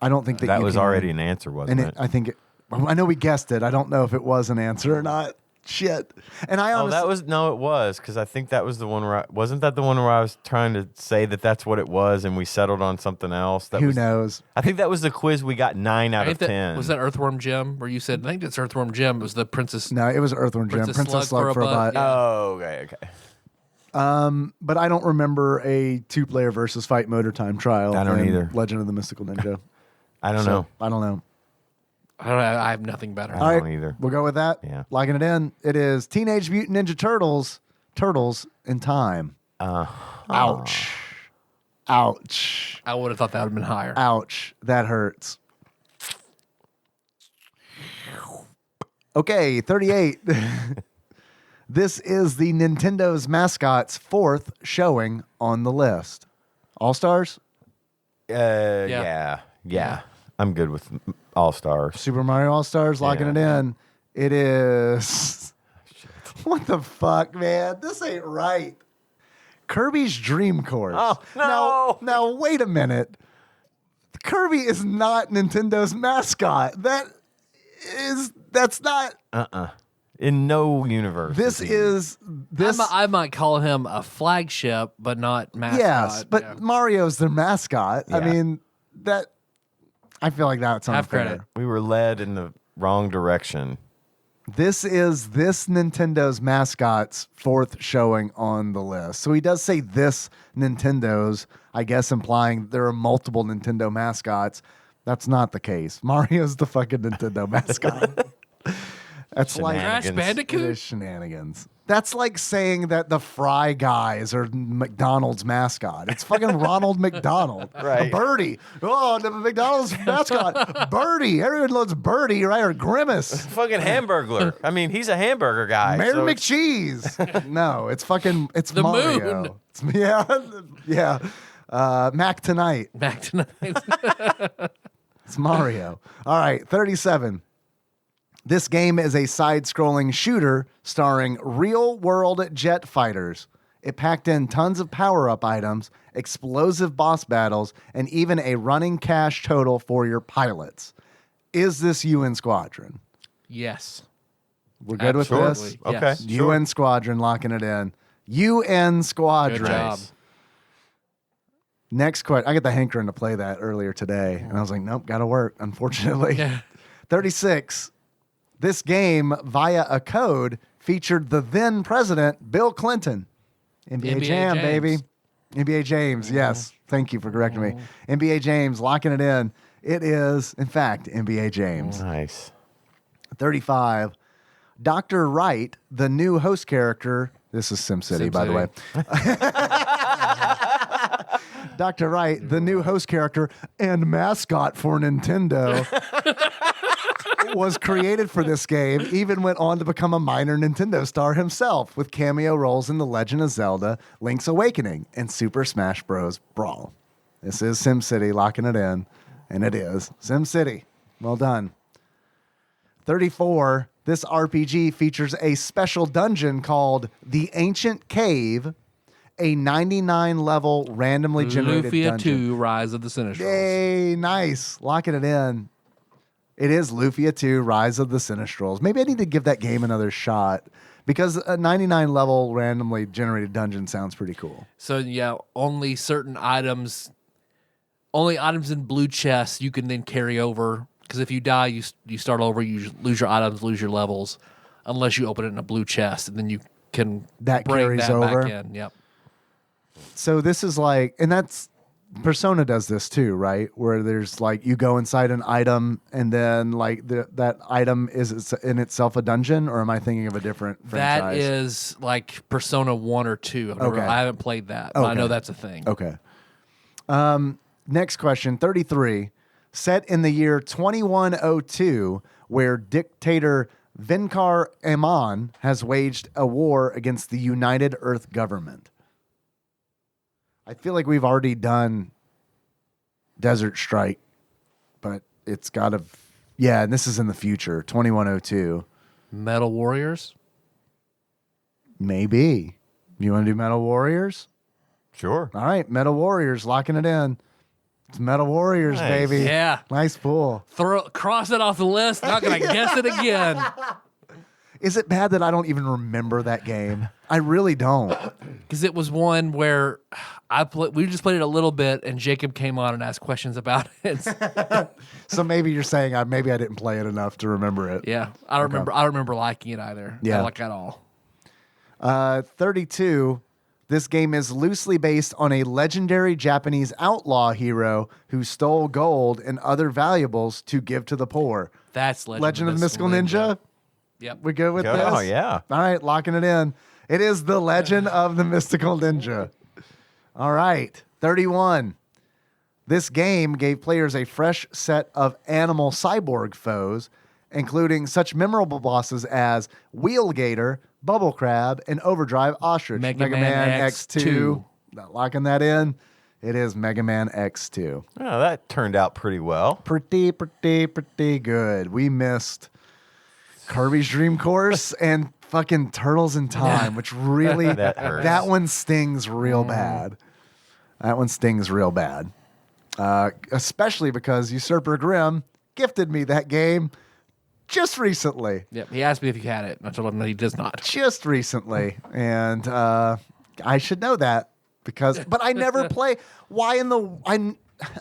I don't think that that you was can. already an answer, wasn't And it? I think I know we guessed it. I don't know if it was an answer or not. Shit. And I Oh, honestly, that was no, it was because I think that was the one where wasn't that the one where I was trying to say that that's what it was, and we settled on something else. That who was, knows? I think that was the quiz we got 9 out I of think 10. was that Earthworm Jim where you said, I think it's Earthworm Jim. It was the Princess. No, it was Earthworm Jim. Princess Slug for a butt. Yeah. Oh, okay. But I don't remember a 2-player versus fight motor time trial. I don't in either. Legend of the Mystical Ninja. I don't So, know. I don't know. I have nothing better. I All right, don't either. we'll go with that. Yeah. Locking it in. It is Teenage Mutant Ninja Turtles. Turtles in Time. Ouch. Ouch. I would have thought that would have been higher. Ouch. That hurts. Okay, 38. This is the Nintendo's mascot's 4th showing on the list. All Stars? Yeah. I'm good with All Stars. Super Mario All Stars, locking Yeah. it in. It is. What the fuck, man? This ain't right. Kirby's Dream Course. Oh, no. Now, wait a minute. Kirby is not Nintendo's mascot. That's not. In no universe. This is this. I might call him a flagship, but not mascot. Yes, but Yeah. Mario's their mascot. I Yeah. mean that. I feel like that's Have unfair. credit. We were led in the wrong direction. This is this Nintendo's mascot's 4th showing on the list. So he does say this Nintendo's, I guess implying there are multiple Nintendo mascots. That's not the case. Mario's the fucking Nintendo mascot. That's like Crash Shenanigans. it Bandicoot? is shenanigans. That's like saying that the Fry Guys are McDonald's mascot. It's fucking Ronald McDonald. Right. A Birdie. Oh, the McDonald's mascot. Birdie. Everyone loves Birdie, right? Or Grimace. Fucking Hamburglar. I mean, he's a hamburger guy. Mary so it's- McCheese. No, it's fucking, it's The Mario. moon. Yeah. Mac Tonight. Back tonight. It's Mario. All right, 37. This game is a side-scrolling shooter starring real-world jet fighters. It packed in tons of power-up items, explosive boss battles, and even a running cash total for your pilots. Is this UN Squadron? Yes. We're good with this? Absolutely. Okay. Yes. Sure. UN Squadron, locking it in. UN Squadron. Good job. Nice. Next question. I got the hankering to play that earlier today, and I was like, nope, got to work, unfortunately. Yeah. 36. This game, via a code, featured the then president, Bill Clinton. NBA Jam, James. baby. NBA James, yes. Thank you for correcting me. NBA James, locking it in. It is, in fact, NBA James. Nice. 35. Dr. Wright, the new host character. This is SimCity, by the way. Dr. Wright, the new host character and mascot for Nintendo, was created for this game, even went on to become a minor Nintendo star himself with cameo roles in The Legend of Zelda, Link's Awakening, and Super Smash Bros. Brawl. This is SimCity, locking it in, and it is SimCity. Well done. 34. This RPG features a special dungeon called The Ancient Cave, a 99-level randomly generated Lufia dungeon. 2, Rise of the Sinistrals. Yay, nice. Locking it in. It is Lufia 2, Rise of the Sinistrals. Maybe I need to give that game another shot because a 99-level randomly generated dungeon sounds pretty cool. So, yeah, only certain items, only items in blue chests you can then carry over. Because if you die, you start over, you lose your items, lose your levels, unless you open it in a blue chest, and then you can That bring carries that over? back in. Yep. So this is like, and that's, Persona does this too, right? Where there's like, you go inside an item and then like that item is in itself a dungeon, or am I thinking of a different franchise? That is like Persona 1 or 2. Okay. I haven't played that, but I Okay. know that's a thing. Okay. Next question, 33. set in the year 2102, where dictator Vinkar Aman has waged a war against the United Earth government. I feel like we've already done Desert Strike, but it's got to... Yeah, and this is in the future, 2102. Metal Warriors? Maybe. You want to do Metal Warriors? Sure. All right, Metal Warriors, locking it in. It's Metal Warriors, Nice. baby. Yeah. Nice pull. Cross it off the list. Not going to guess it again. Is it bad that I don't even remember that game? I really don't. Because it was one where we just played it a little bit, and Jacob came on and asked questions about it. So maybe you're saying maybe I didn't play it enough to remember it. Yeah, I don't remember. I don't remember liking it either. Yeah. Not like at all. 32. This game is loosely based on a legendary Japanese outlaw hero who stole gold and other valuables to give to the poor. That's Legend of the Mystical Ninja. Yep. We good with this? Oh, yeah. All right, locking it in. It is the Legend of the Mystical Ninja. All right, 31. This game gave players a fresh set of animal cyborg foes, including such memorable bosses as Wheelgator, Bubble Crab, and Overdrive Ostrich. Mega Man X2. Not locking that in. It is Mega Man X2. Oh, that turned out pretty well. Pretty good. We missed Kirby's Dream Course and fucking Turtles in Time, which really That hurts. that one stings real bad. That one stings real bad. Especially because Usurper Grimm gifted me that game just recently. Yep. He asked me if he had it. I told him that he does not. Just recently. And I should know that but I never play.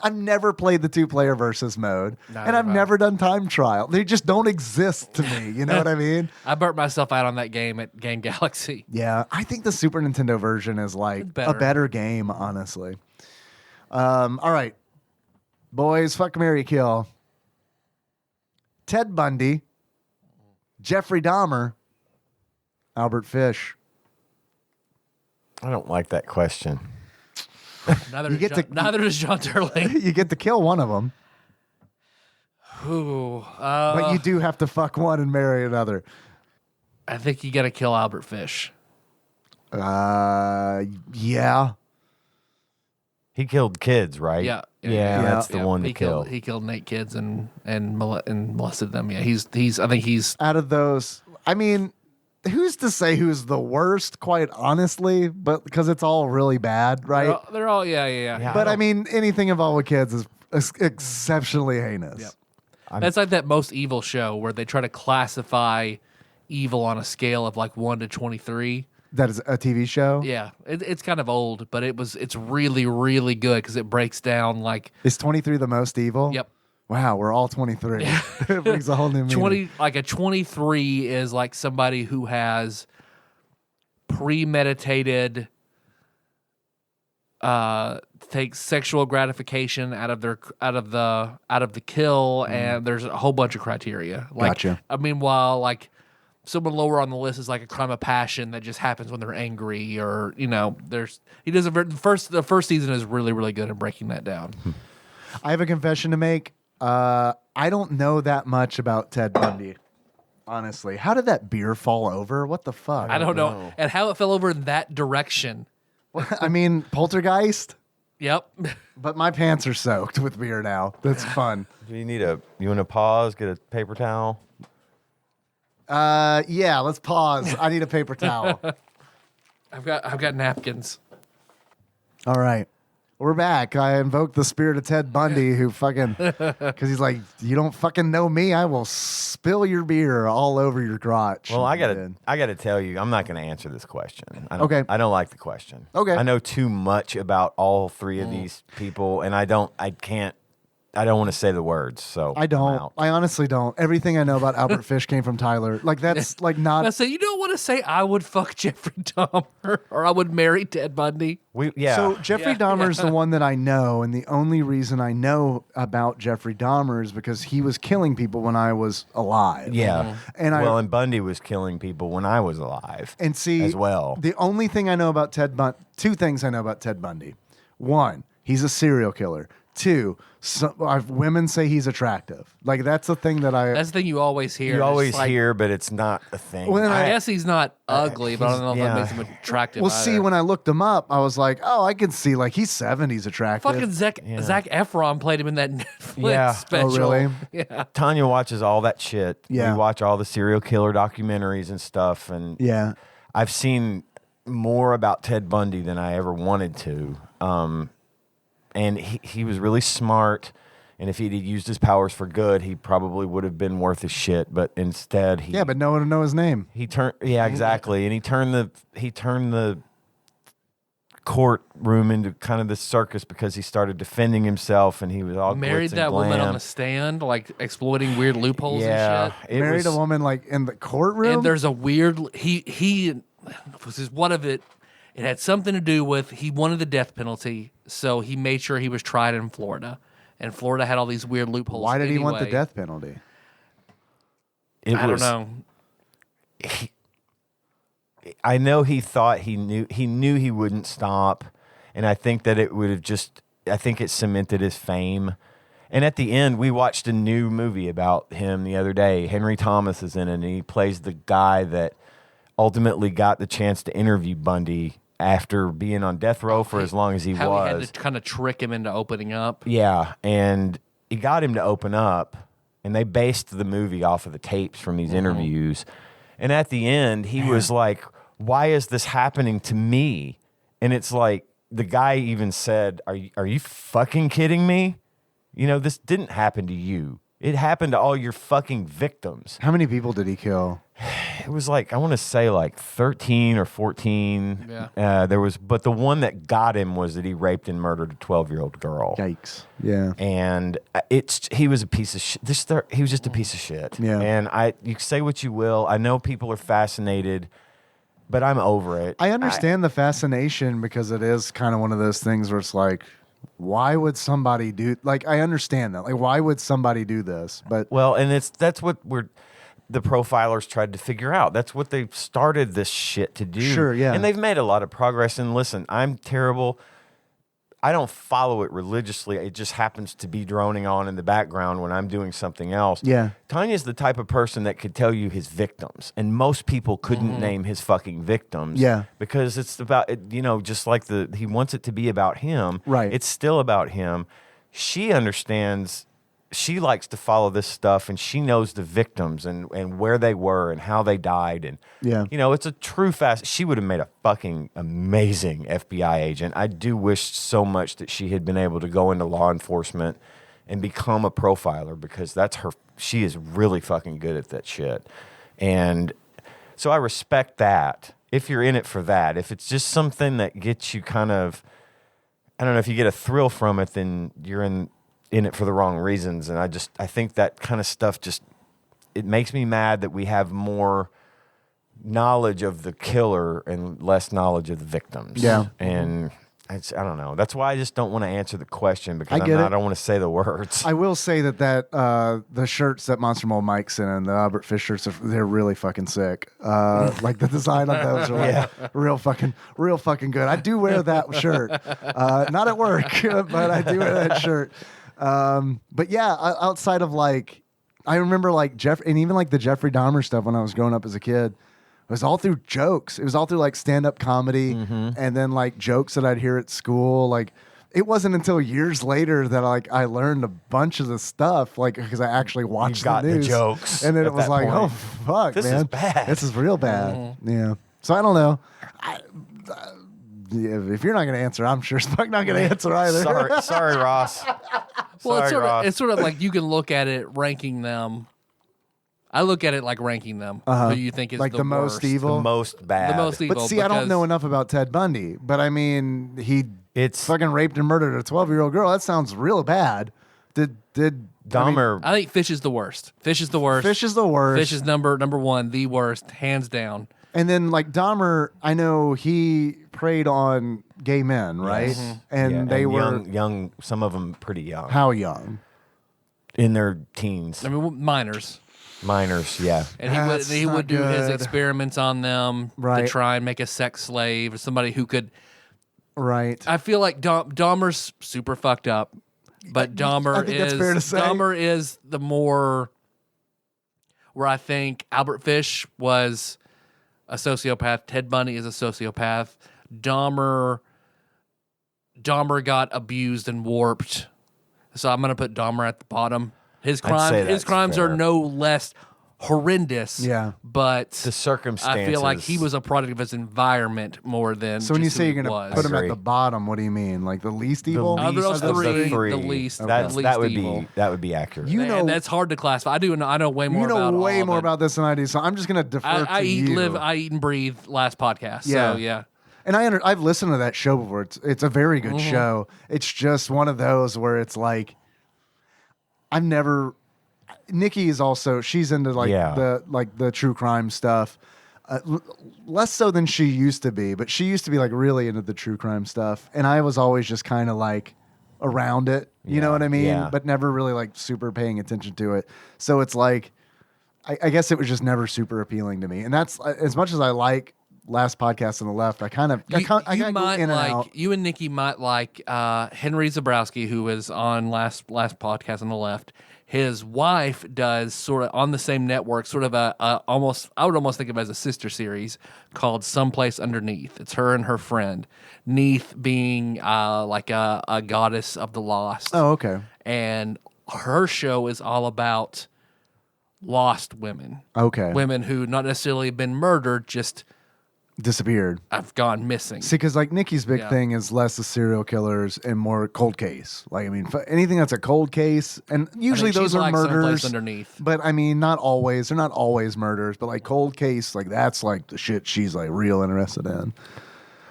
I've never played the 2-player versus mode, and I've never done time trial. They just don't exist to me. You know what I mean? I burnt myself out on that game at Game Galaxy. Yeah, I think the Super Nintendo version is like a better game, honestly. All right, boys, fuck, marry, kill. Ted Bundy, Jeffrey Dahmer, Albert Fish. I don't like that question. Neither does John Turley. You get to kill one of them, Ooh, but you do have to fuck one and marry another. I think you got to kill Albert Fish. Yeah. He killed kids, right? Yeah. Yeah, that's the one to kill. He killed 8 kids and molested them. Yeah, I think he's Out of those, I mean, who's to say who's the worst, quite honestly, but because it's all really bad, right? they're all yeah. But I mean, anything involved with kids is exceptionally heinous. Yep. That's like that Most Evil show where they try to classify evil on a scale of like 1 to 23. That is a TV show? Yeah, it's kind of old, but it's really, really good because it breaks down like... Is 23 the most evil? Yep. Wow, we're all 23. It brings a whole new meaning. A 23 is like somebody who has premeditated takes sexual gratification out of the kill, and there's a whole bunch of criteria. Like, Gotcha. I mean, while like someone lower on the list is like a crime of passion that just happens when they're angry, or the first season is really, really good at breaking that down. I have a confession to make. I don't know that much about Ted Bundy, honestly. How did that beer fall over? What the fuck? I don't know. And how it fell over in that direction. I mean, poltergeist, Yep. but my pants are soaked with beer now. That's fun. Do you want to pause, get a paper towel? Yeah, let's pause. I need a paper towel. I've got napkins. All right. We're back. I invoked the spirit of Ted Bundy, who fucking, because he's like, you don't fucking know me. I will spill your beer all over your crotch. Well, I gotta tell you, I'm not gonna answer this question. Okay. I don't like the question. Okay. I know too much about all 3 of these people, and I don't want to say the words, so I I'm don't. out. I honestly don't. Everything I know about Albert Fish came from Tyler. Like, that's like I not. say you don't want to say I would fuck Jeffrey Dahmer or I would marry Ted Bundy. So Jeffrey Dahmer is the one that I know, and the only reason I know about Jeffrey Dahmer is because he was killing people when I was alive. Yeah. And Bundy was killing people when I was alive. And see, as well. The only thing I know about Ted Bundy, 2 things I know about Ted Bundy. 1, he's a serial killer. Two, women say he's attractive. Like that's the thing that That's the thing you always hear. You always It's like, hear, but it's not a thing. Well, I guess he's not ugly, but I don't know if that makes him attractive. Well, see, when I looked him up, I was like, oh, I can see like he's 70s attractive. fucking Zac Efron played him in that Netflix special. Oh, really? Yeah. Tanya watches all that shit. Yeah. We watch all the serial killer documentaries and stuff. And Yeah. I've seen more about Ted Bundy than I ever wanted to. And he was really smart. And if he'd used his powers for good, he probably would have been worth his shit. But instead, but no one would know his name. He turned, exactly, and he turned the courtroom into kind of this circus because he started defending himself, and he was all Married glitz and that woman glam. on the stand, like exploiting weird loopholes Yeah, and shit. Married a woman like in the courtroom. And there's a weird he was just one of it. It had something to do with he wanted the death penalty, so he made sure he was tried in Florida. And Florida had all these weird loopholes. Why did he want the anyway. death penalty? I don't know. I know he thought he knew he wouldn't stop, and I think that it would have I think it cemented his fame. And at the end, we watched a new movie about him the other day. Henry Thomas is in it, and he plays the guy that ultimately got the chance to interview Bundy after being on death row for as long as he How was. he had to kind of trick him into opening up. Yeah, and he got him to open up, and they based the movie off of the tapes from these interviews. And at the end, he was like, "Why is this happening to me?" And it's like the guy even said, "Are you fucking kidding me? You know, this didn't happen to you. It happened to all your fucking victims." How many people did he kill? It was like, I want to say like 13 or 14. Yeah. But the one that got him was that he raped and murdered a 12-year-old girl. Yikes! Yeah. And he was a piece of shit. He was just a piece of shit. Yeah. And you say what you will. I know people are fascinated, but I'm over it. I understand the fascination because it is kind of one of those things where it's like, why would somebody do? Like, I understand that. Like, why would somebody do this? But Well, and that's what the profilers tried to figure out. That's what they started this shit to do. Sure, yeah. And they've made a lot of progress. And listen, I'm terrible. I don't follow it religiously. It just happens to be droning on in the background when I'm doing something else. Yeah. Tanya's the type of person that could tell you his victims, and most people couldn't name his fucking victims. Yeah. Because it's about, just like he wants it to be about him. Right. It's still about him. She understands. She likes to follow this stuff, and she knows the victims and where they were and how they died. And, Yeah. it's a true she would have made a fucking amazing FBI agent. I do wish so much that she had been able to go into law enforcement and become a profiler, because she is really fucking good at that shit. And so I respect that if you're in it for that. If it's just something that gets you kind of, I don't know, if you get a thrill from it, then you're in it for the wrong reasons. And I think that kind of stuff it makes me mad that we have more knowledge of the killer and less knowledge of the victims. Yeah. And I don't know. That's why I just don't want to answer the question, because I get it. I don't want to say the words. I will say that the shirts that Monster Mole Mike's in and the Albert Fish shirts, they're really fucking sick. Like the design on those are like real fucking good. I do wear that shirt, not at work, but I do wear that shirt. But yeah, outside of like, I remember like and even like the Jeffrey Dahmer stuff when I was growing up as a kid. It was all through jokes. It was all through like stand-up comedy and then like jokes that I'd hear at school. Like, it wasn't until years later that I learned a bunch of the stuff, like, because I actually watched got the news. the jokes And then it at was that like, point. oh, fuck, This man. is bad. This is real bad. Yeah. So I don't know. If you're not going to answer, I'm sure Spike not going to answer either. Sorry, Ross. Well, Ross. it's sort of like you can look at it ranking them. I look at it like ranking them. Who you think is Like the most worst. evil? The most bad. The most evil. But see, I don't because- know enough about Ted Bundy. But I mean, he It's fucking raped and murdered a 12-year-old girl. That sounds real bad. Did Dahmer. I think Fish is the worst. Fish is the worst. Fish is the worst. Fish is number one, the worst, hands down. And then like Dahmer, I know he preyed on gay men, right? And Yeah, they were young. Some of them pretty young, how young? in their teens, I mean, minors. minors. Yeah, And That's he not would do his good. experiments on them Right. to try and make a sex slave or somebody who could. Right. I feel like Dahmer's super fucked up. But Dahmer think that's fair to say. Dahmer is the more where I think Albert Fish was a sociopath. Ted Bundy is a sociopath. Dahmer got abused and warped. So I'm going to put Dahmer at the bottom. His crimes fair. are no less horrendous. Yeah. But The circumstances. I feel like he was a product of his environment more than. So when you just say who you're he going to was. put him at agree. the bottom, what do you mean? Like the least evil? Of those of the three, the least that would evil. be accurate. You know, and that's hard to classify. I know way more. you know about way all more of it. about this than I do, so I'm just going to defer I to eat, you. live, I eat and breathe. Last podcast. Yeah. So yeah. And I've listened to that show before. It's a very good show. It's just one of those where it's like Nikki is also, she's into the true crime stuff. Less so than she used to be, but she used to be like really into the true crime stuff. And I was always just kind of like around it, you know what I mean? Yeah. But never really like super paying attention to it. So it's like, I guess it was just never super appealing to me. And that's as much as I like Last Podcast on the Left, I kind of I go in and out. You and Nikki might like Henry Zabrowski, who was on last podcast on the left. His wife does sort of on the same network, sort of I would almost think of it as a sister series called Someplace Underneath. It's her and her friend, Neath being like a goddess of the lost. Oh, okay. And her show is all about lost women. Okay. Women who not necessarily been murdered, just Disappeared. have gone missing. See, because like Nikki's big Yeah. thing is less the serial killers and more cold case. Like, I mean, anything that's a cold case, and usually she those are likes Someplace murders. Underneath. But I mean, not always. They're not always murders, but like cold case, like that's like the shit she's like real interested in.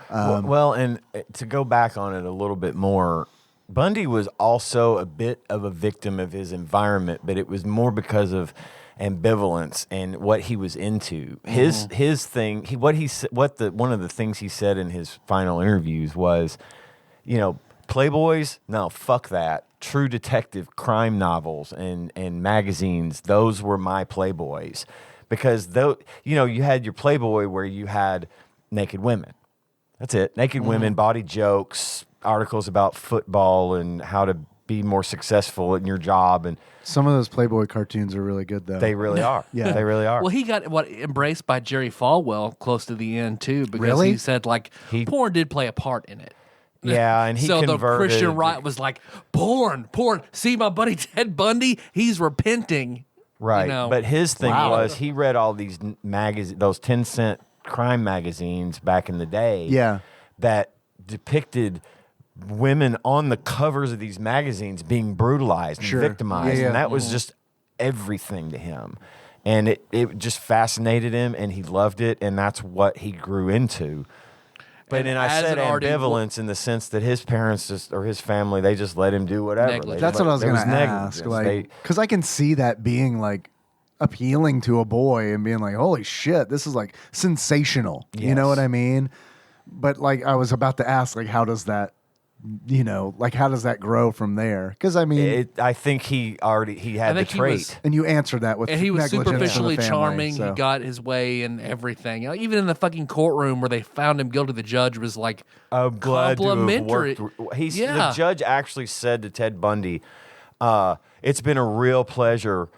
Well, and to go back on it a little bit more, Bundy was also a bit of a victim of his environment, but it was more because of ambivalence and what he was into. His thing, one of the things he said in his final interviews was, Playboys, no, fuck that. True detective crime novels and magazines, those were my Playboys. Because you had your Playboy where you had naked women. That's it. Naked women, body jokes, articles about football and how to be more successful in your job, and Some of those Playboy cartoons are really good, though. they really are. Yeah. They really are. Well, he got embraced by Jerry Falwell close to the end too, because Really? he said like porn did play a part in it. Yeah, and he so the converted. Christian right was like porn. See my buddy Ted Bundy, he's repenting. Right. But his thing Wow. was he read all these magazines, those 10-cent crime magazines back in the day. Yeah. That depicted women on the covers of these magazines being brutalized and Sure. victimized. Yeah. And that was just everything to him. And it just fascinated him, and he loved it, and that's what he grew into. But And then I as said it already ambivalence in the sense that his parents or his family, they just let him do whatever. Negligence. That's what I was There going to negligence. ask. Like, because I can see that being like appealing to a boy and being like, holy shit, this is like sensational. You know Yes. what I mean? But like, I was about to ask, like, how does that, how does that grow from there? Because I mean, I think he had the think he trait. was- and you answered that with And he was negligence from the superficially family, charming. so. He got his way and everything. Even in the fucking courtroom where they found him guilty, the judge was like I'm glad to have complimentary. worked. Yeah. The judge actually said to Ted Bundy, "It's been a real pleasure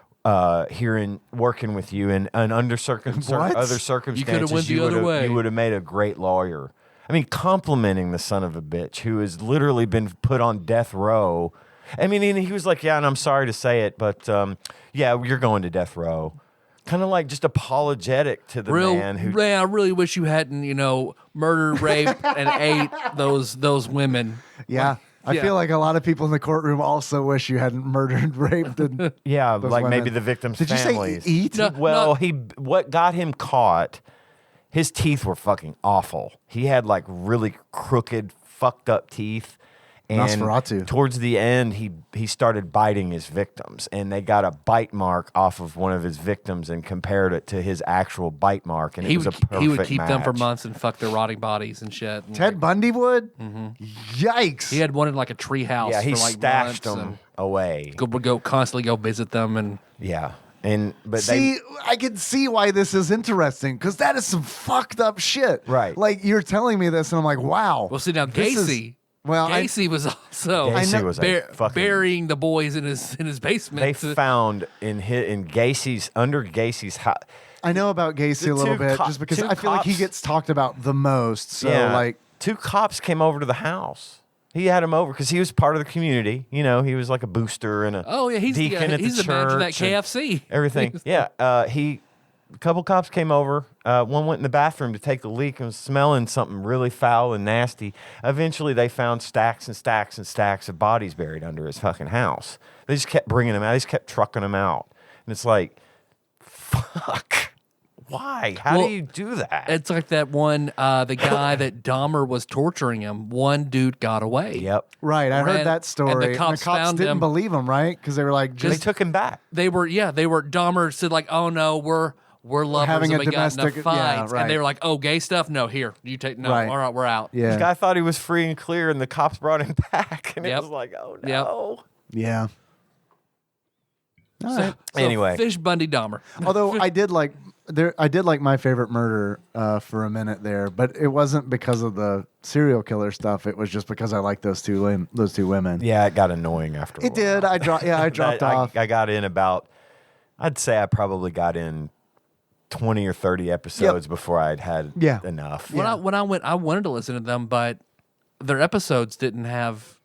working with you, and under What? other circumstances, went the other way." you would have made a great lawyer." I mean, complimenting the son of a bitch who has literally been put on death row. I mean, and he was like, "Yeah, and I'm sorry to say it, but yeah, you're going to death row." Kind of like just apologetic to the man who. Ray, I really wish you hadn't, murdered, raped, and ate those women. Yeah. I Yeah. feel like a lot of people in the courtroom also wish you hadn't murdered, raped, and Yeah, those like women. maybe the victims' Did families. you say eat? No. Well, what got him caught, his teeth were fucking awful. He had like really crooked, fucked up teeth. And Nosferatu. towards the end, he started biting his victims, and they got a bite mark off of one of his victims and compared it to his actual bite mark, and it was a perfect he would keep them for match. months and fuck their rotting bodies and shit. And Ted Bundy would? Yikes. he had one in like a tree house. Yeah, he for like stashed months them away. and go constantly go visit them and. Yeah, but See, I can see why this is interesting because that is some fucked up shit. Right. Like you're telling me this, and I'm like, wow. Well, see now this is- Gacy. Well, Gacy was also Gacy was a fucking- burying the boys in his basement. They found in Gacy's under Gacy's house. I know about Gacy The a little two bit co- just because two I feel like he cops- gets talked about the most. So Yeah, like, 2 cops came over to the house. He had him over because he was part of the community. You know, he was like a booster and a he's the deacon guy, at he's the the manager of that church and KFC. everything. Yeah, a couple cops came over. One went in the bathroom to take a leak and was smelling something really foul and nasty. Eventually, they found stacks and stacks and stacks of bodies buried under his fucking house. They just kept bringing them out. They just kept trucking them out. And it's like, fuck. Why? How do you do that? It's like that one, the guy that Dahmer was torturing him. One dude got away. Yep. right, I heard Ran- that story. and the cops found didn't him. believe him, right? Because they were like, They just took him back. They were Dahmer said like, oh no, we're lovers having and a we got in a domestic- fight. yeah, right. And they were like, oh, gay stuff? No, here, you take, no, Right. all right, we're out. yeah, The guy thought he was free and clear, and the cops brought him back. And Yep. it was like, oh, Yep. no. yeah. All So, right. so Anyway. Fish Bundy Dahmer. Although I did like My Favorite Murder for a minute there, but it wasn't because of the serial killer stuff. It was just because I liked those two women. Yeah, it got annoying after a It while. did. I dropped off. I got in about, I'd say I probably got in 20 or 30 episodes before I'd had Yeah. enough. When I went, I wanted to listen to them, but their episodes didn't have.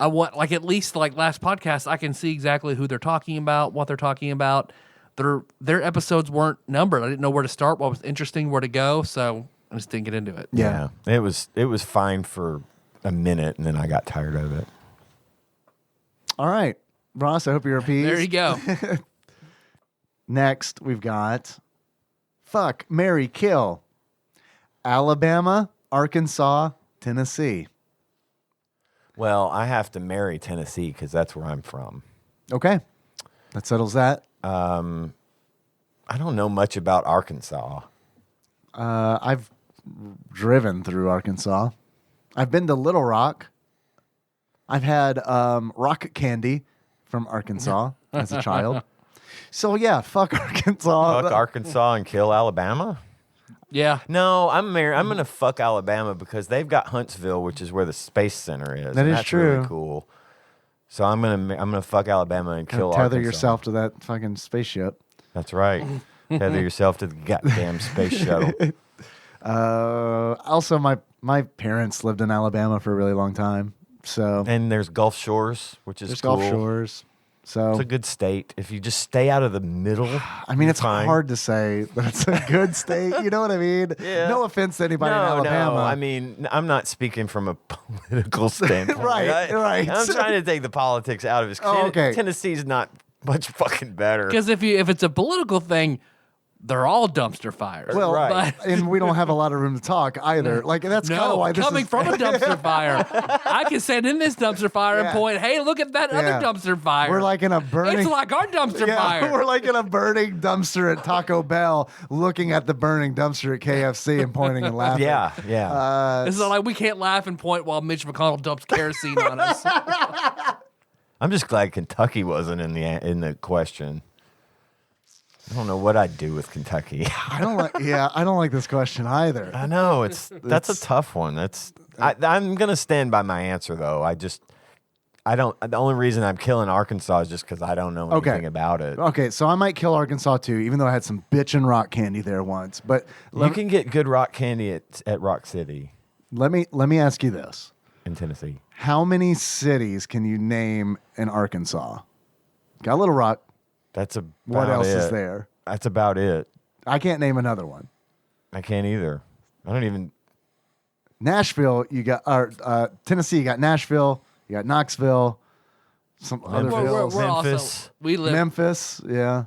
I want like at least like last podcast, I can see exactly who they're talking about, what they're talking about. Their episodes weren't numbered. I didn't know where to start, what was interesting, where to go, so I just didn't get into it. Yeah. It was fine for a minute, and then I got tired of it. All right, Ross. I hope you're appeased. There you go. Next, we've got Fuck, Marry, Kill. Alabama, Arkansas, Tennessee. Well, I have to marry Tennessee because that's where I'm from. Okay. That settles that. I don't know much about Arkansas. I've driven through Arkansas. I've been to Little Rock. I've had rock candy from Arkansas as a child. So yeah, fuck Arkansas. Fuck Arkansas and kill Alabama? Yeah. No, I'm gonna fuck Alabama because they've got Huntsville, which is where the Space Center is. That and is that's true. Really cool. So I'm gonna fuck Alabama and kill Tether Arkansas. yourself to that fucking spaceship. That's right. Tether yourself to the goddamn space shuttle. Also, my parents lived in Alabama for a really long time. So And there's Gulf Shores, which is there's cool. Gulf Shores. So It's a good state. If you just stay out of the middle, I mean, you're it's fine. hard to say that it's a good state. You know what I mean? Yeah. No offense to anybody in Alabama. No, I mean, I'm not speaking from a political standpoint. Right, right. I'm trying to take the politics out of it. Oh, okay. Tennessee's not much fucking better. Because if it's a political thing, they're all dumpster fires. Well, Right. But and we don't have a lot of room to talk either. Like that's kind of no, why this coming is from a dumpster fire, I can stand in this dumpster fire Yeah. and point, hey, look at that Yeah. other dumpster fire. We're like in a burning. It's like our dumpster yeah, fire. we're like in a burning dumpster at Taco Bell, looking at the burning dumpster at KFC and pointing and laughing. Yeah. It's not like we can't laugh and point while Mitch McConnell dumps kerosene on us. I'm just glad Kentucky wasn't in the question. I don't know what I'd do with Kentucky. I don't like. Yeah, I don't like this question either. I know that's a tough one. I'm gonna stand by my answer though. I don't. The only reason I'm killing Arkansas is just because I don't know Okay. anything about it. Okay, so I might kill Arkansas too, even though I had some bitchin' rock candy there once. But You can get good rock candy at Rock City let me ask you this: in Tennessee. how many cities can you name in Arkansas? Got Little Rock. That's about What else it. is there? That's about it. I can't name another one. I can't either. I don't even. Nashville, you got Tennessee, you got Nashville, you got Knoxville, some other Memphis. villas. We're Memphis. also we live. Memphis, yeah.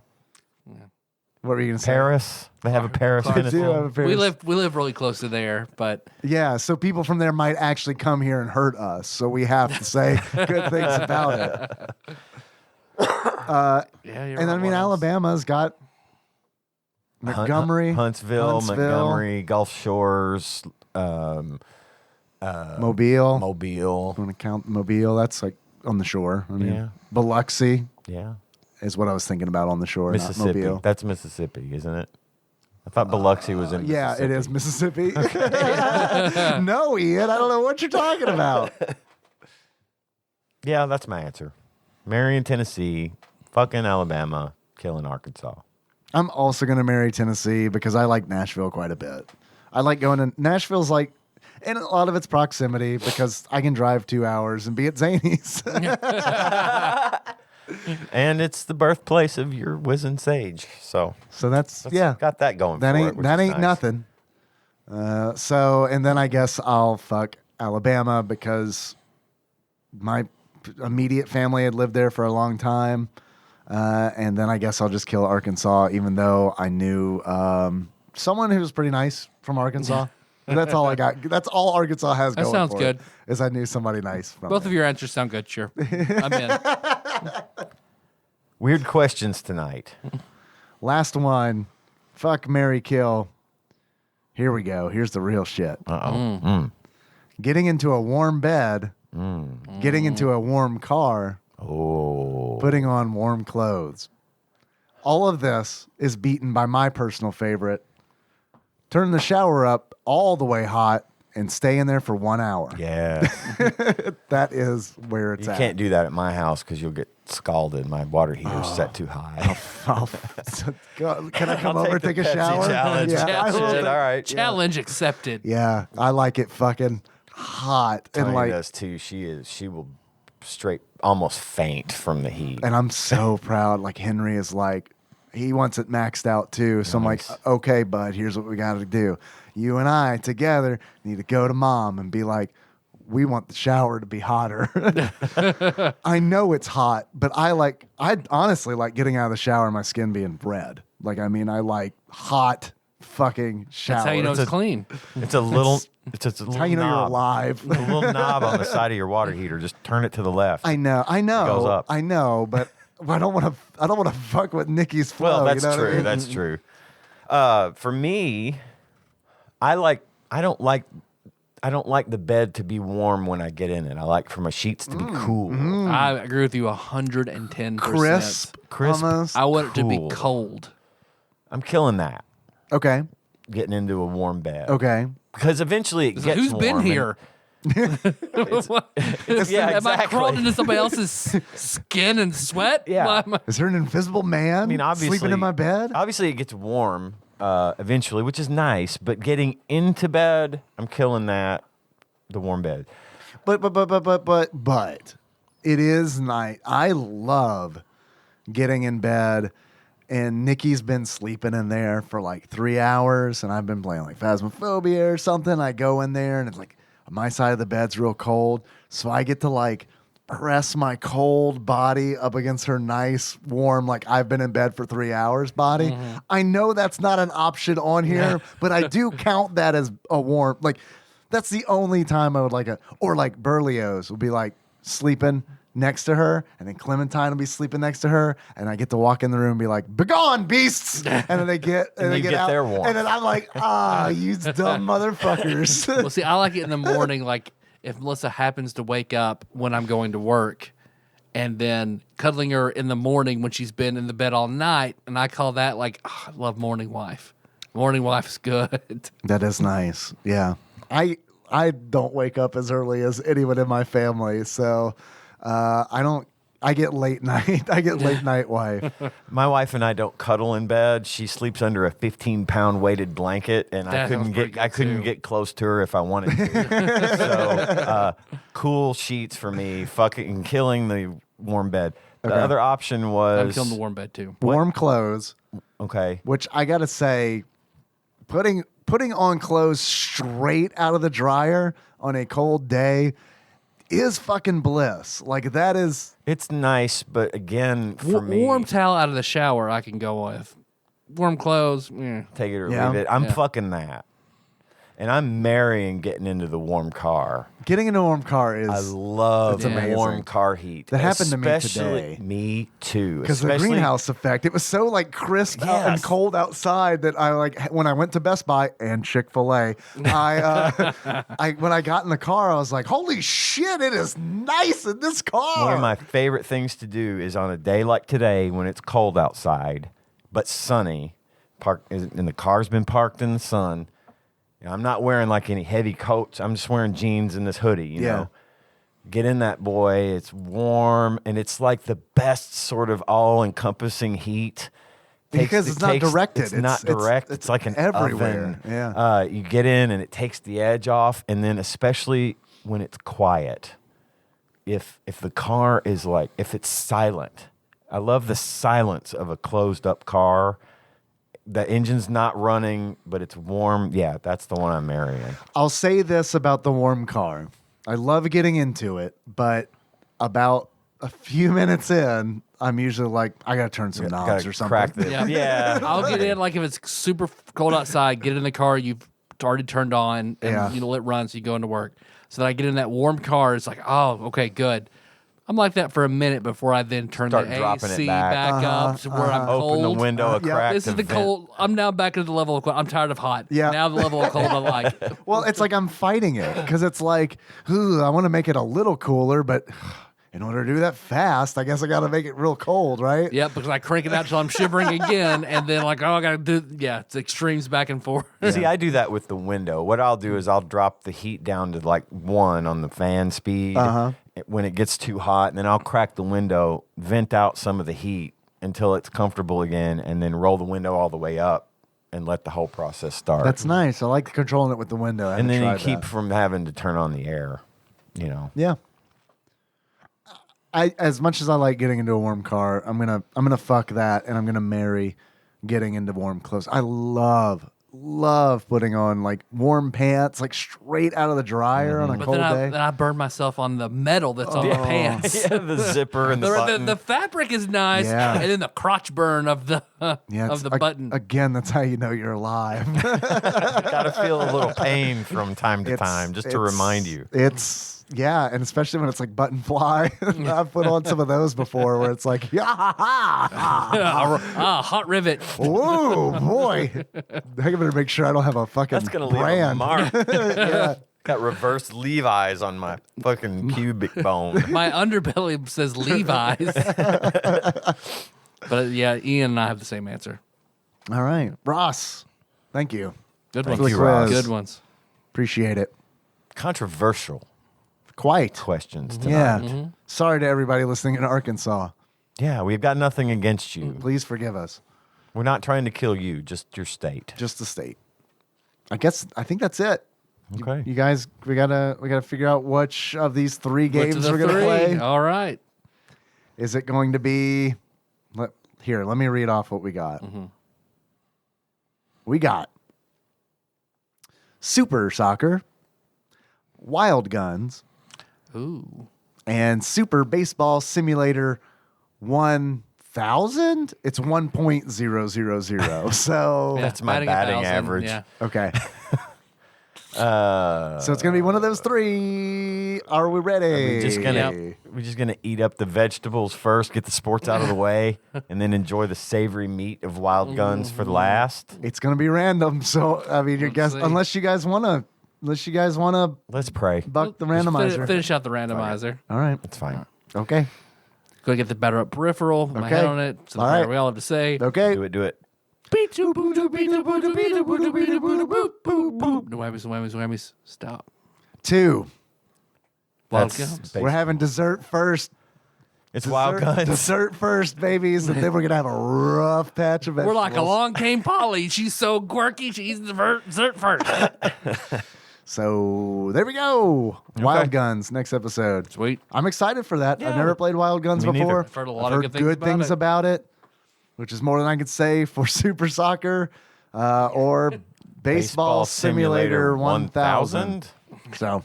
What were you gonna say? Paris. They have a Paris, They Tennessee. do have a Paris. We live really close to there, but Yeah, so people from there might actually come here and hurt us. So we have to say good things about it. yeah, you're And I right, mean, what else? Alabama's got Montgomery, Huntsville, Montgomery, Gulf Shores, Mobile. Mobile. I'm gonna count Mobile. That's like on the shore. I mean, Yeah. Biloxi Yeah. is what I was thinking about on the shore. Not Mississippi. Mobile. That's Mississippi, isn't it? I thought Biloxi was in Yeah, it is Mississippi. Mississippi. No, Ian, I don't know what you're talking about. Yeah, that's my answer. Marrying Tennessee, fucking Alabama, killing Arkansas. I'm also going to marry Tennessee because I like Nashville quite a bit. I like going to Nashville's like, and a lot of its proximity because I can drive 2 hours and be at Zany's. And it's the birthplace of your whizzing sage. So that's yeah. got that going That for ain't it. Which that is ain't nice. nothing. And then I guess I'll fuck Alabama because my immediate family had lived there for a long time. And then I guess I'll just kill Arkansas, even though I knew someone who was pretty nice from Arkansas. That's all I got. That's all Arkansas has That going sounds for good. it, is I knew somebody nice from Both there. of your answers sound good. Sure, I'm in. Weird questions tonight. Last one. Fuck, marry, kill. Here we go. Here's the real shit. Getting into a warm bed, getting into a warm car, putting on warm clothes. All of this is beaten by my personal favorite. Turn the shower up all the way hot and stay in there for 1 hour. Yeah. That is where it's You at. can't do that at my house because you'll get scalded. My water heater's set too high. Can I come I'll over, take take the a Pepsi shower? challenge. Yeah, I will All take- right. Challenge accepted. yeah, I like it fucking hot. And Tony like, does too. She will straight almost faint from the heat. and I'm so proud. Like Henry is like, he wants it maxed out too. So Nice. I'm like, okay, bud, here's what we got to do. You and I together need to go to mom and be like, we want the shower to be hotter. I know it's hot, but I honestly like getting out of the shower and my skin being red. Like, I mean, I like hot fucking showers. That's how you know it's clean. It's a little. It's a little That's how you know you're knob. alive. A little knob on the side of your water heater. Just turn it to the left. I know, goes up. I know, but I don't want to fuck with Nikki's flow. Well, that's you know what I true. mean? That's true. For me, I don't like the bed to be warm when I get in it. I like for my sheets to be cool. I agree with you 110%. Crisp. Almost. I want it to be Cool. cold. I'm killing that. Okay. Getting into a warm bed. Okay. Because eventually it It's gets like, who's warm. been and- here? Yeah, Am I exactly. crawled into somebody else's skin and sweat? Yeah. Why am I- Is there an invisible man I mean, obviously, sleeping in my bed? Obviously, it gets warm eventually, which is nice. But getting into bed, I'm killing that. The warm bed. But it is night. I love getting in bed, and Nikki's been sleeping in there for like 3 hours, and I've been playing like Phasmophobia or something. I go in there, and it's like my side of the bed's real cold, so I get to like press my cold body up against her nice, warm, like I've been in bed for 3 hours body. I know that's not an option on here, but I do count that as a warm, like that's the only time I would like or like Berlioz would be like sleeping next to her, and then Clementine will be sleeping next to her, and I get to walk in the room and be like, "Begone, beasts!" And then they get and they you get get out, their warmth. and then I'm like, you dumb motherfuckers." Well, see, I like it in the morning. Like if Melissa happens to wake up when I'm going to work, and then cuddling her in the morning when she's been in the bed all night, and I call that like, I love morning wife. Morning wife is good. That is nice. Yeah. I don't wake up as early as anyone in my family, so I get late night. I get late night wife. My wife and I don't cuddle in bed. She sleeps under a 15-pound weighted blanket, and That sounds pretty good, I couldn't too. get close to her if I wanted to. So cool sheets for me. Fucking killing the warm bed. The Okay. other option I'm was killing the warm bed too. Warm clothes, okay. which I got to say, putting on clothes straight out of the dryer on a cold day is fucking bliss. Like that is It's nice, but again, for me, Warm towel out of the shower I can go with. Warm clothes, take it or Yeah. leave it. I'm Yeah. fucking that, and I'm marrying getting into the warm car. getting in a warm car is I love That's amazing. warm car heat. That happened to me Especially- today. Me too. because the Especially- greenhouse effect. It was so like crisp out and Yes. cold outside that I like when I went to Best Buy and Chick-fil-A, when I got in the car, I was like, "Holy shit! It is nice in this car." One of my favorite things to do is on a day like today when it's cold outside but sunny, and the car's been parked in the sun. You know, I'm not wearing like any heavy coats. I'm just wearing jeans and this hoodie, you know. Get in that boy. It's warm, and it's like the best sort of all-encompassing heat. Because it's not directed. It's not direct. It's like an everywhere. oven. Yeah. You get in, and it takes the edge off, and then especially when it's quiet. If the car is like, if it's silent, I love the silence of a closed-up car. The engine's not running, but it's warm. Yeah, that's the one I'm marrying. I'll say this about the warm car. I love getting into it, but about a few minutes in, I'm usually like, I got to turn some knobs or something. Crack this. Yeah. I'll get in like if it's super cold outside, get in the car you've already turned on and you know let it run so you go into work. So that I get in that warm car, it's like, oh, okay, good. I'm like that for a minute before I then turn Start the dropping AC it back. up to where I'm cold. Open the window a crack. This is the cold. I'm now back at the level of cold. I'm tired of hot. Yeah. Now the level of cold I like. Well, it's like I'm fighting it because it's like, I want to make it a little cooler, but in order to do that fast, I guess I got to make it real cold, right? Yep, because I crank it out till I'm shivering again, and then like, oh, I got to do, it's extremes back and forth. See, I do that with the window. What I'll do is I'll drop the heat down to like 1 on the fan speed when it gets too hot, and then I'll crack the window, vent out some of the heat until it's comfortable again, and then roll the window all the way up and let the whole process start. That's nice. I like controlling it with the window. And then you keep from having to turn on the air, you know. Yeah. As much as I like getting into a warm car, I'm gonna fuck that, and I'm gonna marry getting into warm clothes. I love putting on like warm pants, like straight out of the dryer on a cold day. Then I burn myself on the metal that's on the pants. Yeah, the zipper and the button. The fabric is nice, Yeah. and then the crotch burn of the button. Again, that's how you know you're alive. Gotta feel a little pain from time to time just to remind you. And especially when it's like button fly. I've put on some of those before where it's like, Hot rivet. whoa, boy. I better make sure I don't have a fucking That's gonna brand. leave a mark. Got reverse Levi's on my fucking pubic bone. My underbelly says Levi's. But yeah, Ian and I have the same answer. All right. Ross, thank you. Good Thank ones. you, Ross. Good ones. Appreciate it. Controversial Quite. questions tonight. Yeah. Sorry to everybody listening in Arkansas. Yeah, we've got nothing against you. Please forgive us. We're not trying to kill you, just your state. Just the state. I think that's it. Okay. You guys, we gotta figure out which of these 3 Which games of the we're gonna three? play. All right. Is it going to be? Let me read off what we got. We got Super Soccer, Wild Guns, Ooh. and Super Baseball Simulator 1000. It's 1.000. So That's my batting 1,000, batting average. Yeah. okay. So it's gonna be one of those 3. Are we ready? We're just gonna eat up the vegetables first, get the sports out of the way, and then enjoy the savory meat of Wild Guns for last. It's gonna be random. So I mean, you guys, see. unless you guys wanna Let's pray. buck the Just randomizer. Finish out the randomizer. All right. It's fine. Okay. Go get the batter up peripheral. Put my Okay. head on it. So All right. we all have to say. Okay. Do it. No whammies. Stop. 2. Wild That's Guns. basic. We're having dessert first. It's Wild Guns. Dessert first, babies, and then we're gonna have a rough patch of We're vegetables. like along came Polly. She's so quirky. She eats the dessert first. So there we go. Wild Guns next episode. Sweet. I'm excited for that. I've Yeah. never played Wild Guns Me neither. before. I've heard a lot of I've good things about it. which is more than I could say for Super Soccer or Baseball Simulator 1000. So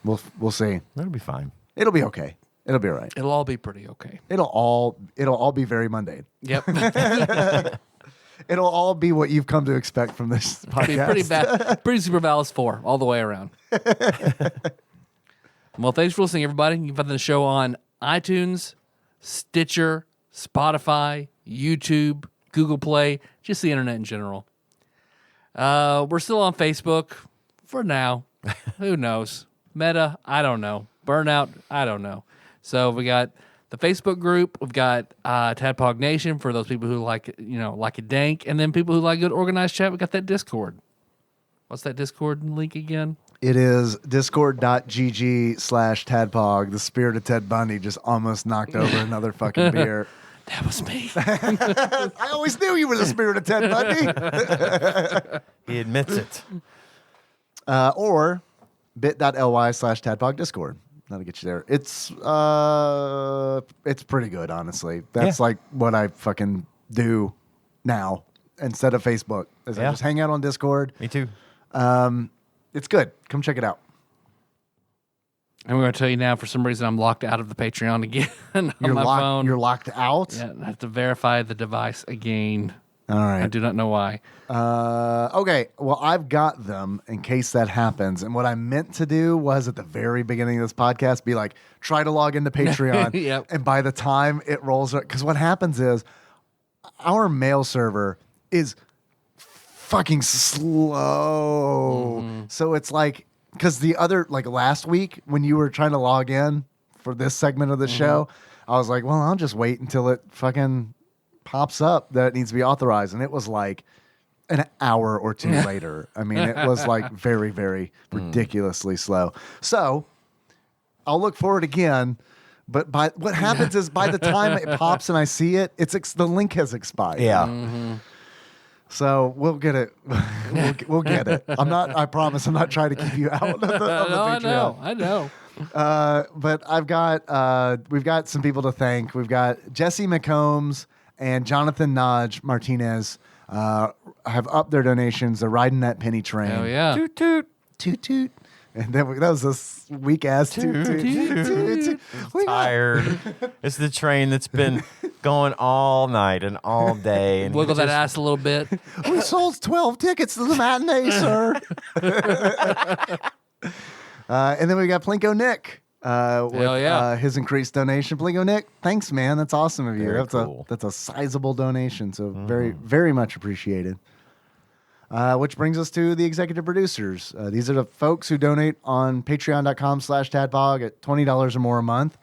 we'll see. That'll be fine. It'll be okay. It'll be all right. It'll all be pretty okay. It'll all be very mundane. Yep. It'll all be what you've come to expect from this Be podcast. pretty bad. Pretty Super Valis 4 all the way around. Well, thanks for listening, everybody. You can find the show on iTunes, Stitcher, Spotify, YouTube, Google Play, just the internet in general. We're still on Facebook for now. Who knows? Meta, I don't know. Burnout, I don't know. So we got the Facebook group. We've got Tadpog Nation for those people who like a dank, and then people who like good organized chat. We got that Discord. What's that Discord link again? It is discord.gg/Tadpog. The spirit of Ted Bundy just almost knocked over another fucking beer. That was me. I always knew you were the spirit of Ted Bundy. He admits it. Or bit.ly/Tadpog Discord. That'll get you there. It's pretty good, honestly. That's like what I fucking do now instead of Facebook. I just hang out on Discord. Me too. It's good. Come check it out. And we're going to tell you now, for some reason, I'm locked out of the Patreon again on my phone. You're locked out? Yeah, I have to verify the device again. All right. I do not know why. Okay. Well, I've got them in case that happens. And what I meant to do was at the very beginning of this podcast, be like, try to log into Patreon. Yep. And by the time it rolls, because what happens is our mail server is fucking slow. Mm-hmm. So it's like, because the other, like last week when you were trying to log in for this segment of the show, I was like, well, I'll just wait until it fucking pops up that it needs to be authorized. And it was like an hour or two later. I mean, it was like very, very ridiculously slow. So I'll look for it again. But what happens is by the time it pops and I see it, the link has expired. Yeah. Mm-hmm. So we'll get it. We'll get it. I promise I'm not trying to keep you out of the Patreon. I know. But we've got some people to thank. We've got Jesse McCombs and Jonathan Nodge Martinez have upped their donations. They're riding that penny train. Oh, yeah. Toot, toot, toot, toot. And then that was this weak ass toot, toot, toot, toot, toot. Tired. It's the train that's been going all night and all day. And Wiggle that ass a little bit. We sold 12 tickets to the matinee, sir. And then we got Plinko Nick with his increased donation. Plinko Nick, thanks, man. That's awesome of you. Very cool. That's a sizable donation, so very, very much appreciated. Which brings us to the executive producers. These are the folks who donate on patreon.com/Tadpog at $20 or more a month.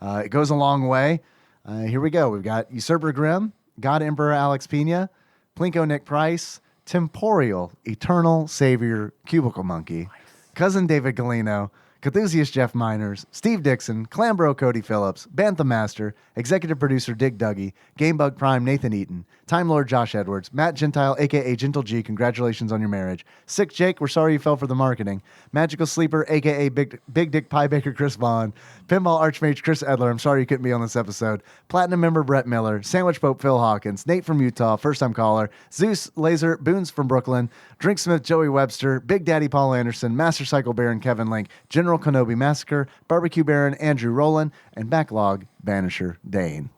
It goes a long way. Here we go. We've got Usurper Grimm, God Emperor Alex Pena, Plinko Nick Price, Temporeal, Eternal Savior, Cubicle Monkey, Cousin David Galino, Cthusiast Jeff Miners, Steve Dixon, Clambro Cody Phillips, Bantham Master, Executive Producer Dick Dougie, Gamebug Prime Nathan Eaton, Time Lord Josh Edwards, Matt Gentile, a.k.a. Gentle G, congratulations on your marriage. Sick Jake, we're sorry you fell for the marketing. Magical Sleeper, a.k.a. Big Dick Pie Baker Chris Vaughn, Pinball Archmage Chris Edler, I'm sorry you couldn't be on this episode, Platinum member Brett Miller, Sandwich Pope Phil Hawkins, Nate from Utah, first-time caller, Zeus Laser, Boons from Brooklyn, Drinksmith Joey Webster, Big Daddy Paul Anderson, Master Cycle Baron Kevin Link, General Kenobi Massacre, Barbecue Baron Andrew Rowland, and Backlog Banisher Dane.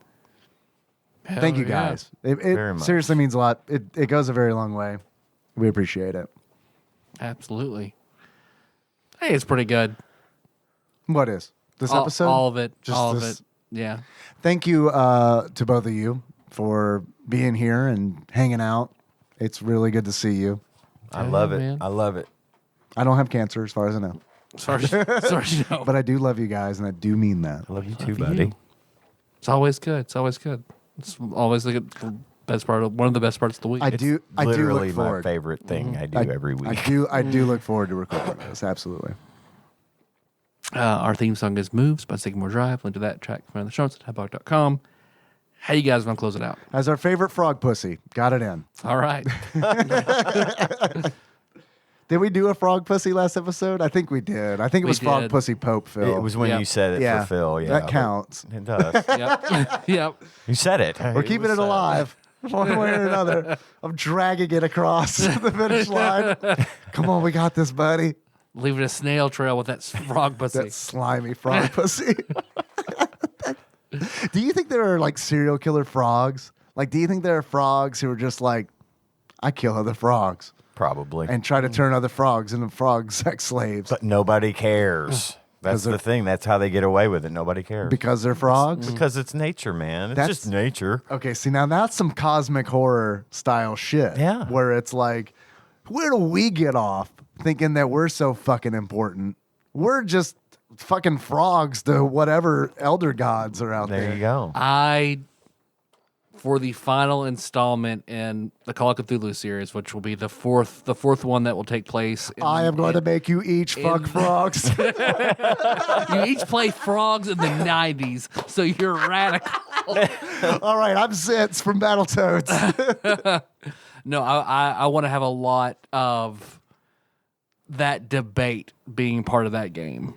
Thank you guys. It seriously means a lot. It goes a very long way. We appreciate it. Absolutely. Hey, it's pretty good. What is this episode? All of it. Just all this, of it. Yeah. Thank you to both of you for being here and hanging out. It's really good to see you. I love it. Man. I love it. I don't have cancer as far as I know. Sorry, you know. But I do love you guys, and I do mean that. I love you too, buddy. It's always good. It's always good. It's always the best part of one of the best parts of the week. I do Literally look my forward. favorite thing I do every week. I do look forward to recording this. Absolutely. Our theme song is Moves by Sycamore Drive. Link to that track from the show notes at tadpog.com. How you guys want to close it out? As our favorite frog pussy. Got it in. All right. Did we do a frog pussy last episode? I think we did. I think it was frog did. pussy Pope Phil. It was when you said it for Phil. Yeah, that counts. It does. Yep. Yep. You said it. We're keeping it was said. alive. One way or another. I'm dragging it across the finish line. Come on, we got this, buddy. Leaving a snail trail with that frog pussy. That slimy frog pussy. Do you think there are like serial killer frogs? Like, do you think there are frogs who are just like, I kill other frogs? Probably. And try to turn other frogs into frog sex slaves. But nobody cares. That's the thing. That's how they get away with it. Nobody cares. Because they're frogs? Because it's nature, man. It's just nature. Okay, see, now that's some cosmic horror style shit. Yeah. Where it's like, where do we get off thinking that we're so fucking important? We're just fucking frogs to whatever elder gods are out there. There you go. For the final installment in the Call of Cthulhu series, which will be the fourth one that will take place. I am going to make you each fuck frogs. You each play frogs in the 90s, so you're radical. All right, I'm Zitz from Battletoads. No, I want to have a lot of that debate being part of that game.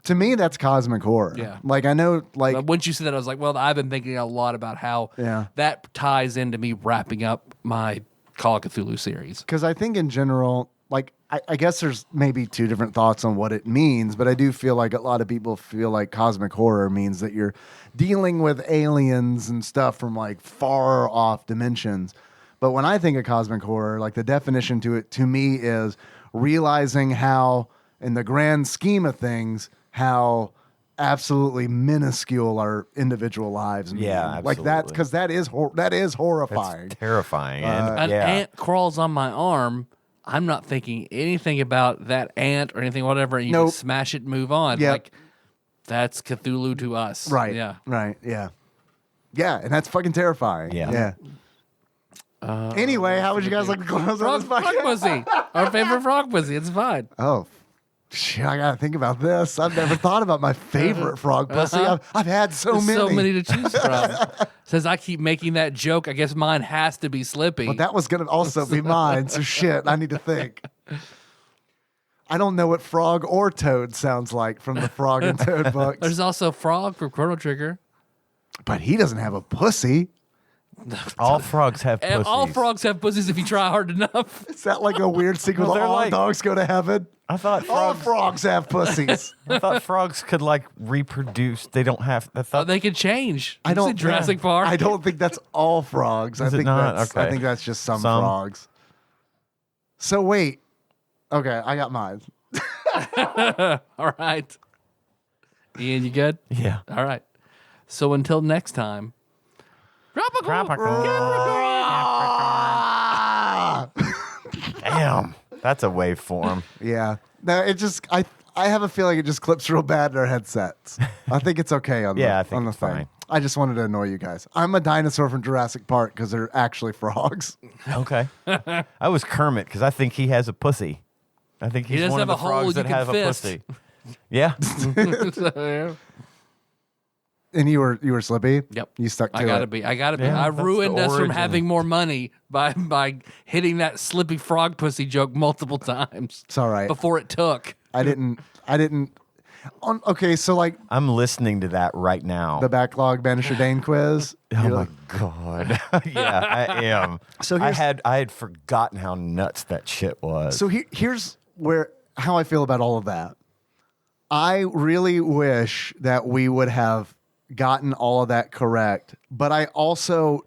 To me, that's cosmic horror. Yeah. Like, I know, like... Once you said that, I was like, well, I've been thinking a lot about how Yeah. that ties into me wrapping up my Call of Cthulhu series. Because I think in general, like, I guess there's maybe two different thoughts on what it means, but I do feel like a lot of people feel like cosmic horror means that you're dealing with aliens and stuff from, like, far off dimensions. But when I think of cosmic horror, like, the definition to it, to me, is realizing how... in the grand scheme of things, how absolutely minuscule our individual lives mean. Yeah, like that, because that is horrifying. It's terrifying. An ant crawls on my arm. I'm not thinking anything about that ant or anything, whatever. And you Nope. just smash it and move on. Yep. Like, that's Cthulhu to us. Right. Yeah. Right. Yeah. Yeah, and that's fucking terrifying. Yeah. Anyway, how would you guys like to close on this Frog podcast? pussy. Our favorite frog pussy. It's fine. Oh, shit! I gotta think about this. I've never thought about my favorite frog pussy. I've had so There's many. so many to choose from. Says I keep making that joke. I guess mine has to be Slippy. But that was gonna also be mine. So shit, I need to think. I don't know what frog or toad sounds like from the Frog and Toad books. There's also Frog from Chrono Trigger. But he doesn't have a pussy. All frogs have And pussies. all frogs have pussies if you try hard enough. Is that like a weird sequel Well, to they're All like- Dogs Go to Heaven? I thought All frogs. frogs have pussies. I thought frogs could like reproduce. They don't have. I thought They can change. I don't See Jurassic Park. I don't think that's all frogs. I Is it think not? that's Okay. I think that's just some Some. frogs. So wait. Okay, I got mine. All right. Ian, you good? Yeah. All right. So until next time. Damn, that's a waveform. Yeah. No, it just I have a feeling it just clips real bad in our headsets. I think it's okay on Yeah, I the, think on the it's thing. fine. I just wanted to annoy you guys. I'm a dinosaur from Jurassic Park because they're actually frogs. Okay. I was Kermit because I think he has a pussy. I think he's does one of have the a hole frogs you that can have fist. a pussy. Yeah. And you were Slippy? Yep. You stuck to I gotta it. be. I gotta be. Yeah, I that's the ruined us from origin. having more money by hitting that Slippy frog pussy joke multiple times. It's all right. Before it took. I didn't okay, so like I'm listening to that right now. the backlog Banisher Dane quiz. Oh you're my like, god. Yeah, I am. So I here's- had forgotten how nuts that shit was. So here's how I feel about all of that. I really wish that we would have gotten all of that correct, but I also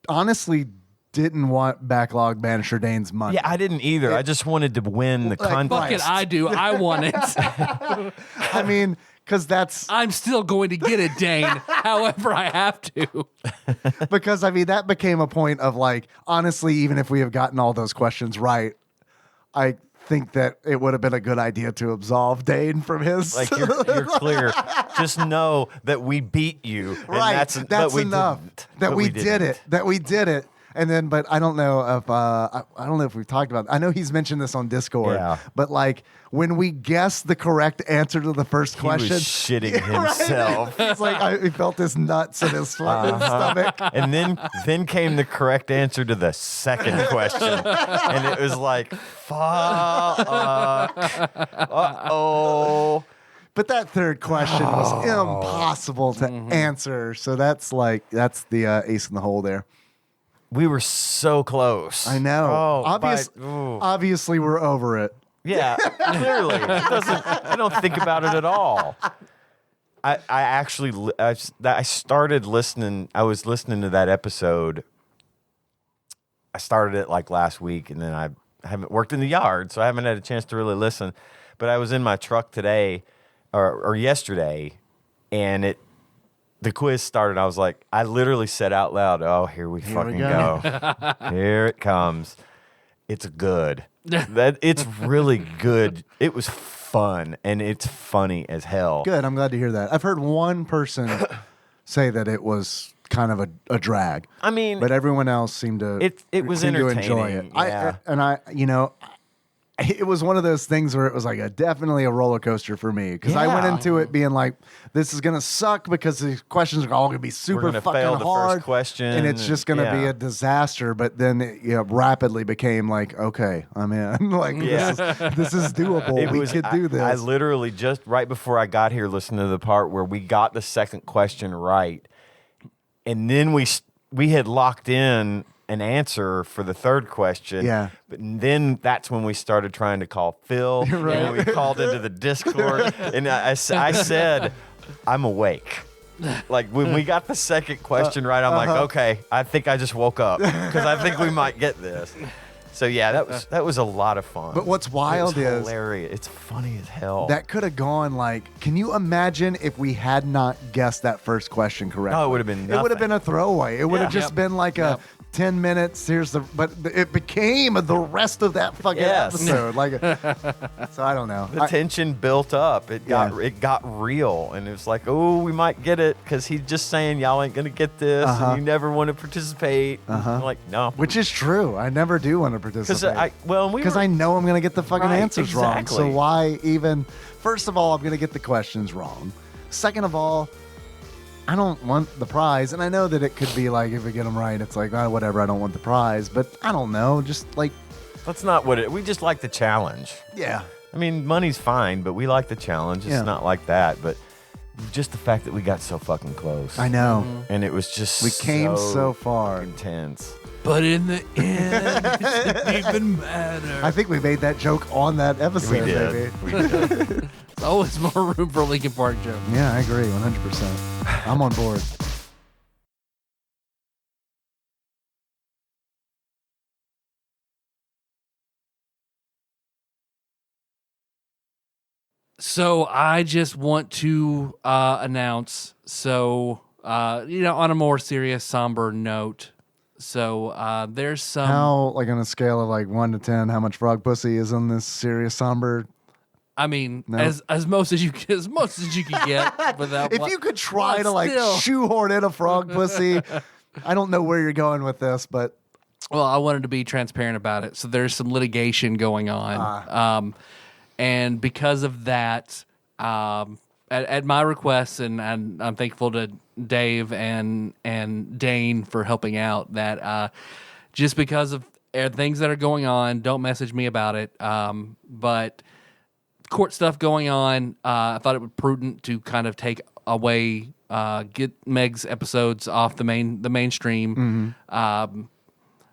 honestly didn't want backlog Banisher Dane's money. yeah, I didn't either. I just wanted to win the Like, contest. Fuck it, I do. I want it. I mean, because that's I'm still going to get it, Dane. However, I have to. because I mean that became a point of like honestly, even if we have gotten all those questions right, I think that it would have been a good idea to absolve Dane from his. Like you're clear. Just know that we beat you. And Right, That's that's we enough. didn't. That But we did didn't. it. That we did it. And then, but I don't know if I don't know if we've talked about it. I know he's mentioned this on Discord. Yeah. But like when we guessed the correct answer to the first He question, was shitting Yeah, right. himself. He's like he felt his nuts in his fucking stomach. And then came the correct answer to the second question. And it was like, fuck. Uh-oh. But that third question was impossible to answer. So that's the ace in the hole there. We were so close. I know. Oh, Obviously, we're over it. yeah, clearly. I don't think about it at all. I actually I started listening. I was listening to that episode. I started it like last week, and then I haven't worked in the yard, so I haven't had a chance to really listen. But I was in my truck today or yesterday, and the quiz started. I was like, I literally said out loud, "Oh, here we fucking go. Here it comes. It's good. It's really good. It was fun, and it's funny as hell. Good. I'm glad to hear that. I've heard one person say that it was kind of a drag. I mean, but everyone else seemed to it was seemed to enjoy it. entertaining, It was one of those things where it was like definitely a roller coaster for me because I went into it being like, this is gonna suck because the questions are all gonna be super fucking fail the hard, first question, and it's just gonna be a disaster. But then it rapidly became like, okay, I'm in. Like this is doable. We could do this. I literally just right before I got here listened to the part where we got the second question right, and then we had locked in an answer for the third question. Yeah. But then that's when we started trying to call Phil. Right. And we called into the Discord. And I said, I'm awake. Like when we got the second question right, I'm like, okay, I think I just woke up because I think we might get this. So yeah, that was a lot of fun. But what's wild is hilarious. It's funny as hell. that could have gone like. Can you imagine if we had not guessed that first question correctly? No, it would have been It would have been a throwaway. It would have just been like a 10 minutes. But it became the rest of that fucking episode. Like, so I don't know. The tension built up. It got real, and it was like, oh, we might get it because he's just saying y'all ain't gonna get this, and you never want to participate. I'm like, no, Which is true. I never do want to participate. Because I know I'm gonna get the fucking answers wrong. So why even? First of all, I'm gonna get the questions wrong. Second of all, I don't want the prize, and I know that it could be like if we get them right, it's like whatever. I don't want the prize, but I don't know. Just like that's not what it. We just like the challenge. Yeah. I mean, money's fine, but we like the challenge. It's not like that, but just the fact that we got so fucking close. I know, and it was just we came so far. Intense. But in the end, it didn't even matter. I think we made that joke on that episode. We did. Maybe. We did. There's always more room for a Linkin Park joke. Yeah, I agree, 100%. I'm on board. So I just want to announce. So on a more serious, somber note. So there's some. How, like on a scale of like 1 to 10, how much frog pussy is on this serious somber? I mean, as most as you can get without. If you could try to like still. shoehorn in a frog pussy, I don't know where you're going with this, but Well, I wanted to be transparent about it. So there's some litigation going on, and because of that, at my request, and I'm thankful to Dave and Dane for helping out. That just because of things that are going on, don't message me about it. But court stuff going on, I thought it would prudent to kind of take away, get Meg's episodes off the mainstream.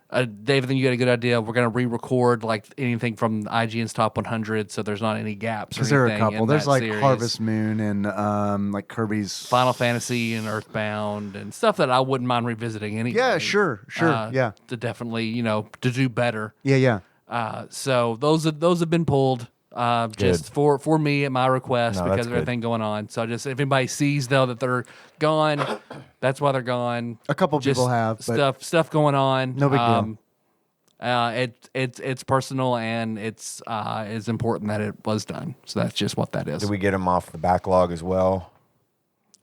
Dave, I think you got a good idea. We're going to re-record like anything from IGN's Top 100, so there's not any gaps. Because there are a anything couple. in There's that like series. Harvest Moon and like Kirby's Final Fantasy and Earthbound and stuff that I wouldn't mind revisiting anyway. Yeah, sure, yeah. To definitely, to do better. Yeah. So those have been pulled. Just for me at my request because of everything going on. So just if anybody sees though that they're gone, that's why they're gone. A couple people have but stuff going on. No big deal. It's personal and it's important that it was done. So that's just what that is. Did we get them off the backlog as well?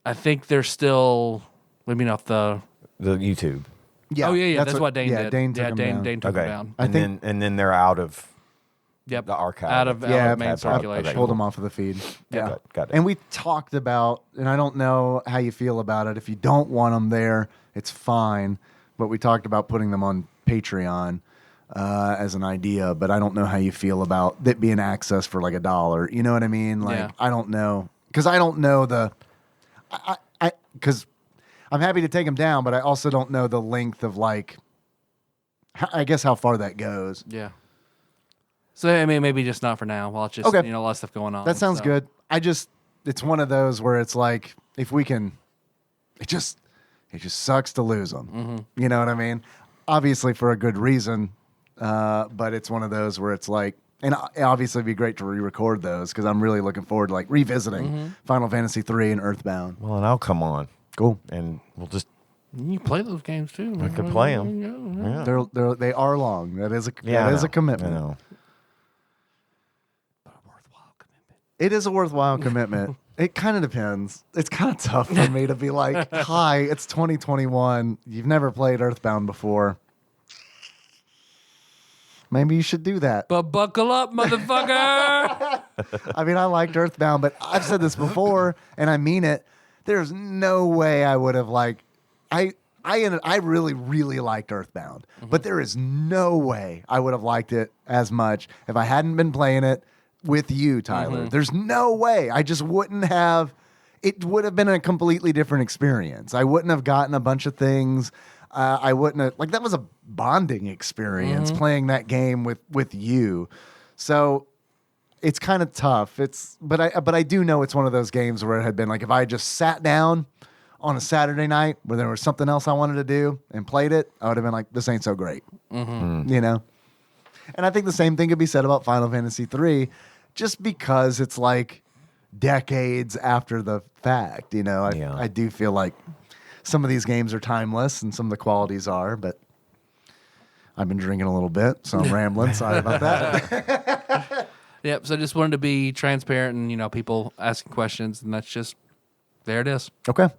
I think they're still. What do you mean off the YouTube? Yeah. Oh yeah. That's what Dane did. Dane took them down. Dane took them down. And then they're out of. Yep. The archive. Out of main circulation. Hold them off of the feed. Yeah. Got it. And we talked about, and I don't know how you feel about it. If you don't want them there, it's fine. But we talked about putting them on Patreon as an idea. But I don't know how you feel about it being access for like $1. You know what I mean? Like, I don't know. Because I don't know because I'm happy to take them down, but I also don't know the length of like, I guess how far that goes. Yeah. So I mean, maybe just not for now. While it's just a lot of stuff going on. That sounds good. It's one of those where it's like if we can, it just sucks to lose them. Mm-hmm. You know what I mean? Obviously for a good reason, but it's one of those where it's like, and obviously it'd be great to re-record those because I'm really looking forward to like revisiting Final Fantasy III and Earthbound. Well, and I'll come on. Cool. And we'll just. You play those games too. I could play them. Yeah. They are long. That is a commitment. I know. It is a worthwhile commitment. It kind of depends. It's kind of tough for me to be like, hi, it's 2021. You've never played Earthbound before. Maybe you should do that. But buckle up, motherfucker. I mean, I liked Earthbound, but I've said this before, and I mean it. There's no way I would have I really, really liked Earthbound, but there is no way I would have liked it as much if I hadn't been playing it with you, Tyler. There's no way. I just wouldn't have. It would have been a completely different experience. I wouldn't have gotten a bunch of things. I wouldn't have, like, that was a bonding experience playing that game with you. So it's kind of tough. But I do know it's one of those games where it had been like, if I just sat down on a Saturday night where there was something else I wanted to do and played it, I would have been like, this ain't so great. You know? And I think the same thing could be said about Final Fantasy III, just because it's like decades after the fact. You know, I do feel like some of these games are timeless and some of the qualities are, but I've been drinking a little bit, so I'm rambling. Sorry about that. Yep. So I just wanted to be transparent and, people asking questions, and that's just, there it is. Okay.